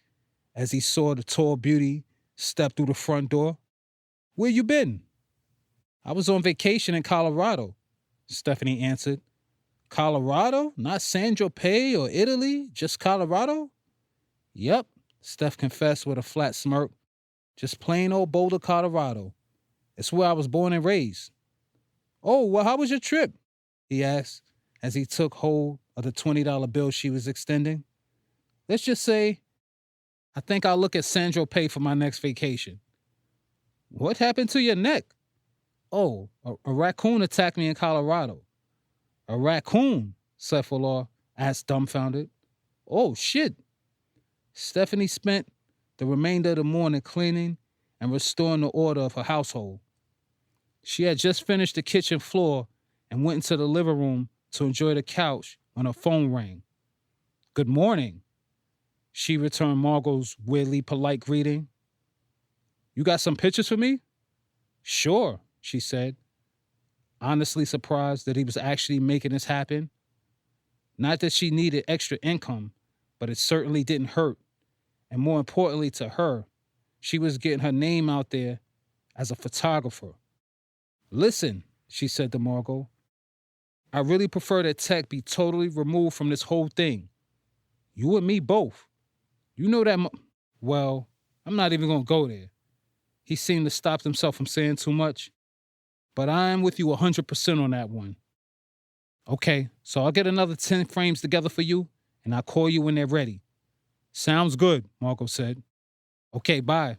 as he saw the tall beauty step through the front door. "Where you been?" "I was on vacation in Colorado," Stephanie answered. "Colorado? Not San Tropez or Italy? Just Colorado?" "Yep," Steph confessed with a flat smirk. "Just plain old Boulder, Colorado. It's where I was born and raised." "Oh, well, how was your trip?" he asked as he took hold of the $20 bill she was extending. "Let's just say, I think I'll look at San Tropez for my next vacation." "What happened to your neck?" "Oh, a raccoon attacked me in Colorado." "A raccoon?" Saifullah asked, dumbfounded. "Oh, shit." Stephanie spent the remainder of the morning cleaning and restoring the order of her household. She had just finished the kitchen floor and went into the living room to enjoy the couch when her phone rang. "Good morning," she returned Margot's weirdly polite greeting. "You got some pictures for me?" "Sure," she said, honestly surprised that he was actually making this happen. Not that she needed extra income, but it certainly didn't hurt. And more importantly to her, she was getting her name out there as a photographer. "Listen," she said to Margot, "I really prefer that Tech be totally removed from this whole thing. You and me both. You know that well, I'm not even going to go there." He seemed to stop himself from saying too much. "But I'm with you 100% on that one." "Okay, so I'll get another 10 frames together for you, and I'll call you when they're ready." "Sounds good," Margot said. "Okay, bye."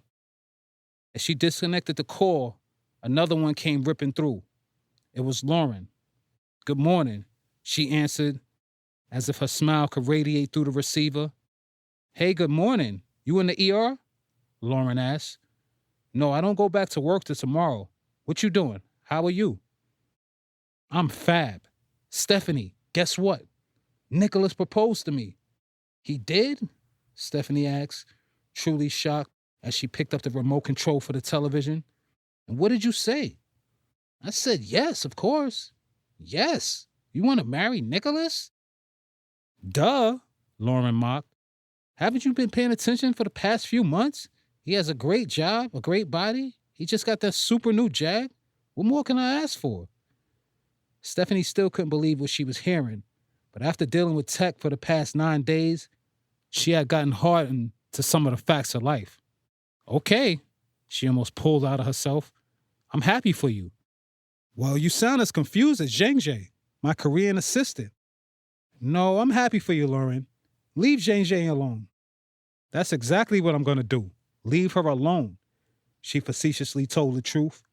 As she disconnected the call, another one came ripping through. It was Lauren. "Good morning," she answered, as if her smile could radiate through the receiver. "Hey, good morning. You in the ER?" Lauren asked. "No, I don't go back to work till tomorrow. What you doing? How are you?" "I'm fab. Stephanie, guess what? Nicholas proposed to me." "He did?" Stephanie asked, truly shocked as she picked up the remote control for the television. "And what did you say?" "I said yes, of course. Yes. You want to marry Nicholas?" "Duh," Lauren mocked. "Haven't you been paying attention for the past few months? He has a great job, a great body. He just got that super new Jag. What more can I ask for?" Stephanie still couldn't believe what she was hearing, but after dealing with Tech for the past 9 days, she had gotten hardened to some of the facts of life. "Okay," she almost pulled out of herself. "I'm happy for you." "Well, you sound as confused as Zheng, my Korean assistant." "No, I'm happy for you, Lauren. Leave Zheng alone." "That's exactly what I'm going to do. Leave her alone," she facetiously told the truth.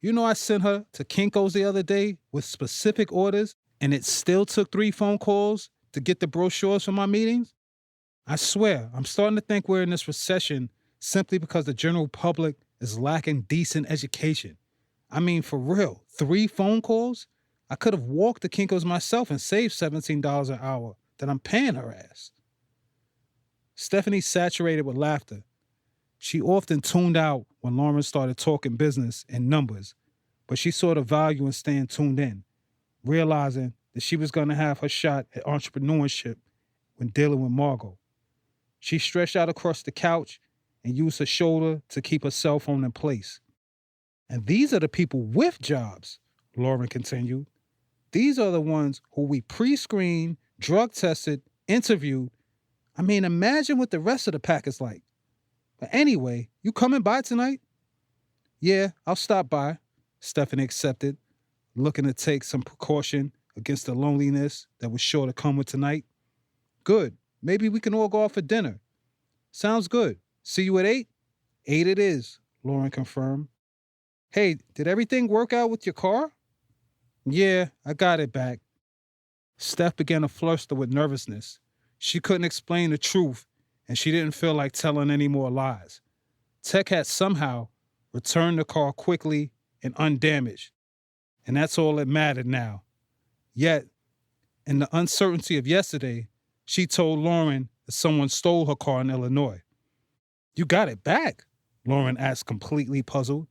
"You know, I sent her to Kinko's the other day with specific orders, and it still took 3 phone calls to get the brochures for my meetings? I swear, I'm starting to think we're in this recession simply because the general public is lacking decent education. I mean, for real, 3 phone calls? I could have walked to Kinko's myself and saved $17 an hour that I'm paying her ass. Stephanie saturated with laughter. She often tuned out when Lauren started talking business and numbers, but she saw the value in staying tuned in, realizing that she was going to have her shot at entrepreneurship when dealing with Margot. She stretched out across the couch and used her shoulder to keep her cell phone in place. And these are the people with jobs, Lauren continued. These are the ones who we pre-screened, drug-tested, interviewed. I mean, imagine what the rest of the pack is like. But anyway, you coming by tonight? Yeah, I'll stop by, Stephanie accepted, looking to take some precaution against the loneliness that was sure to come with tonight. Good. Maybe we can all go out for dinner. Sounds good. See you at 8? 8 it is, Lauren confirmed. Hey, did everything work out with your car? Yeah, I got it back. Steph began to fluster with nervousness. She couldn't explain the truth, and she didn't feel like telling any more lies. Tech had somehow returned the car quickly and undamaged, and that's all that mattered now. Yet, in the uncertainty of yesterday, she told Lauren that someone stole her car in Illinois. You got it back? Lauren asked, completely puzzled.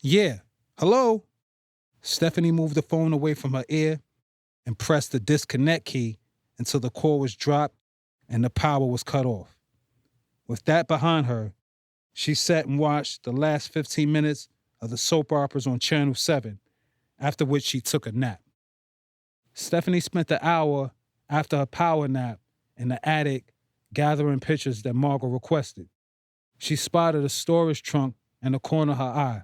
Yeah. Hello? Stephanie moved the phone away from her ear and pressed the disconnect key until the cord was dropped and the power was cut off. With that behind her, she sat and watched the last 15 minutes of the soap operas on Channel 7, after which she took a nap. Stephanie spent the hour after her power nap in the attic gathering pictures that Margot requested. She spotted a storage trunk in the corner of her eye.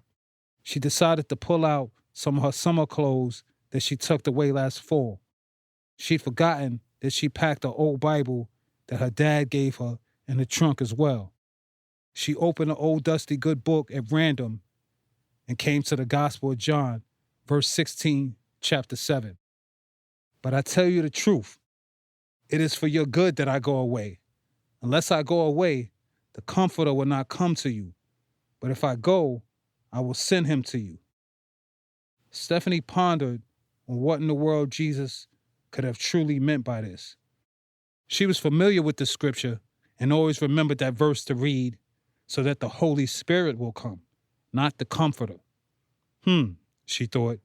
She decided to pull out some of her summer clothes that she tucked away last fall. She'd forgotten that she packed an old Bible that her dad gave her in the trunk as well. She opened an old dusty good book at random and came to the Gospel of John, verse 16, chapter 7. But I tell you the truth, it is for your good that I go away. Unless I go away, the Comforter will not come to you. But if I go, I will send him to you. Stephanie pondered on what in the world Jesus could have truly meant by this. She was familiar with the scripture and always remembered that verse to read, so that the Holy Spirit will come, not the Comforter. She thought,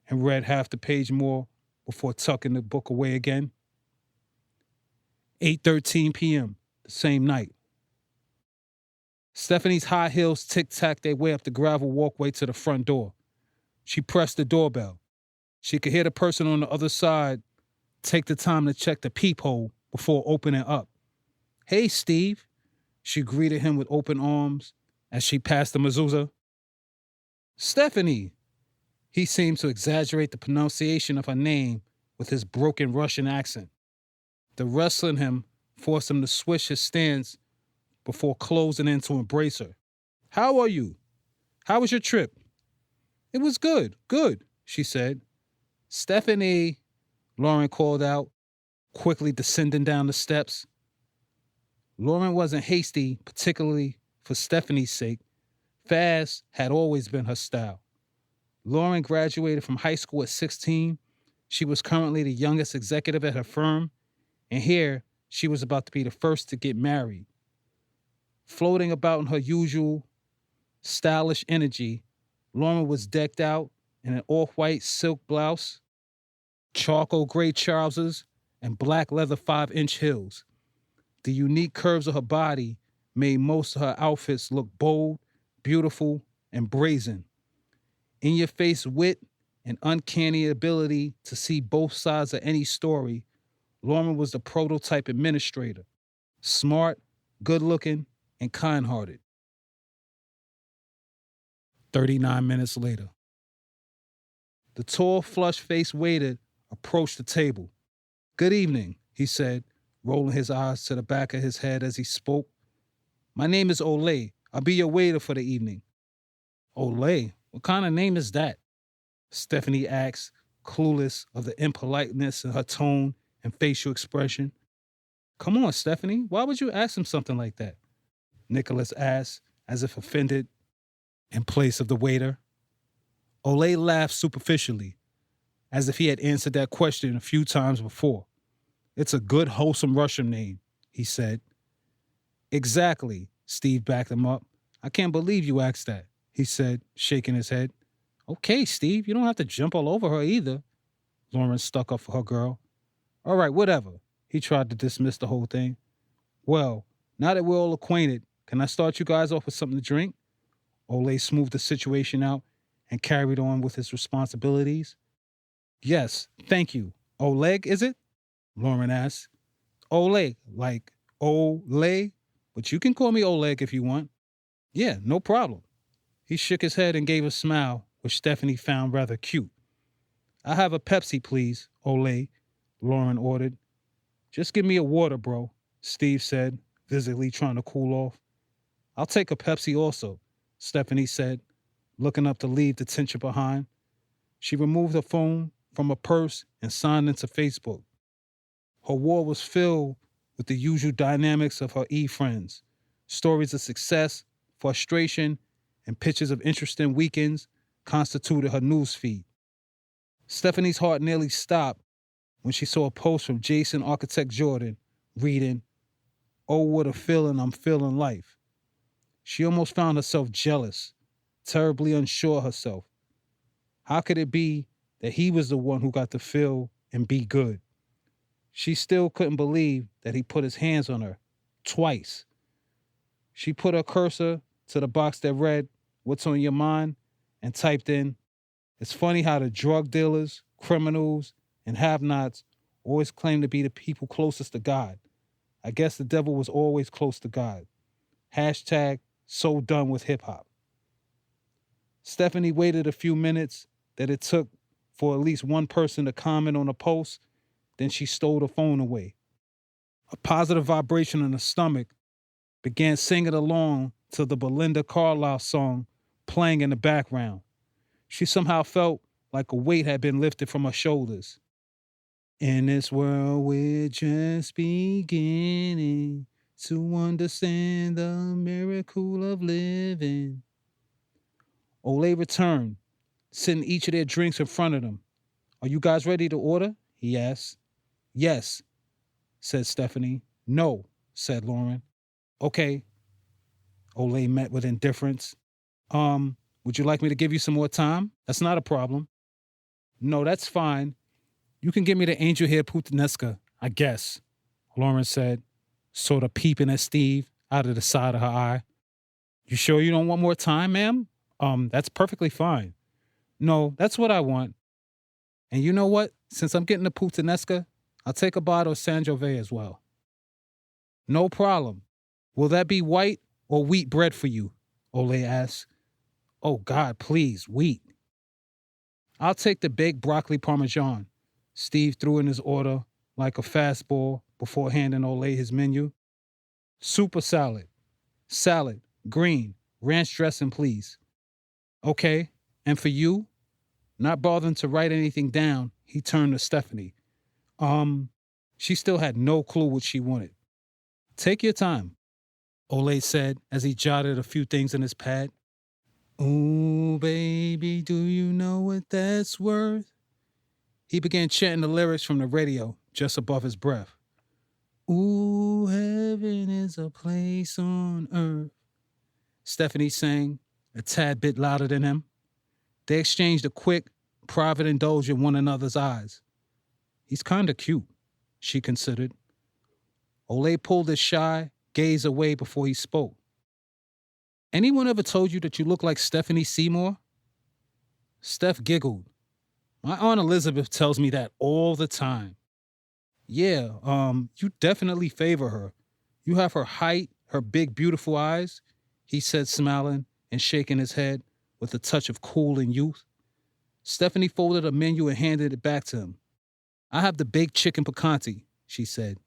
and read half the page more before tucking the book away again. 8:13 p.m., the same night. Stephanie's high heels tic-tacked their way up the gravel walkway to the front door. She pressed the doorbell. She could hear the person on the other side take the time to check the peephole before opening up. Hey, Steve. She greeted him with open arms as she passed the mezuzah. Stephanie. He seemed to exaggerate the pronunciation of her name with his broken Russian accent. The wrestle in him forced him to switch his stance before closing in to embrace her. How are you? How was your trip? It was good, she said. Stephanie, Lauren called out, quickly descending down the steps. Lauren wasn't hasty, particularly for Stephanie's sake. Fast had always been her style. Lauren graduated from high school at 16. She was currently the youngest executive at her firm, and here she was about to be the first to get married. Floating about in her usual stylish energy, Lauren was decked out in an off-white silk blouse, charcoal gray trousers, and black leather 5-inch heels. The unique curves of her body made most of her outfits look bold, beautiful, and brazen. In-your-face wit and uncanny ability to see both sides of any story, Lauren was the prototype administrator. Smart, good-looking, and kind-hearted. 39 minutes later. The tall, flush-faced waiter approached the table. Good evening, he said, rolling his eyes to the back of his head as he spoke. My name is Olay. I'll be your waiter for the evening. Olay? What kind of name is that? Stephanie asked, clueless of the impoliteness in her tone and facial expression. Come on, Stephanie, why would you ask him something like that? Nicholas asked, as if offended, in place of the waiter. Olay laughed superficially, as if he had answered that question a few times before. It's a good, wholesome Russian name, he said. Exactly, Steve backed him up. I can't believe you asked that, he said, shaking his head. Okay, Steve, you don't have to jump all over her either. Lauren stuck up for her girl. All right, whatever. He tried to dismiss the whole thing. Well, now that we're all acquainted, can I start you guys off with something to drink? Olay smoothed the situation out and carried on with his responsibilities. Yes, thank you. Oleg, is it? Lauren asked. Olay, like Olay? But you can call me Oleg if you want. Yeah, no problem. He shook his head and gave a smile, which Stephanie found rather cute. I have a Pepsi, please, Olay, Lauren ordered. Just give me a water, bro, Steve said, visibly trying to cool off. I'll take a Pepsi also, Stephanie said, looking up to leave the tension behind. She removed her phone from her purse and signed into Facebook. Her wall was filled with the usual dynamics of her e-friends, stories of success, frustration, and pictures of interesting weekends constituted her news feed. Stephanie's heart nearly stopped when she saw a post from Jason Architect Jordan reading, "Oh, what a feeling I'm feeling life." She almost found herself jealous, terribly unsure herself. How could it be that he was the one who got to feel and be good? She still couldn't believe that he put his hands on her, twice. She put her cursor to the box that read, "What's on your mind?" and typed in, "It's funny how the drug dealers, criminals, and have-nots always claim to be the people closest to God. I guess the devil was always close to God. Hashtag so done with hip-hop." Stephanie waited a few minutes that it took for at least one person to comment on a post. Then she stole the phone away. A positive vibration in her stomach began singing along to the Belinda Carlisle song playing in the background. She somehow felt like a weight had been lifted from her shoulders. In this world we're just beginning to understand the miracle of living. Olay returned, sitting each of their drinks in front of them. Are you guys ready to order? He asked. Yes, said Stephanie. No, said Lauren. Okay. Olay met with indifference. Would you like me to give you some more time? That's not a problem. No, that's fine. You can give me the angel hair puttanesca, I guess, Lauren said, sort of peeping at Steve out of the side of her eye. You sure you don't want more time, ma'am? That's perfectly fine. No, that's what I want. And you know what? Since I'm getting the puttanesca, I'll take a bottle of Sangiovese as well. No problem. Will that be white or wheat bread for you? Olay asked. Oh, God, please, wheat. I'll take the baked broccoli parmesan. Steve threw in his order like a fastball before handing Olay his menu. Super salad. Salad, green, ranch dressing, please. Okay, and for you? Not bothering to write anything down, he turned to Stephanie. She still had no clue what she wanted. Take your time, Olay said as he jotted a few things in his pad. Ooh, baby, do you know what that's worth? He began chanting the lyrics from the radio just above his breath. Ooh, heaven is a place on earth, Stephanie sang, a tad bit louder than him. They exchanged a quick, private indulge in one another's eyes. He's kind of cute, she considered. Olay pulled his shy gaze away before he spoke. Anyone ever told you that you look like Stephanie Seymour? Steph giggled. My Aunt Elizabeth tells me that all the time. Yeah, you definitely favor her. You have her height, her big, beautiful eyes, he said, smiling and shaking his head with a touch of cool and youth. Stephanie folded a menu and handed it back to him. I have the baked chicken picante, she said.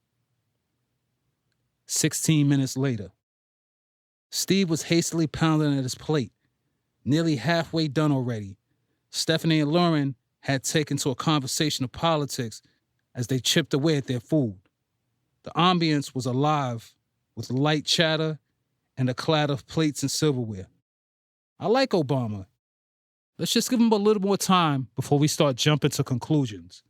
16 minutes later. Steve was hastily pounding at his plate, nearly halfway done already. Stephanie and Lauren had taken to a conversation of politics as they chipped away at their food. The ambience was alive with light chatter and a clatter of plates and silverware. I like Obama. Let's just give him a little more time before we start jumping to conclusions.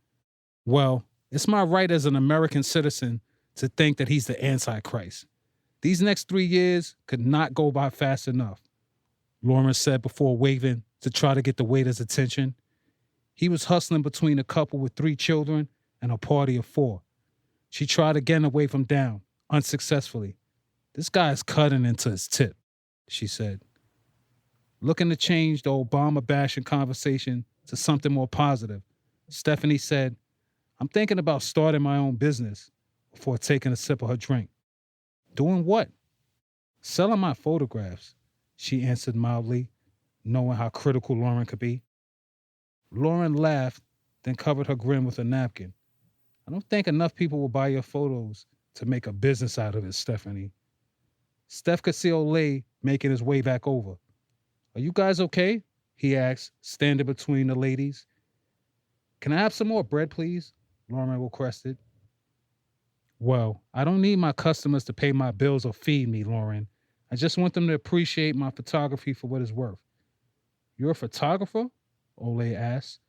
Well, it's my right as an American citizen to think that he's the Antichrist. These next 3 years could not go by fast enough, Lauren said before waving to try to get the waiter's attention. He was hustling between a couple with 3 children and a party of 4. She tried again to wave him down, unsuccessfully. This guy is cutting into his tip, she said. Looking to change the Obama-bashing conversation to something more positive, Stephanie said, I'm thinking about starting my own business, before taking a sip of her drink. Doing what? Selling my photographs, she answered mildly, knowing how critical Lauren could be. Lauren laughed, then covered her grin with a napkin. I don't think enough people will buy your photos to make a business out of it, Stephanie. Steph could see Olay making his way back over. Are you guys okay? He asked, standing between the ladies. Can I have some more bread, please? Lauren requested. Well, I don't need my customers to pay my bills or feed me, Lauren. I just want them to appreciate my photography for what it's worth. You're a photographer? Olay asked.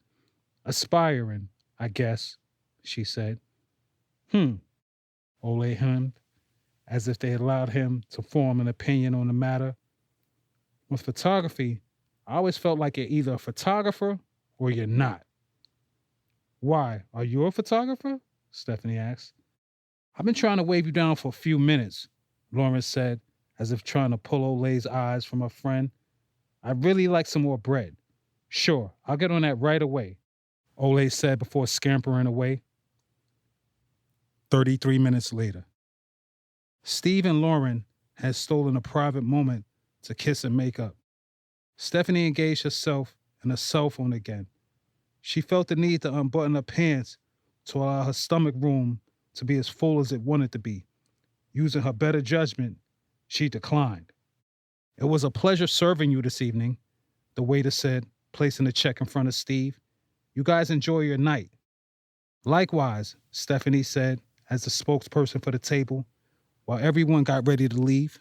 Aspiring, I guess, she said. Olay hummed, as if they had allowed him to form an opinion on the matter. With photography, I always felt like you're either a photographer or you're not. Why, are you a photographer? Stephanie asked. I've been trying to wave you down for a few minutes, Lauren said, as if trying to pull Olay's eyes from her friend. I'd really like some more bread. Sure, I'll get on that right away, Olay said before scampering away. 33 minutes later. Steve and Lauren had stolen a private moment to kiss and make up. Stephanie engaged herself in her cell phone again. She felt the need to unbutton her pants to allow her stomach room to be as full as it wanted to be. Using her better judgment, she declined. It was a pleasure serving you this evening, the waiter said, placing the check in front of Steve. You guys enjoy your night. Likewise, Stephanie said, as the spokesperson for the table, while everyone got ready to leave.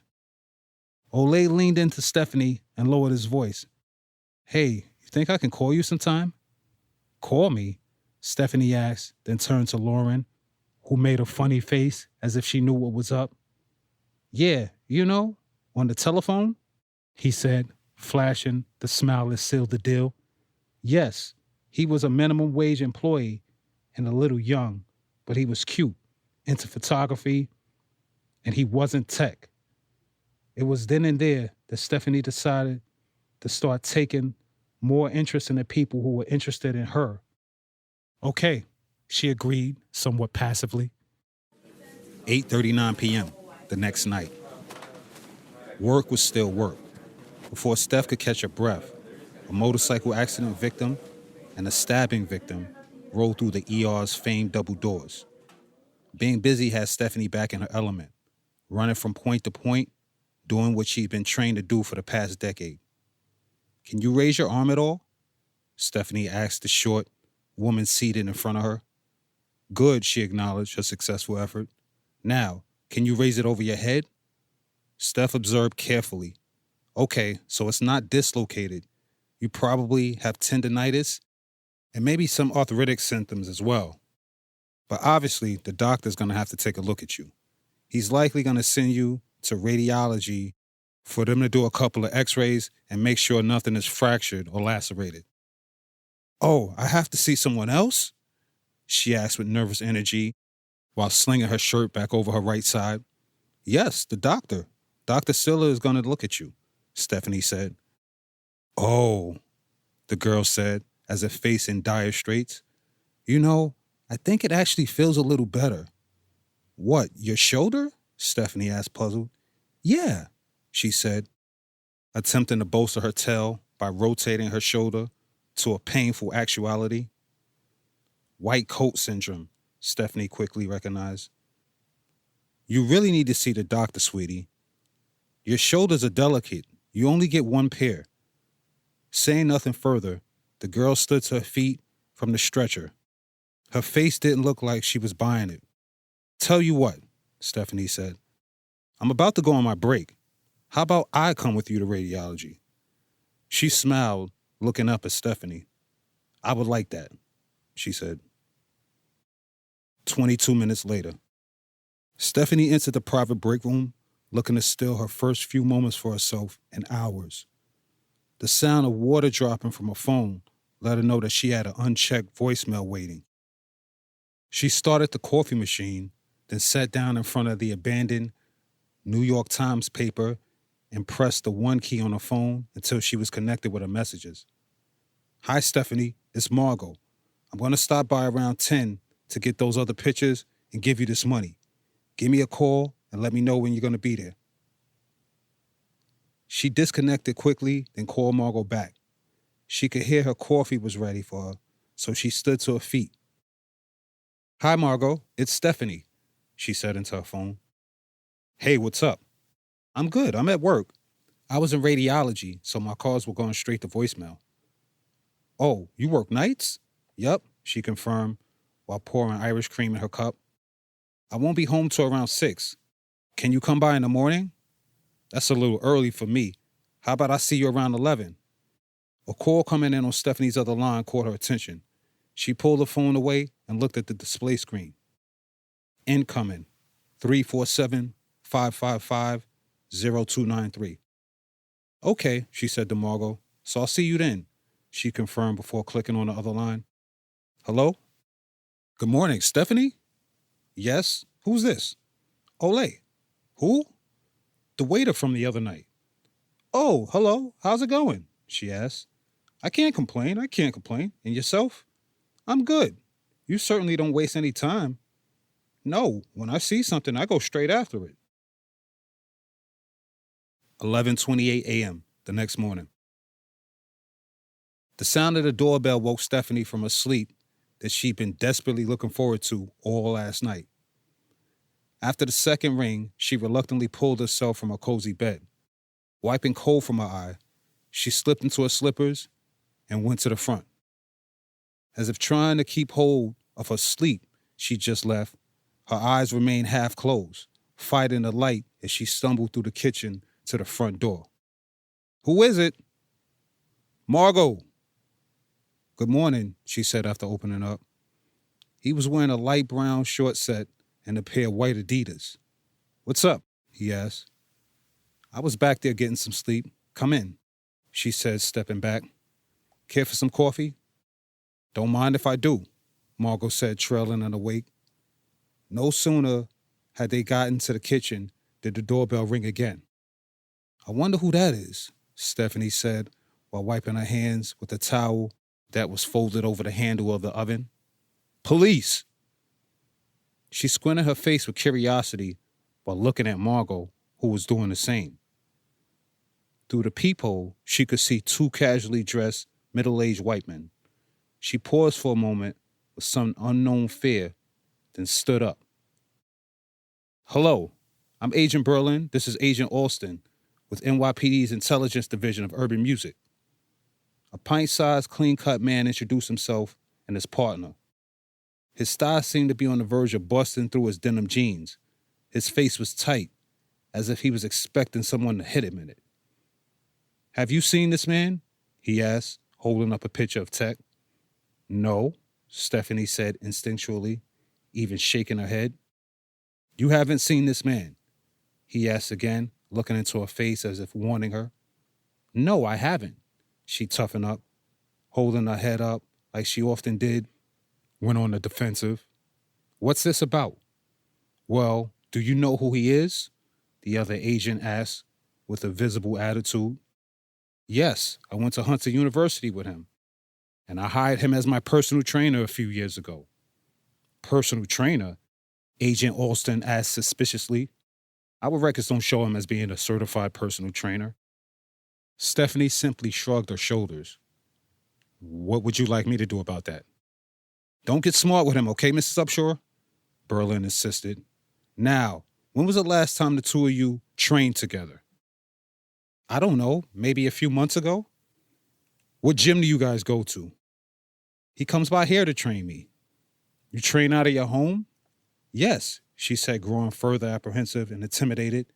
Olay leaned into Stephanie and lowered his voice. Hey, you think I can call you sometime? Call me? Stephanie asked, then turned to Lauren, who made a funny face as if she knew what was up. Yeah, you know, on the telephone, he said, flashing the smile that sealed the deal. Yes, he was a minimum wage employee and a little young, but he was cute, into photography, and he wasn't tech. It was then and there that Stephanie decided to start taking more interest in the people who were interested in her. Okay, she agreed, somewhat passively. 8:39 p.m. the next night. Work was still work. Before Steph could catch her breath, a motorcycle accident victim and a stabbing victim rolled through the ER's famed double doors. Being busy had Stephanie back in her element, running from point to point, doing what she'd been trained to do for the past decade. Can you raise your arm at all? Stephanie asked the short woman seated in front of her. Good, she acknowledged her successful effort. Now, can you raise it over your head? Steph observed carefully. Okay, so it's not dislocated. You probably have tendinitis and maybe some arthritic symptoms as well. But obviously, the doctor's going to have to take a look at you. He's likely going to send you to radiology for them to do a couple of x-rays and make sure nothing is fractured or lacerated. Oh, I have to see someone else? She asked with nervous energy while slinging her shirt back over her right side. Yes, the doctor. Dr. Silla is going to look at you, Stephanie said. Oh, the girl said, as if face in dire straits. You know, I think it actually feels a little better. What, your shoulder? Stephanie asked, puzzled. Yeah, she said, attempting to bolster her tale by rotating her shoulder to a painful actuality. White coat syndrome, Stephanie quickly recognized. You really need to see the doctor, sweetie. Your shoulders are delicate. You only get one pair. Saying nothing further, the girl stood to her feet from the stretcher. Her face didn't look like she was buying it. "Tell you what," Stephanie said. "I'm about to go on my break. How about I come with you to radiology?" She smiled, looking up at Stephanie. "I would like that," she said. 22 minutes later. Stephanie entered the private break room, looking to steal her first few moments for herself in hours. The sound of water dropping from her phone let her know that she had an unchecked voicemail waiting. She started the coffee machine, then sat down in front of the abandoned New York Times paper and pressed the one key on her phone until she was connected with her messages. "Hi, Stephanie. It's Margot. I'm going to stop by around 10 to get those other pictures and give you this money. Give me a call and let me know when you're going to be there." She disconnected quickly, then called Margot back. She could hear her coffee was ready for her, so she stood to her feet. "Hi, Margot. It's Stephanie," she said into her phone. "Hey, what's up?" "I'm good. I'm at work. I was in radiology, so my calls were going straight to voicemail." "Oh, you work nights?" "Yup," she confirmed while pouring Irish cream in her cup. "I won't be home till around 6. Can you come by in the morning?" "That's a little early for me. How about I see you around 11? A call coming in on Stephanie's other line caught her attention. She pulled the phone away and looked at the display screen. "Incoming, 347-555-0293. "Okay," she said to Margot. "So I'll see you then," she confirmed before clicking on the other line. "Hello? Good morning, Stephanie?" "Yes. Who's this?" "Ole." "Who?" "The waiter from the other night." "Oh, hello. How's it going?" she asked. I can't complain. And yourself?" "I'm good. You certainly don't waste any time." "No, when I see something, I go straight after it." 11:28 a.m. the next morning. The sound of the doorbell woke Stephanie from a sleep that she'd been desperately looking forward to all last night. After the second ring, she reluctantly pulled herself from her cozy bed. Wiping coal from her eye, she slipped into her slippers and went to the front. As if trying to keep hold of her sleep she just left, her eyes remained half closed, fighting the light as she stumbled through the kitchen to the front door. "Who is it?" "Margot." "Good morning," she said after opening up. He was wearing a light brown short set and a pair of white Adidas. "What's up?" he asked. "I was back there getting some sleep. Come in," she said, stepping back. "Care for some coffee?" "Don't mind if I do," Margot said, trailing in her wake. No sooner had they gotten to the kitchen did the doorbell ring again. "I wonder who that is," Stephanie said while wiping her hands with a towel that was folded over the handle of the oven. "Police!" She squinted her face with curiosity while looking at Margot, who was doing the same. Through the peephole, she could see two casually dressed, middle-aged white men. She paused for a moment with some unknown fear, then stood up. "Hello, I'm Agent Berlin. This is Agent Alston with NYPD's Intelligence Division of Urban Music." A pint-sized, clean-cut man introduced himself and his partner. His thigh seemed to be on the verge of busting through his denim jeans. His face was tight, as if he was expecting someone to hit him in it. "Have you seen this man?" he asked, holding up a picture of Tech. "No," Stephanie said instinctually, even shaking her head. "You haven't seen this man?" he asked again, looking into her face as if warning her. "No, I haven't." She toughened up, holding her head up like she often did, went on the defensive. "What's this about?" "Well, do you know who he is?" the other agent asked with a visible attitude. "Yes, I went to Hunter University with him, and I hired him as my personal trainer a few years ago." "Personal trainer?" Agent Alston asked suspiciously. "Our records don't show him as being a certified personal trainer." Stephanie simply shrugged her shoulders. "What would you like me to do about that?" "Don't get smart with him, okay, Mrs. Upshaw?" Berlin insisted. "Now, when was the last time the two of you trained together?" "I don't know, maybe a few months ago." "What gym do you guys go to?" "He comes by here to train me." You train out of your home? Yes, she said, growing further apprehensive and intimidated.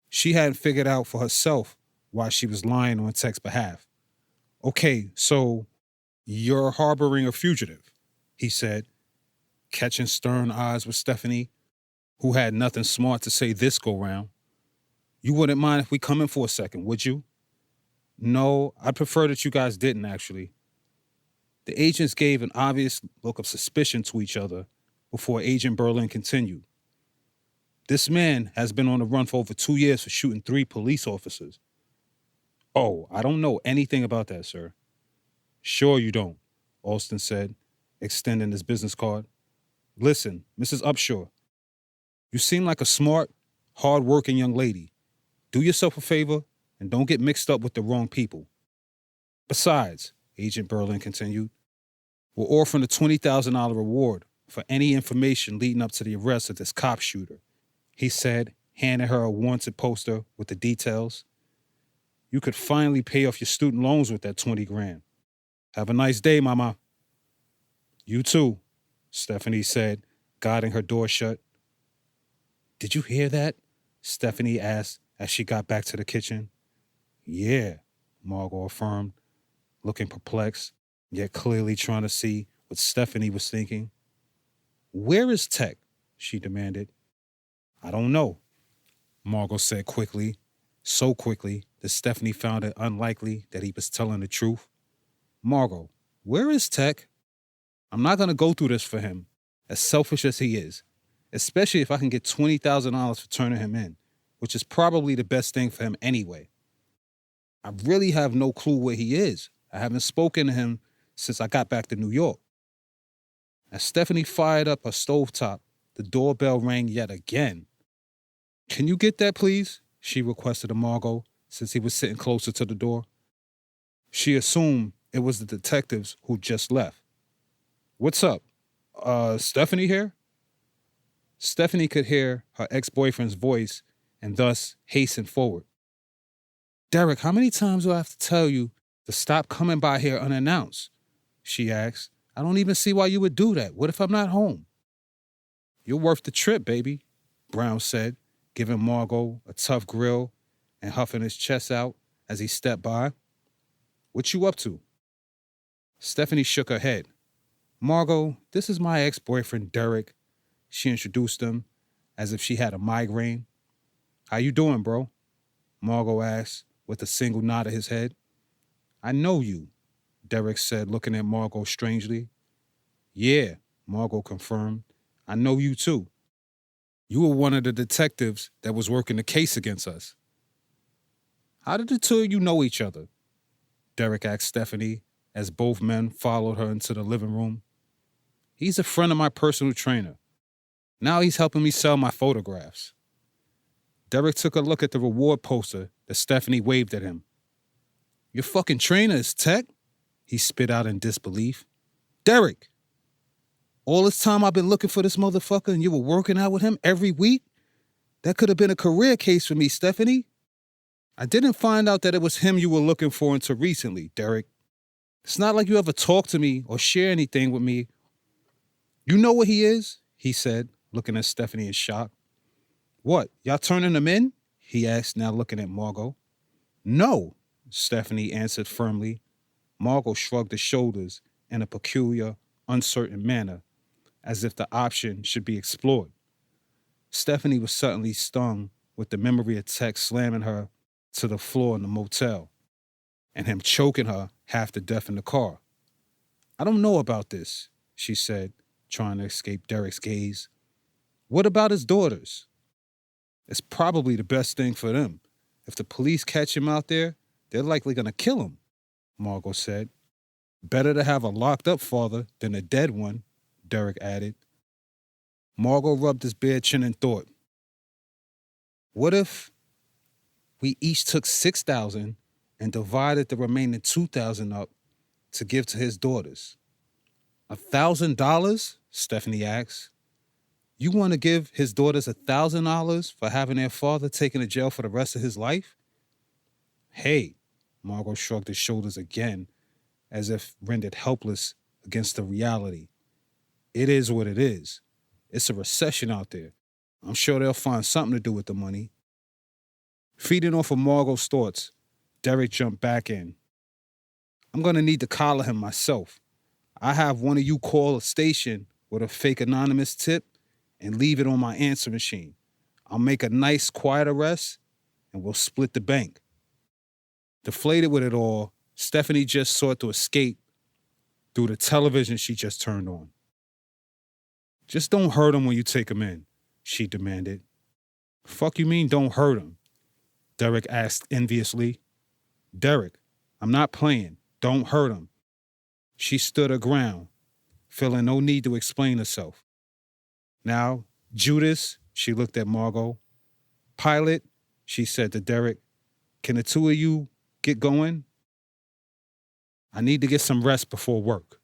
She hadn't figured out for herself why she was lying on Tech's behalf. Okay, so you're harboring a fugitive, he said, catching stern eyes with Stephanie, who had nothing smart to say this go round. You wouldn't mind if we come in for a second, would you? No, I'd prefer that you guys didn't, actually. The agents gave an obvious look of suspicion to each other before Agent Berlin continued. This man has been on the run for over 2 years for shooting 3 police officers. Oh, I don't know anything about that, sir. Sure you don't, Alston said, extending his business card. Listen, Mrs. Upshaw, you seem like a smart, hard-working young lady. Do yourself a favor and don't get mixed up with the wrong people. Besides, Agent Berlin continued, we're offering a $20,000 reward for any information leading up to the arrest of this cop shooter, he said, handing her a wanted poster with the details. You could finally pay off your student loans with that 20 grand. Have a nice day, Mama. You too, Stephanie said, guiding her door shut. Did you hear that? Stephanie asked as she got back to the kitchen. Yeah, Margot affirmed, looking perplexed, yet clearly trying to see what Stephanie was thinking. Where is Tech? She demanded. I don't know, Margot said quickly, so quickly that Stephanie found it unlikely that he was telling the truth. Margot, where is Tech? I'm not going to go through this for him, as selfish as he is, especially if I can get $20,000 for turning him in, which is probably the best thing for him anyway. I really have no clue where he is. I haven't spoken to him since I got back to New York. As Stephanie fired up her stovetop, the doorbell rang yet again. Can you get that, please? She requested of Margot, since he was sitting closer to the door. She assumed it was the detectives who just left. What's up? Stephanie here? Stephanie could hear her ex-boyfriend's voice and thus hastened forward. Derek, how many times do I have to tell you to stop coming by here unannounced? She asked. I don't even see why you would do that. What if I'm not home? You're worth the trip, baby, Brown said, giving Margot a tough grill and huffing his chest out as he stepped by. What you up to? Stephanie shook her head. Margot, this is my ex-boyfriend, Derek. She introduced him as if she had a migraine. How you doing, bro? Margot asked with a single nod of his head. I know you, Derek said, looking at Margot strangely. Yeah, Margot confirmed. I know you too. You were one of the detectives that was working the case against us. How did the two of you know each other? Derek asked Stephanie as both men followed her into the living room. He's a friend of my personal trainer. Now he's helping me sell my photographs. Derek took a look at the reward poster that Stephanie waved at him. Your fucking trainer is Tech? He spit out in disbelief. Derek! All this time I've been looking for this motherfucker and you were working out with him every week? That could have been a career case for me, Stephanie. I didn't find out that it was him you were looking for until recently, Derek. It's not like you ever talk to me or share anything with me. You know what he is? He said, looking at Stephanie in shock. What, y'all turning him in? He asked, now looking at Margot. No, Stephanie answered firmly. Margot shrugged her shoulders in a peculiar, uncertain manner, as if the option should be explored. Stephanie was suddenly stung with the memory of Tex slamming her to the floor in the motel and him choking her half to death in the car. I don't know about this, she said, trying to escape Derek's gaze. What about his daughters? It's probably the best thing for them. If the police catch him out there, they're likely going to kill him, Margot said. Better to have a locked-up father than a dead one, Derek added. Margot rubbed his bare chin and thought, what if we each took $6,000 and divided the remaining $2,000 up to give to his daughters? $1,000? Stephanie asked. You want to give his daughters $1,000 for having their father taken to jail for the rest of his life? Hey, Margot shrugged his shoulders again, as if rendered helpless against the reality. It is what it is. It's a recession out there. I'm sure they'll find something to do with the money. Feeding off of Margot's thoughts, Derek jumped back in. I'm going to need to collar him myself. I have one of you call a station with a fake anonymous tip and leave it on my answer machine. I'll make a nice, quiet arrest, and we'll split the bank. Deflated with it all, Stephanie just sought to escape through the television she just turned on. Just don't hurt him when you take him in, she demanded. Fuck you mean don't hurt him? Derek asked enviously. Derek, I'm not playing. Don't hurt him. She stood her ground, feeling no need to explain herself. Now, Judas, she looked at Margot. Pilot, she said to Derek, can the two of you get going? I need to get some rest before work.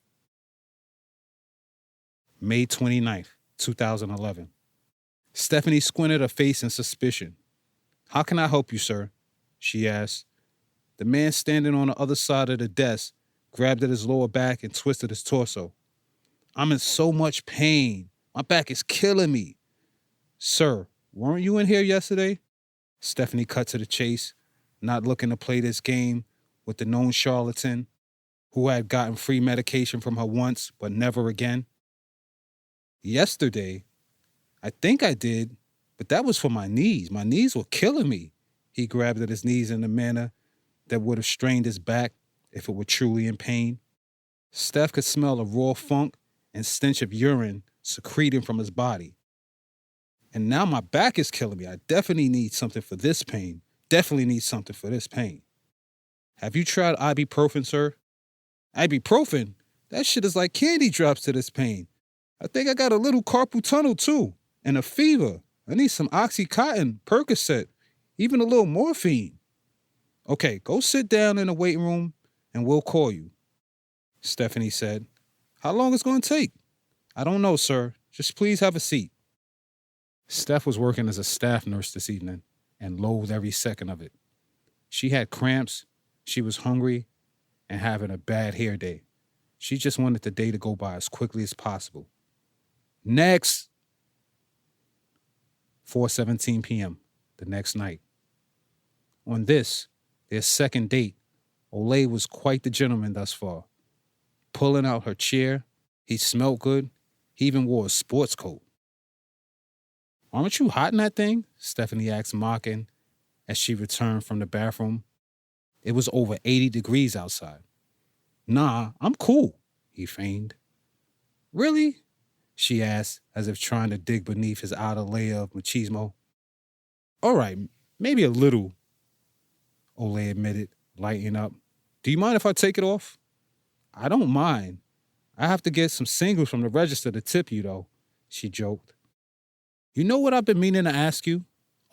May 29th, 2011. Stephanie squinted her face in suspicion. How can I help you, sir? She asked. The man standing on the other side of the desk grabbed at his lower back and twisted his torso. I'm in so much pain. My back is killing me. Sir, weren't you in here yesterday? Stephanie cut to the chase, not looking to play this game with the known charlatan who had gotten free medication from her once but never again. Yesterday? I think I did, but that was for my knees. My knees were killing me. He grabbed at his knees in a manner that would have strained his back if it were truly in pain. Steph could smell a raw funk and stench of urine secreting from his body. And now my back is killing me. I definitely need something for this pain. Definitely need something for this pain. Have you tried ibuprofen, sir? Ibuprofen? That shit is like candy drops to this pain. I think I got a little carpal tunnel too, and a fever. I need some Oxycontin, Percocet, even a little morphine. Okay, go sit down in the waiting room and we'll call you. Stephanie said, how long is it going to take? I don't know, sir. Just please have a seat. Steph was working as a staff nurse this evening and loathed every second of it. She had cramps, she was hungry, and having a bad hair day. She just wanted the day to go by as quickly as possible. Next! 4:17 p.m. the next night. On this, their second date, Olay was quite the gentleman thus far. Pulling out her chair, he smelled good. He even wore a sports coat. Aren't you hot in that thing? Stephanie asked, mocking, as she returned from the bathroom. It was over 80 degrees outside. Nah, I'm cool, he feigned. Really? She asked, as if trying to dig beneath his outer layer of machismo. All right, maybe a little, Olay admitted, lighting up. Do you mind if I take it off? I don't mind. I have to get some singles from the register to tip you, though, she joked. You know what I've been meaning to ask you?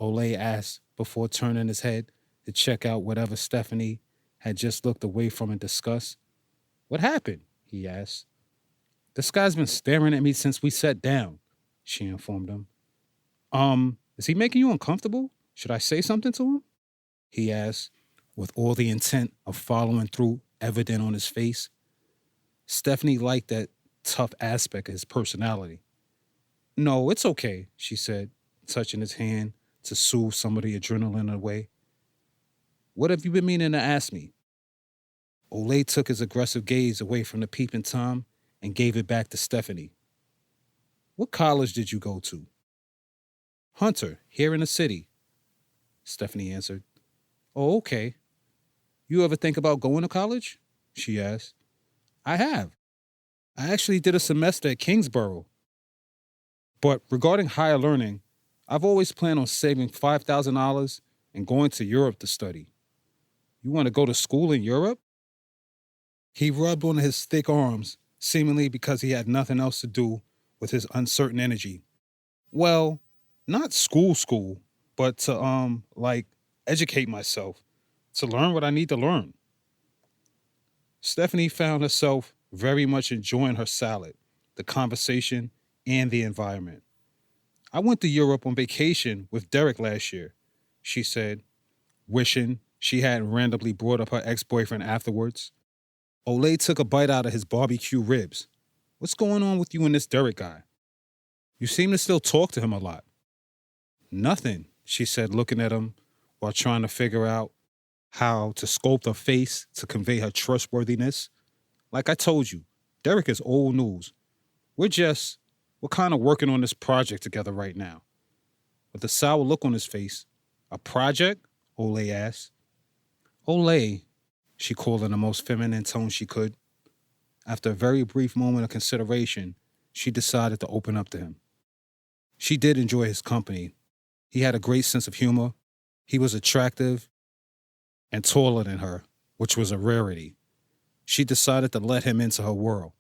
Olay asked before turning his head to check out whatever Stephanie had just looked away from in disgust. What happened? He asked. This guy's been staring at me since we sat down, she informed him. Is he making you uncomfortable? Should I say something to him? He asked, with all the intent of following through evident on his face. Stephanie liked that tough aspect of his personality. No, it's okay, she said, touching his hand to soothe some of the adrenaline away. What have you been meaning to ask me? Olay took his aggressive gaze away from the peeping Tom and gave it back to Stephanie. What college did you go to? Hunter, here in the city, Stephanie answered. Oh, okay. You ever think about going to college? She asked. I have. I actually did a semester at Kingsborough. But regarding higher learning, I've always planned on saving $5,000 and going to Europe to study. You want to go to school in Europe? He rubbed on his thick arms, seemingly because he had nothing else to do with his uncertain energy. Well, not school, but to, educate myself, to learn what I need to learn. Stephanie found herself very much enjoying her salad, the conversation, and the environment. I went to Europe on vacation with Derek last year, she said, wishing she hadn't randomly brought up her ex-boyfriend afterwards. Olay took a bite out of his barbecue ribs. What's going on with you and this Derek guy? You seem to still talk to him a lot. Nothing, she said, looking at him while trying to figure out how to sculpt her face to convey her trustworthiness. Like I told you, Derek is old news. We're kind of working on this project together right now. With a sour look on his face. A project? Olay asked. Olay, she called in the most feminine tone she could. After a very brief moment of consideration, she decided to open up to him. She did enjoy his company. He had a great sense of humor. He was attractive and taller than her, which was a rarity. She decided to let him into her world.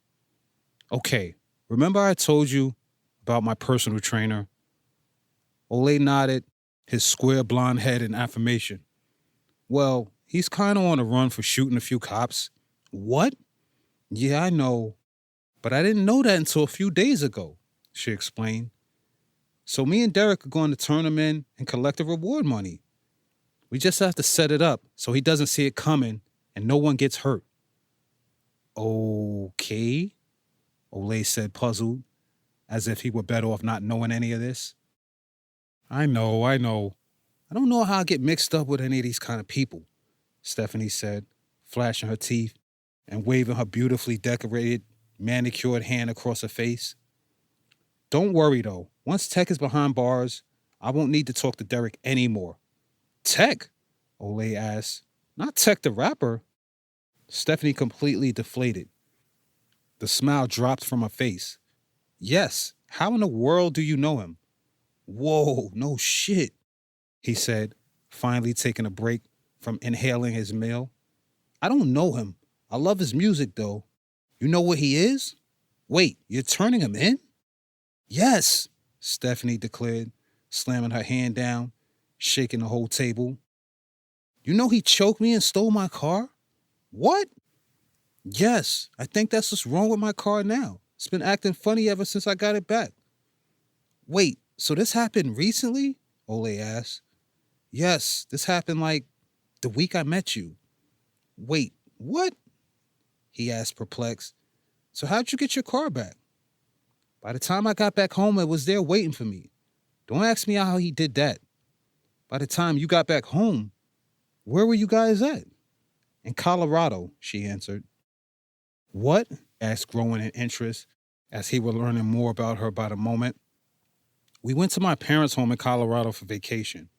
Okay, remember I told you about my personal trainer? Olay nodded, his square blonde head in affirmation. Well, he's kind of on the run for shooting a few cops. What? Yeah, I know. But I didn't know that until a few days ago, she explained. So me and Derek are going to turn him in and collect the reward money. We just have to set it up so he doesn't see it coming and no one gets hurt. Okay, Olay said, puzzled, as if he were better off not knowing any of this. I know. I don't know how I get mixed up with any of these kind of people, Stephanie said, flashing her teeth and waving her beautifully decorated, manicured hand across her face. Don't worry, though. Once Tech is behind bars, I won't need to talk to Derek anymore. Tech? Olay asked. Not Tech the rapper. Stephanie completely deflated. The smile dropped from her face. Yes, how in the world do you know him? Whoa, no shit, he said, finally taking a break from inhaling his meal. I don't know him. I love his music, though. You know what he is? Wait, you're turning him in? Yes, Stephanie declared, slamming her hand down, shaking the whole table. You know he choked me and stole my car? What? Yes, I think that's what's wrong with my car now. It's been acting funny ever since I got it back. Wait, so this happened recently? Olay asked. Yes, this happened like the week I met you. Wait, what? He asked, perplexed. So how'd you get your car back? By the time I got back home, it was there waiting for me. Don't ask me how he did that. By the time you got back home, where were you guys at? In Colorado, she answered. What? Asked, growing in interest, as he was learning more about her by the moment. We went to my parents' home in Colorado for vacation.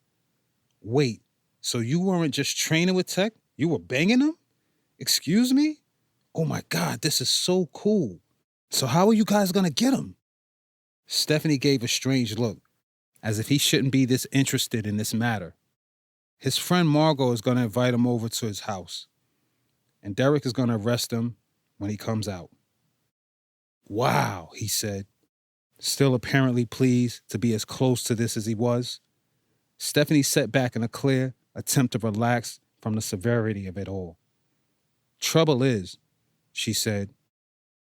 Wait, so you weren't just training with Tech? You were banging him? Excuse me? Oh my God, this is so cool. So how are you guys going to get him? Stephanie gave a strange look, as if he shouldn't be this interested in this matter. His friend Margot is going to invite him over to his house, and Derek is going to arrest him when he comes out. Wow, he said, still apparently pleased to be as close to this as he was. Stephanie sat back in a clear attempt to relax from the severity of it all. Trouble is, she said,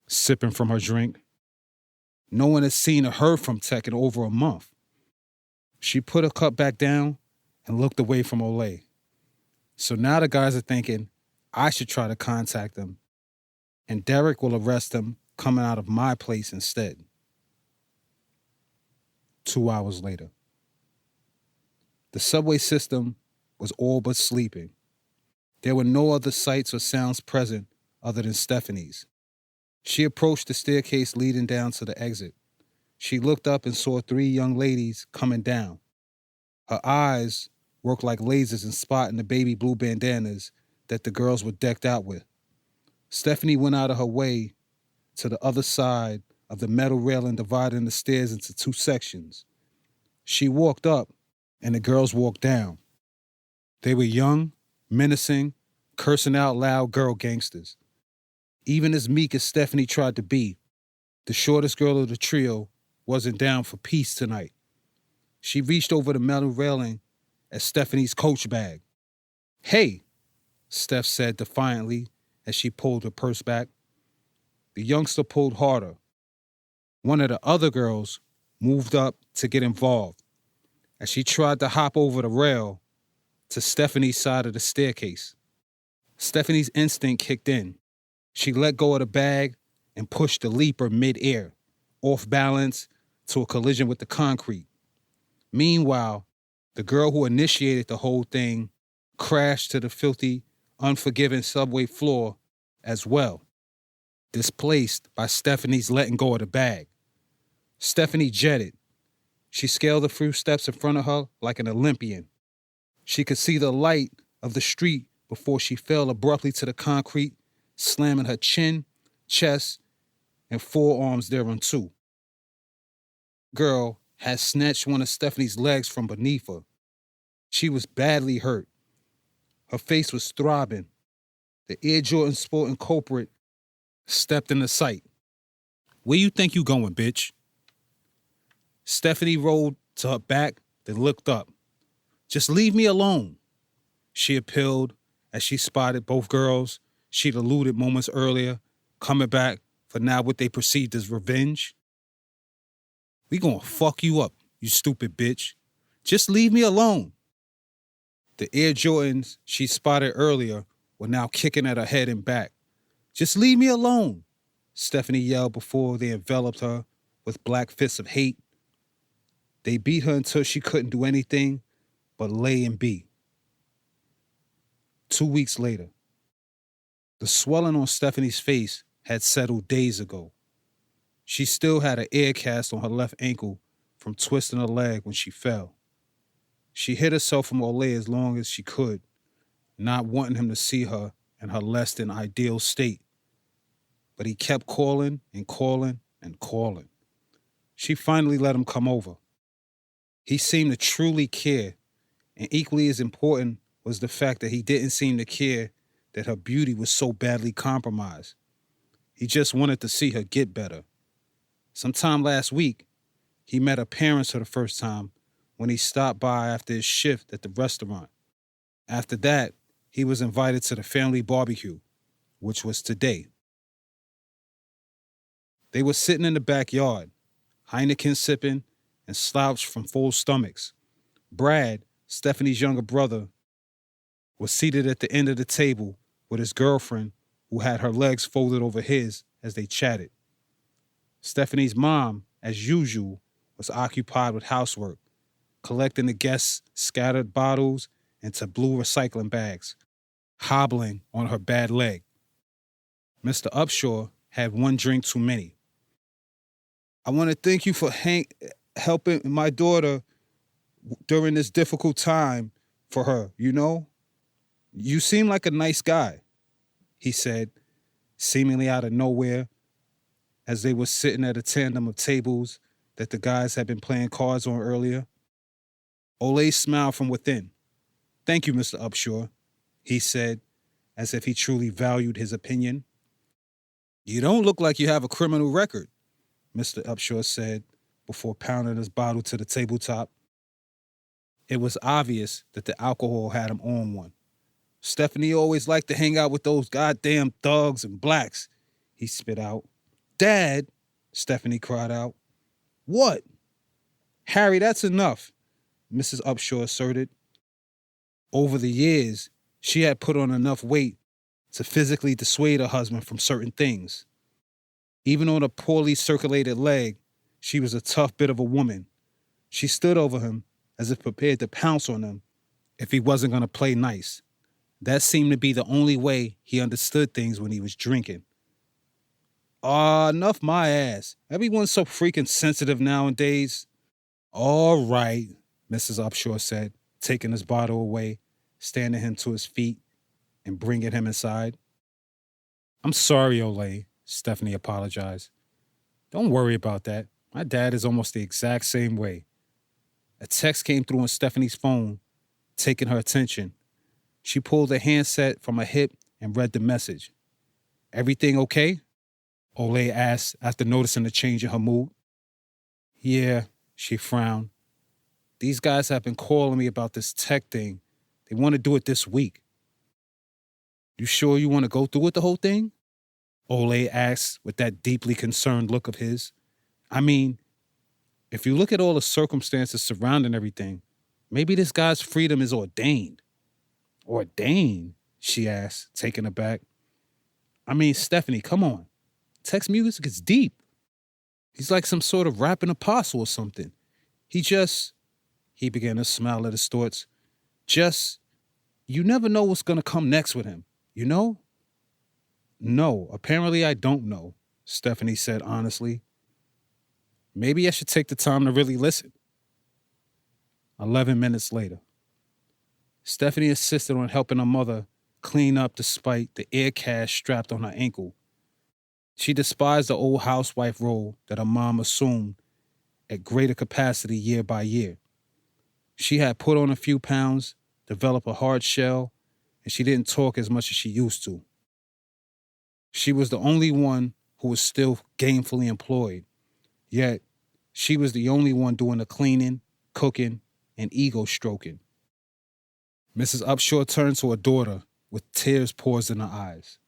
sipping from her drink, no one has seen or heard from Tech in over a month. She put her cup back down and looked away from Olay. So now the guys are thinking I should try to contact them, and Derek will arrest him coming out of my place instead. 2 hours later. The subway system was all but sleeping. There were no other sights or sounds present other than Stephanie's. She approached the staircase leading down to the exit. She looked up and saw 3 young ladies coming down. Her eyes worked like lasers in spotting the baby blue bandanas that the girls were decked out with. Stephanie went out of her way to the other side of the metal railing dividing the stairs into 2 sections. She walked up, and the girls walked down. They were young, menacing, cursing out loud girl gangsters. Even as meek as Stephanie tried to be, the shortest girl of the trio wasn't down for peace tonight. She reached over the metal railing at Stephanie's coach bag. Hey, Steph said defiantly as she pulled her purse back. The youngster pulled harder. One of the other girls moved up to get involved as she tried to hop over the rail to Stephanie's side of the staircase. Stephanie's instinct kicked in. She let go of the bag and pushed the leaper mid-air, off balance, to a collision with the concrete. Meanwhile, the girl who initiated the whole thing crashed to the filthy, unforgiving subway floor as well, displaced by Stephanie's letting go of the bag. Stephanie jetted. She scaled a few steps in front of her like an Olympian. She could see the light of the street before she fell abruptly to the concrete, slamming her chin, chest, and forearms thereunto. Girl had snatched one of Stephanie's legs from beneath her. She was badly hurt. Her face was throbbing. The Air Jordan sporting culprit stepped into sight. "Where you think you going, bitch?" Stephanie rolled to her back, then looked up. "Just leave me alone," she appealed as she spotted both girls she'd eluded moments earlier coming back for now what they perceived as revenge. "We gonna fuck you up, you stupid bitch. Just leave me alone." The Air Jordans she spotted earlier were now kicking at her head and back. "Just leave me alone," Stephanie yelled before they enveloped her with black fists of hate. They beat her until she couldn't do anything but lay and be. 2 weeks later. The swelling on Stephanie's face had settled days ago. She still had an air cast on her left ankle from twisting her leg when she fell. She hid herself from Olay as long as she could, not wanting him to see her in her less than ideal state. But he kept calling and calling and calling. She finally let him come over. He seemed to truly care, and equally as important was the fact that he didn't seem to care that her beauty was so badly compromised. He just wanted to see her get better. Sometime last week, he met her parents for the first time when he stopped by after his shift at the restaurant. After that, he was invited to the family barbecue, which was today. They were sitting in the backyard, Heineken sipping and slouched from full stomachs. Brad, Stephanie's younger brother, was seated at the end of the table with his girlfriend, who had her legs folded over his as they chatted. Stephanie's mom, as usual, was occupied with housework, collecting the guests' scattered bottles into blue recycling bags, hobbling on her bad leg. Mr. Upshaw had one drink too many. "I want to thank you for helping my daughter during this difficult time for her, you know? You seem like a nice guy," he said, seemingly out of nowhere, as they were sitting at a tandem of tables that the guys had been playing cards on earlier. Olay smiled from within. "Thank you, Mr. Upshaw," he said, as if he truly valued his opinion. "You don't look like you have a criminal record," Mr. Upshaw said before pounding his bottle to the tabletop. It was obvious that the alcohol had him on one. "Stephanie always liked to hang out with those goddamn thugs and blacks," he spit out. "Dad," Stephanie cried out. "What?" "Harry, that's enough," Mrs. Upshaw asserted. Over the years, she had put on enough weight to physically dissuade her husband from certain things. Even on a poorly circulated leg, she was a tough bit of a woman. She stood over him as if prepared to pounce on him if he wasn't going to play nice. That seemed to be the only way he understood things when he was drinking. Enough my ass. Everyone's so freaking sensitive nowadays." "All right," Mrs. Upshaw said, taking his bottle away, standing him to his feet, and bringing him inside. "I'm sorry, Olay," Stephanie apologized. "Don't worry about that. My dad is almost the exact same way." A text came through on Stephanie's phone, taking her attention. She pulled the handset from her hip and read the message. "Everything okay?" Olay asked after noticing the change in her mood. "Yeah," she frowned. "These guys have been calling me about this tech thing. They want to do it this week." "You sure you want to go through with the whole thing?" Olay asked with that deeply concerned look of his. "I mean, if you look at all the circumstances surrounding everything, maybe this guy's freedom is ordained." "Ordained?" she asked, taken aback. "I mean, Stephanie, come on. Text music is deep. He's like some sort of rapping apostle or something. He began to smile at his thoughts. You never know what's going to come next with him, you know? No, apparently I don't know, Stephanie said honestly. Maybe I should take the time to really listen. 11 minutes later. Stephanie insisted on helping her mother clean up despite the air cast strapped on her ankle. She despised the old housewife role that her mom assumed at greater capacity year by year. She had put on a few pounds, developed a hard shell, and she didn't talk as much as she used to. She was the only one who was still gainfully employed, yet she was the only one doing the cleaning, cooking, and ego stroking. Mrs. Upshaw turned to her daughter with tears poised in her eyes.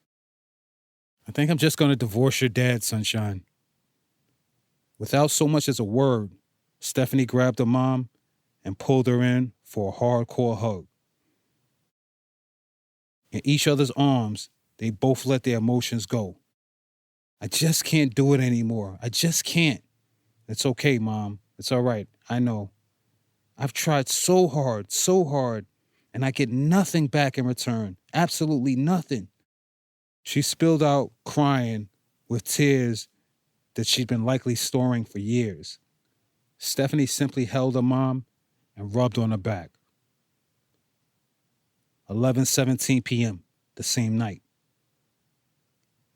I think I'm just going to divorce your dad, sunshine. Without so much as a word, Stephanie grabbed her mom and pulled her in for a hardcore hug. In each other's arms, they both let their emotions go. I just can't do it anymore. I just can't. It's okay, Mom. It's all right. I know. I've tried so hard, and I get nothing back in return. Absolutely nothing. She spilled out crying with tears that she'd been likely storing for years. Stephanie simply held her mom and rubbed on her back. 11:17 p.m., the same night.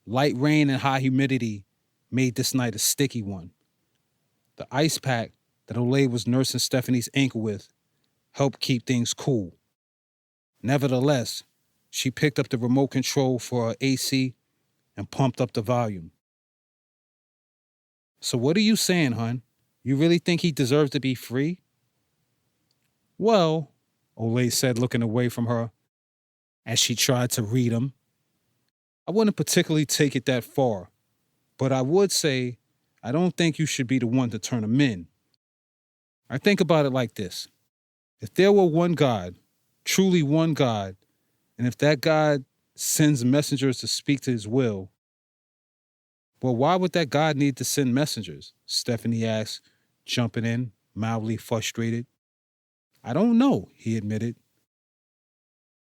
Light rain and high humidity made this night a sticky one. The ice pack that Olay was nursing Stephanie's ankle with helped keep things cool. Nevertheless, she picked up the remote control for her AC and pumped up the volume. So what are you saying, hon? You really think he deserves to be free? Well, Olay said, looking away from her as she tried to read him, I wouldn't particularly take it that far, but I would say I don't think you should be the one to turn him in. I think about it like this. If there were one God, truly one God, and if that God sends messengers to speak to his will, well, why would that God need to send messengers? Stephanie asked, jumping in, mildly frustrated. I don't know, he admitted,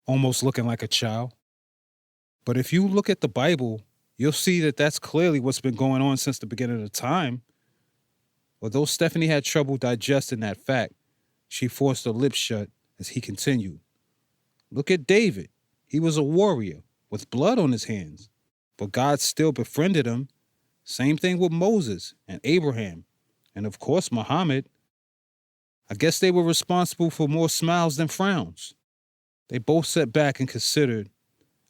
almost looking like a child. But if you look at the Bible, you'll see that that's clearly what's been going on since the beginning of time. Although Stephanie had trouble digesting that fact, she forced her lips shut as he continued. Look at David. He was a warrior with blood on his hands, but God still befriended him. Same thing with Moses and Abraham, and of course Muhammad. I guess they were responsible for more smiles than frowns. They both sat back and considered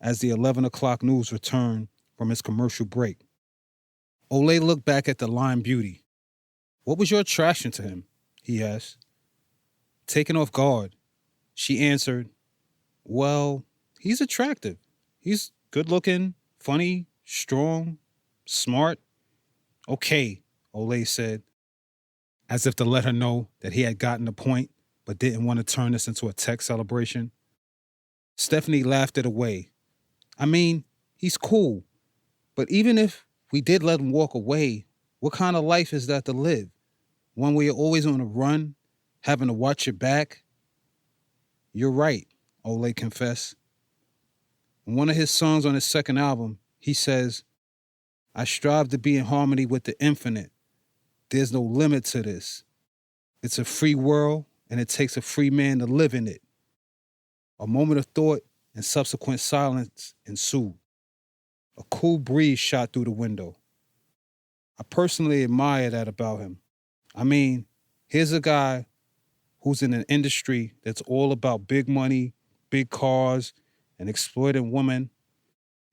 as the 11 o'clock news returned from its commercial break. Olay looked back at the Lyme beauty. What was your attraction to him? He asked. Taken off guard, she answered, well, he's attractive. He's good-looking, funny, strong, smart. Okay, Olay said, as if to let her know that he had gotten the point but didn't want to turn this into a tech celebration. Stephanie laughed it away. I mean, he's cool, but even if we did let him walk away, what kind of life is that to live? One where you're always on a run, having to watch your back? You're right, Olay confessed. In one of his songs on his second album, he says, I strive to be in harmony with the infinite. There's no limit to this. It's a free world, and it takes a free man to live in it. A moment of thought and subsequent silence ensued. A cool breeze shot through the window. I personally admire that about him. I mean, here's a guy who's in an industry that's all about big money, big cars, and exploiting women.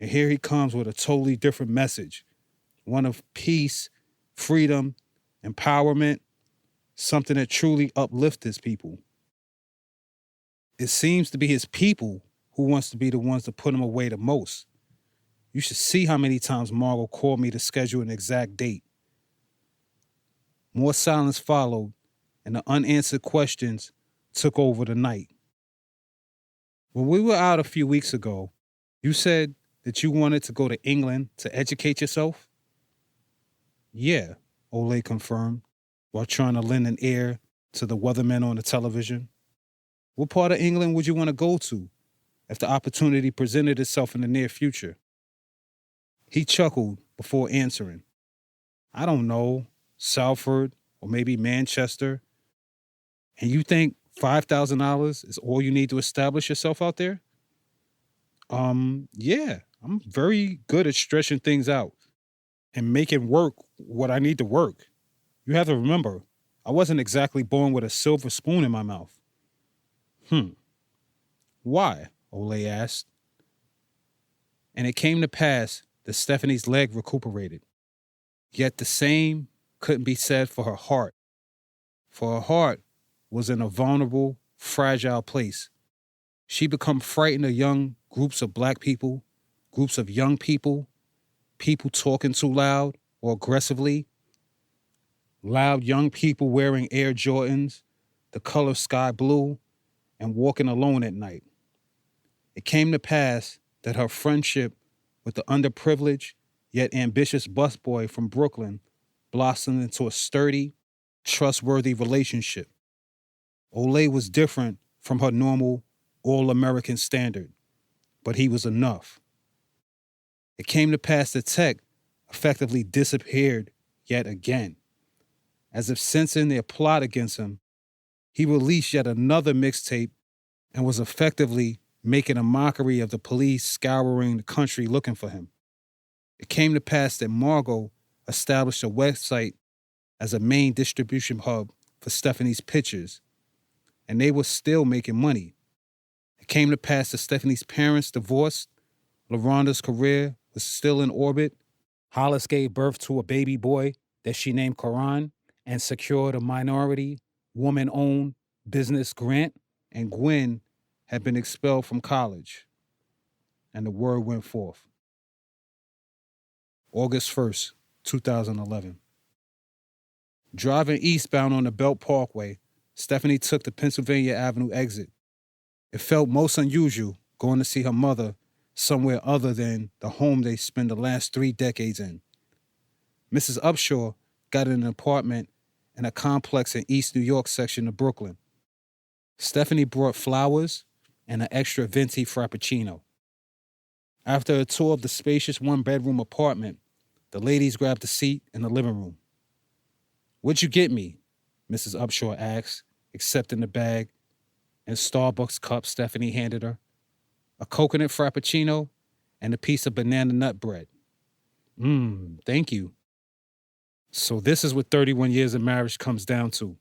And here he comes with a totally different message. One of peace, freedom, empowerment, something that truly uplifts his people. It seems to be his people who wants to be the ones to put him away the most. You should see how many times Margot called me to schedule an exact date. More silence followed, and the unanswered questions took over the night. When we were out a few weeks ago, you said that you wanted to go to England to educate yourself. Yeah, Ole confirmed, while trying to lend an ear to the weathermen on the television. What part of England would you want to go to if the opportunity presented itself in the near future? He chuckled before answering. I don't know, Salford or maybe Manchester. And you think $5,000 is all you need to establish yourself out there? Yeah, I'm very good at stretching things out and making work what I need to work. You have to remember, I wasn't exactly born with a silver spoon in my mouth. Why? Ole asked. And it came to pass that Stephanie's leg recuperated. Yet the same couldn't be said for her heart. For her heart was in a vulnerable, fragile place. She become frightened of young groups of black people, groups of young people, people talking too loud or aggressively, loud young people wearing Air Jordans, the color sky blue, and walking alone at night. It came to pass that her friendship with the underprivileged yet ambitious busboy from Brooklyn blossomed into a sturdy, trustworthy relationship. Ole was different from her normal, all-American standard, but he was enough. It came to pass that Tech effectively disappeared yet again. As if sensing their plot against him, he released yet another mixtape and was effectively making a mockery of the police scouring the country looking for him. It came to pass that Margot established a website as a main distribution hub for Stephanie's pictures, and they were still making money. It came to pass that Stephanie's parents divorced, LaRonda's career was still in orbit, Hollis gave birth to a baby boy that she named Karan and secured a minority, woman-owned business grant, and Gwen had been expelled from college. And the word went forth. August 1st, 2011. Driving eastbound on the Belt Parkway, Stephanie took the Pennsylvania Avenue exit. It felt most unusual going to see her mother somewhere other than the home they spent the last 3 decades in. Mrs. Upshaw got an apartment in a complex in East New York section of Brooklyn. Stephanie brought flowers and an extra venti frappuccino. After a tour of the spacious one-bedroom apartment, the ladies grabbed a seat in the living room. What'd you get me? Mrs. Upshaw asked, accepting the bag and Starbucks cup Stephanie handed her. A coconut frappuccino and a piece of banana nut bread. Thank you. So this is what 31 years of marriage comes down to,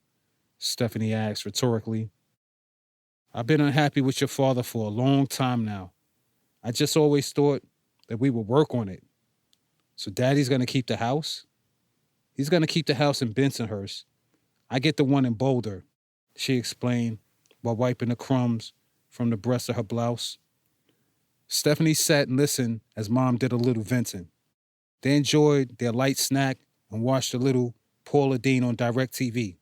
Stephanie asked rhetorically. I've been unhappy with your father for a long time now. I just always thought that we would work on it. So Daddy's going to keep the house? He's going to keep the house in Bensonhurst. I get the one in Boulder, she explained while wiping the crumbs from the breast of her blouse. Stephanie sat and listened as Mom did a little venting. They enjoyed their light snack and watched a little Paula Deen on DirecTV.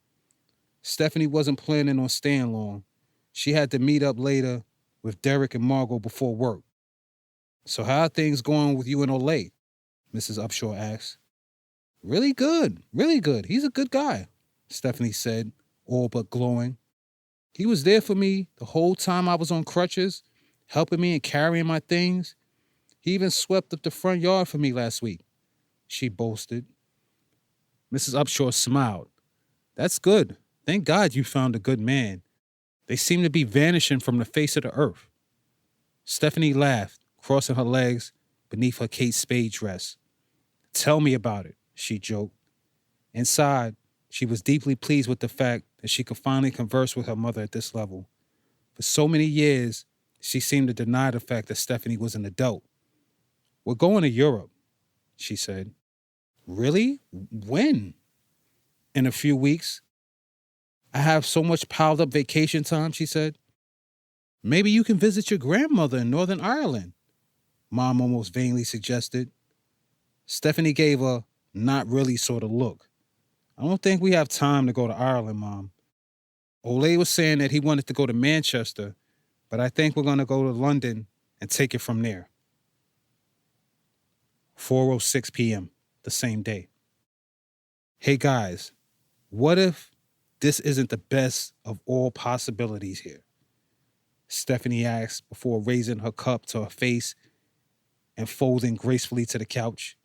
Stephanie wasn't planning on staying long. She had to meet up later with Derek and Margot before work. So how are things going with you and Ole? Mrs. Upshaw asked. Really good, really good. He's a good guy, Stephanie said, all but glowing. He was there for me the whole time I was on crutches, helping me and carrying my things. He even swept up the front yard for me last week, she boasted. Mrs. Upshaw smiled. That's good. Thank God you found a good man. They seem to be vanishing from the face of the earth. Stephanie laughed, crossing her legs beneath her Kate Spade dress. Tell me about it, she joked. Inside, she was deeply pleased with the fact that she could finally converse with her mother at this level. For so many years, she seemed to deny the fact that Stephanie was an adult. We're going to Europe, she said. Really? When? In a few weeks. I have so much piled up vacation time, she said. Maybe you can visit your grandmother in Northern Ireland, Mom almost vainly suggested. Stephanie gave a not really sort of look. I don't think we have time to go to Ireland, Mom. Ole was saying that he wanted to go to Manchester, but I think we're going to go to London and take it from there. 4:06 p.m. the same day. Hey guys, what if this isn't the best of all possibilities here? Stephanie asked before raising her cup to her face and folding gracefully to the couch.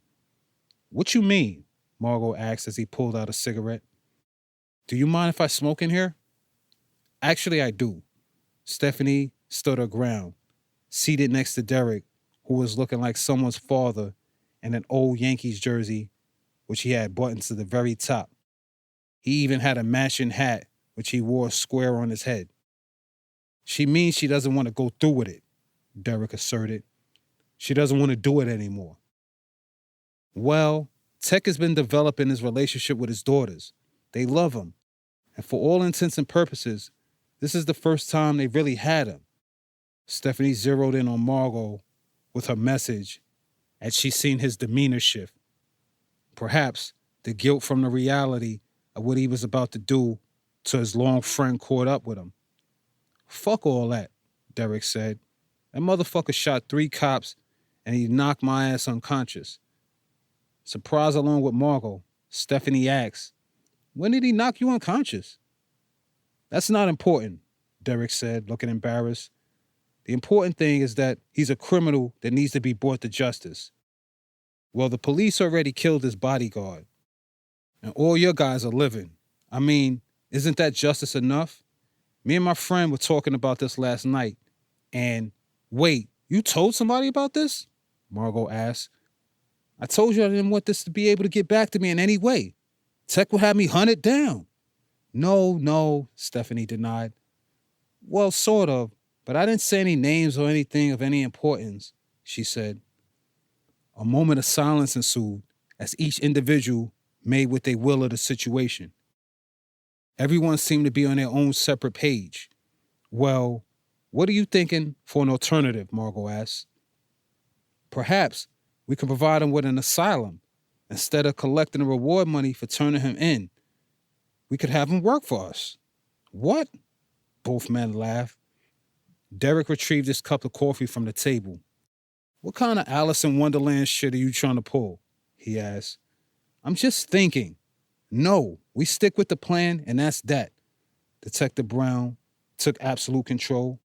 What you mean? Margot asked as he pulled out a cigarette. Do you mind if I smoke in here? Actually, I do. Stephanie stood her ground, seated next to Derek, who was looking like someone's father in an old Yankees jersey, which he had buttons to the very top. He even had a matching hat, which he wore square on his head. She means she doesn't want to go through with it, Derek asserted. She doesn't want to do it anymore. Well, Tech has been developing his relationship with his daughters. They love him. And for all intents and purposes, this is the first time they really had him. Stephanie zeroed in on Margot with her message as she seen his demeanor shift. Perhaps the guilt from the reality of what he was about to do to his long friend caught up with him. Fuck all that, Derek said. That motherfucker shot 3 cops and he knocked my ass unconscious. Surprised along with Margot, Stephanie asked, when did he knock you unconscious? That's not important, Derek said, looking embarrassed. The important thing is that he's a criminal that needs to be brought to justice. Well, the police already killed his bodyguard. And all your guys are living. I mean, isn't that justice enough? Me and my friend were talking about this last night. And, wait, you told somebody about this? Margot asked. I told you I didn't want this to be able to get back to me in any way. Tech would have me hunted down. No, Stephanie denied. Well, sort of, but I didn't say any names or anything of any importance, she said. A moment of silence ensued as each individual made what they will of the situation. Everyone seemed to be on their own separate page. Well, what are you thinking for an alternative, Margot asked. Perhaps we can provide him with an asylum. Instead of collecting the reward money for turning him in, we could have him work for us. What? Both men laughed. Derek retrieved his cup of coffee from the table. What kind of Alice in Wonderland shit are you trying to pull? He asked. I'm just thinking. No, we stick with the plan and that's that. Detective Brown took absolute control.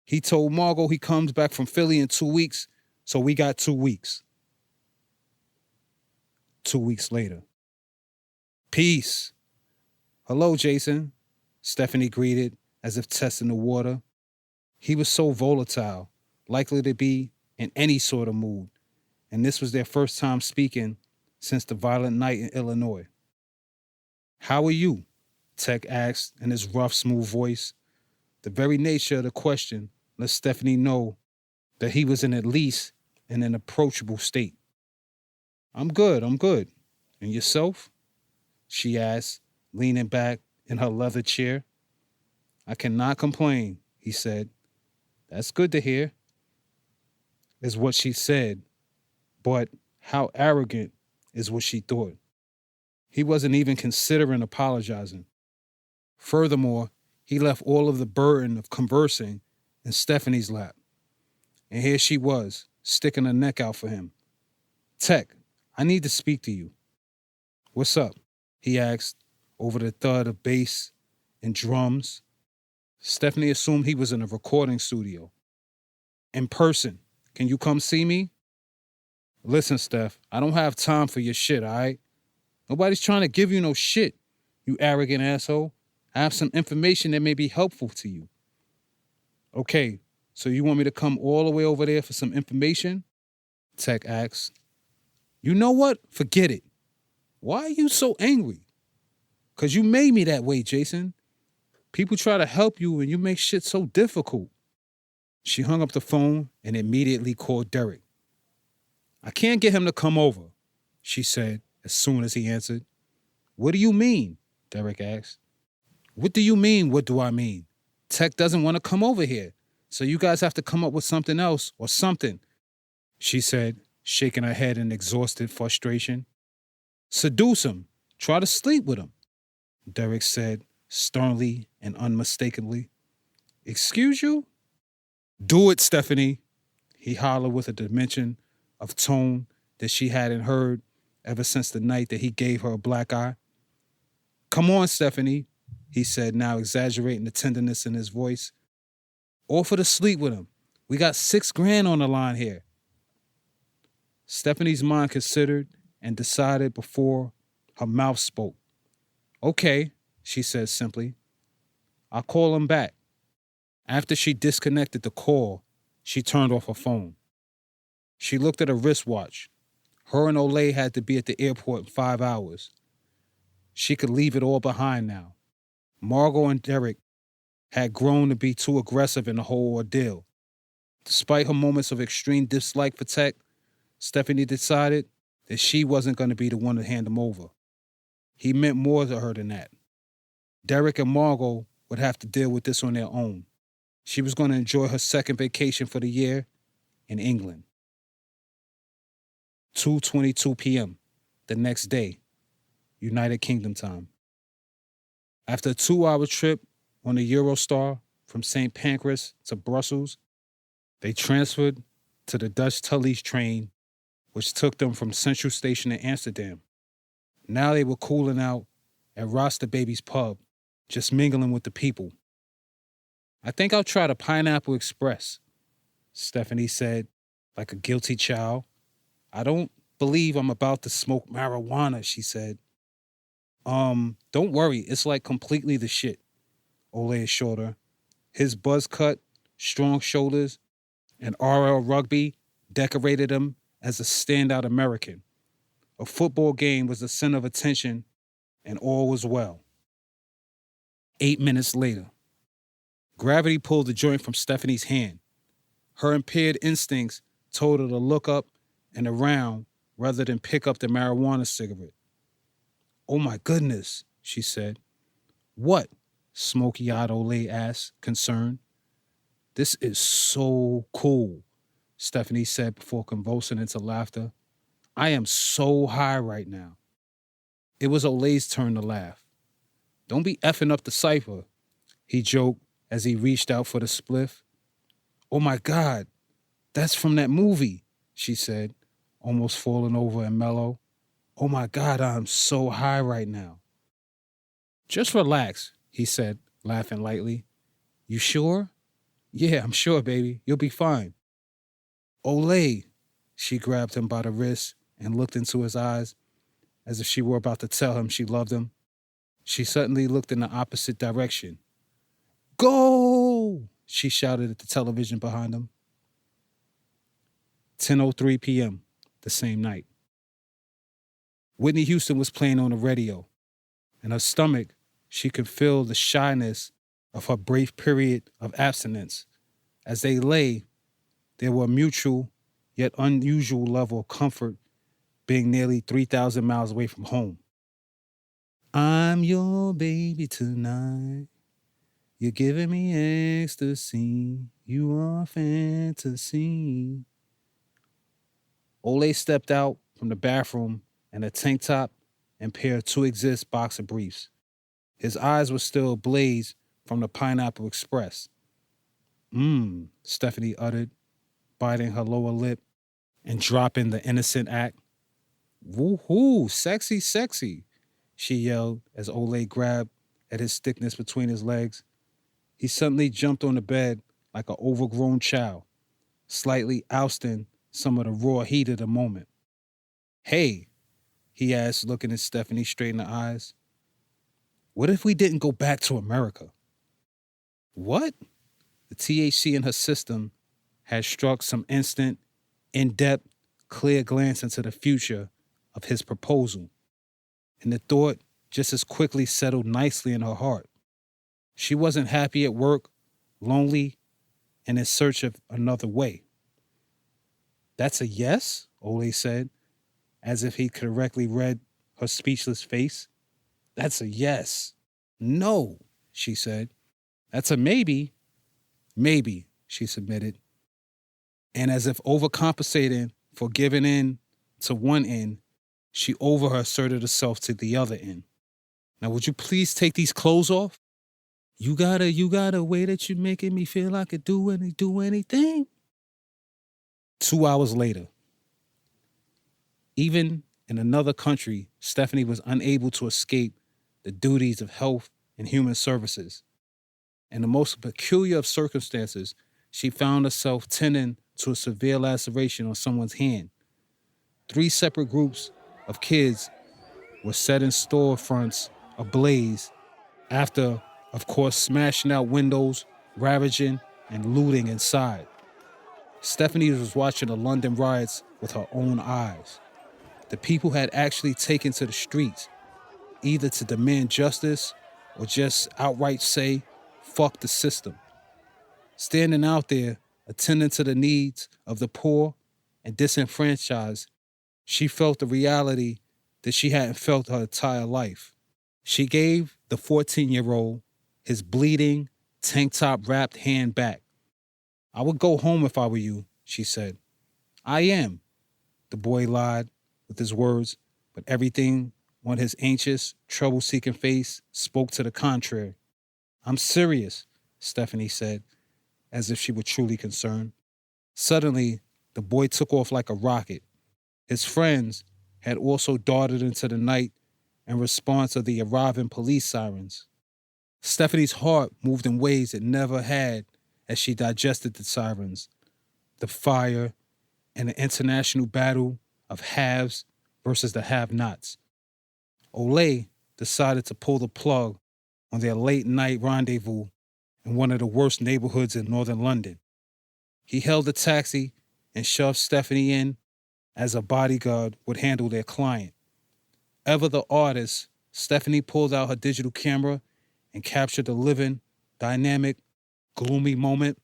He told Margot he comes back from Philly in 2 weeks, so we got 2 weeks. 2 weeks later. Peace. Hello, Jason, Stephanie greeted as if testing the water. He was so volatile, likely to be in any sort of mood, and this was their first time speaking since the violent night in Illinois. How are you? Tech asked in his rough, smooth voice. The very nature of the question let Stephanie know that he was at least in an approachable state. I'm good. And yourself? She asked, leaning back in her leather chair. I cannot complain, he said. That's good to hear, is what she said, but how arrogant is what she thought. He wasn't even considering apologizing. Furthermore, he left all of the burden of conversing in Stephanie's lap. And here she was, sticking her neck out for him. Tech, I need to speak to you. What's up? He asked over the thud of bass and drums. Stephanie assumed he was in a recording studio. In person, can you come see me? Listen, Steph, I don't have time for your shit, all right? Nobody's trying to give you no shit, you arrogant asshole. I have some information that may be helpful to you. Okay, so you want me to come all the way over there for some information? Tech asked. You know what? Forget it. Why are you so angry? 'Cause you made me that way, Jason. People try to help you and you make shit so difficult. She hung up the phone and immediately called Derek. I can't get him to come over, she said as soon as he answered. What do you mean? Derek asked. What do you mean, what do I mean? Tech doesn't want to come over here, so you guys have to come up with something else or something, she said, shaking her head in exhausted frustration. Seduce him. Try to sleep with him, Derek said sternly and unmistakably. Excuse you? Do it, Stephanie, he hollered with a dimension of tone that she hadn't heard ever since the night that he gave her a black eye. Come on, Stephanie, he said, now exaggerating the tenderness in his voice. Offer to sleep with him. We got $6,000 on the line here. Stephanie's mind considered and decided before her mouth spoke. Okay, she said simply. I'll call him back. After she disconnected the call, she turned off her phone. She looked at her wristwatch. Her and Olay had to be at the airport in 5 hours. She could leave it all behind now. Margot and Derek had grown to be too aggressive in the whole ordeal. Despite her moments of extreme dislike for Tech, Stephanie decided that she wasn't going to be the one to hand him over. He meant more to her than that. Derek and Margot would have to deal with this on their own. She was going to enjoy her second vacation for the year in England. 2:22 p.m. the next day, United Kingdom time. After a 2-hour trip on the Eurostar from St. Pancras to Brussels, they transferred to the Dutch Tullies train, which took them from Central Station in Amsterdam. Now they were cooling out at Rasta Baby's pub, just mingling with the people. I think I'll try the Pineapple Express, Stephanie said, like a guilty child. I don't believe I'm about to smoke marijuana, she said. Don't worry, it's like completely the shit, Olay assured her. His buzz cut, strong shoulders, and RL rugby decorated him as a standout American. A football game was the center of attention, and all was well. 8 minutes later, gravity pulled the joint from Stephanie's hand. Her impaired instincts told her to look up and around rather than pick up the marijuana cigarette. Oh my goodness, she said. What? Smoky-eyed Olay asked, concerned. This is so cool, Stephanie said before convulsing into laughter. I am so high right now. It was Olay's turn to laugh. Don't be effing up the cipher, he joked as he reached out for the spliff. Oh my God, that's from that movie, she said, almost falling over and mellow. Oh my God, I'm so high right now. Just relax, he said, laughing lightly. You sure? Yeah, I'm sure, baby. You'll be fine. Olay, she grabbed him by the wrist and looked into his eyes as if she were about to tell him she loved him. She suddenly looked in the opposite direction. Go! She shouted at the television behind him. 10:03 p.m. the same night. Whitney Houston was playing on the radio. In her stomach, she could feel the shyness of her brief period of abstinence. As they lay, there were a mutual yet unusual level of comfort being nearly 3,000 miles away from home. I'm your baby tonight. You're giving me ecstasy. You are fantasy. Olay stepped out from the bathroom in a tank top and pair of to-exist boxer briefs. His eyes were still ablaze from the Pineapple Express. Stephanie uttered, biting her lower lip and dropping the innocent act. Woohoo, sexy, sexy, she yelled as Olay grabbed at his thickness between his legs. He suddenly jumped on the bed like an overgrown child, slightly ousting some of the raw heat of the moment. Hey, he asked, looking at Stephanie straight in the eyes. What if we didn't go back to America? What? The THC in her system had struck some instant, in-depth, clear glance into the future of his proposal, and the thought just as quickly settled nicely in her heart. She wasn't happy at work, lonely, and in search of another way. That's a yes, Olay said, as if he correctly read her speechless face. That's a yes. No, she said. That's a maybe. Maybe, she submitted. And as if overcompensating for giving in to one end, she over-asserted herself to the other end. Now, would you please take these clothes off? You got a way that you're making me feel I could do anything. 2 hours later. Even in another country, Stephanie was unable to escape the duties of health and human services. In the most peculiar of circumstances, she found herself tending to a severe laceration on someone's hand. 3 separate groups of kids were set in storefronts ablaze after, of course, smashing out windows, ravaging, and looting inside. Stephanie was watching the London riots with her own eyes. The people had actually taken to the streets, either to demand justice or just outright say, fuck the system. Standing out there, attending to the needs of the poor and disenfranchised, she felt the reality that she hadn't felt her entire life. She gave the 14-year-old his bleeding, tank top wrapped hand back. "I would go home if I were you," she said. "I am," the boy lied with his words, but everything on his anxious, trouble-seeking face spoke to the contrary. "I'm serious," Stephanie said, as if she were truly concerned. Suddenly, the boy took off like a rocket. His friends had also darted into the night in response to the arriving police sirens. Stephanie's heart moved in ways it never had as she digested the sirens, the fire, and the international battle of haves versus the have-nots. Ole decided to pull the plug on their late-night rendezvous in one of the worst neighborhoods in northern London. He held a taxi and shoved Stephanie in as a bodyguard would handle their client. Ever the artist, Stephanie pulled out her digital camera and captured the living, dynamic, gloomy moment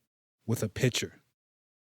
with a picture.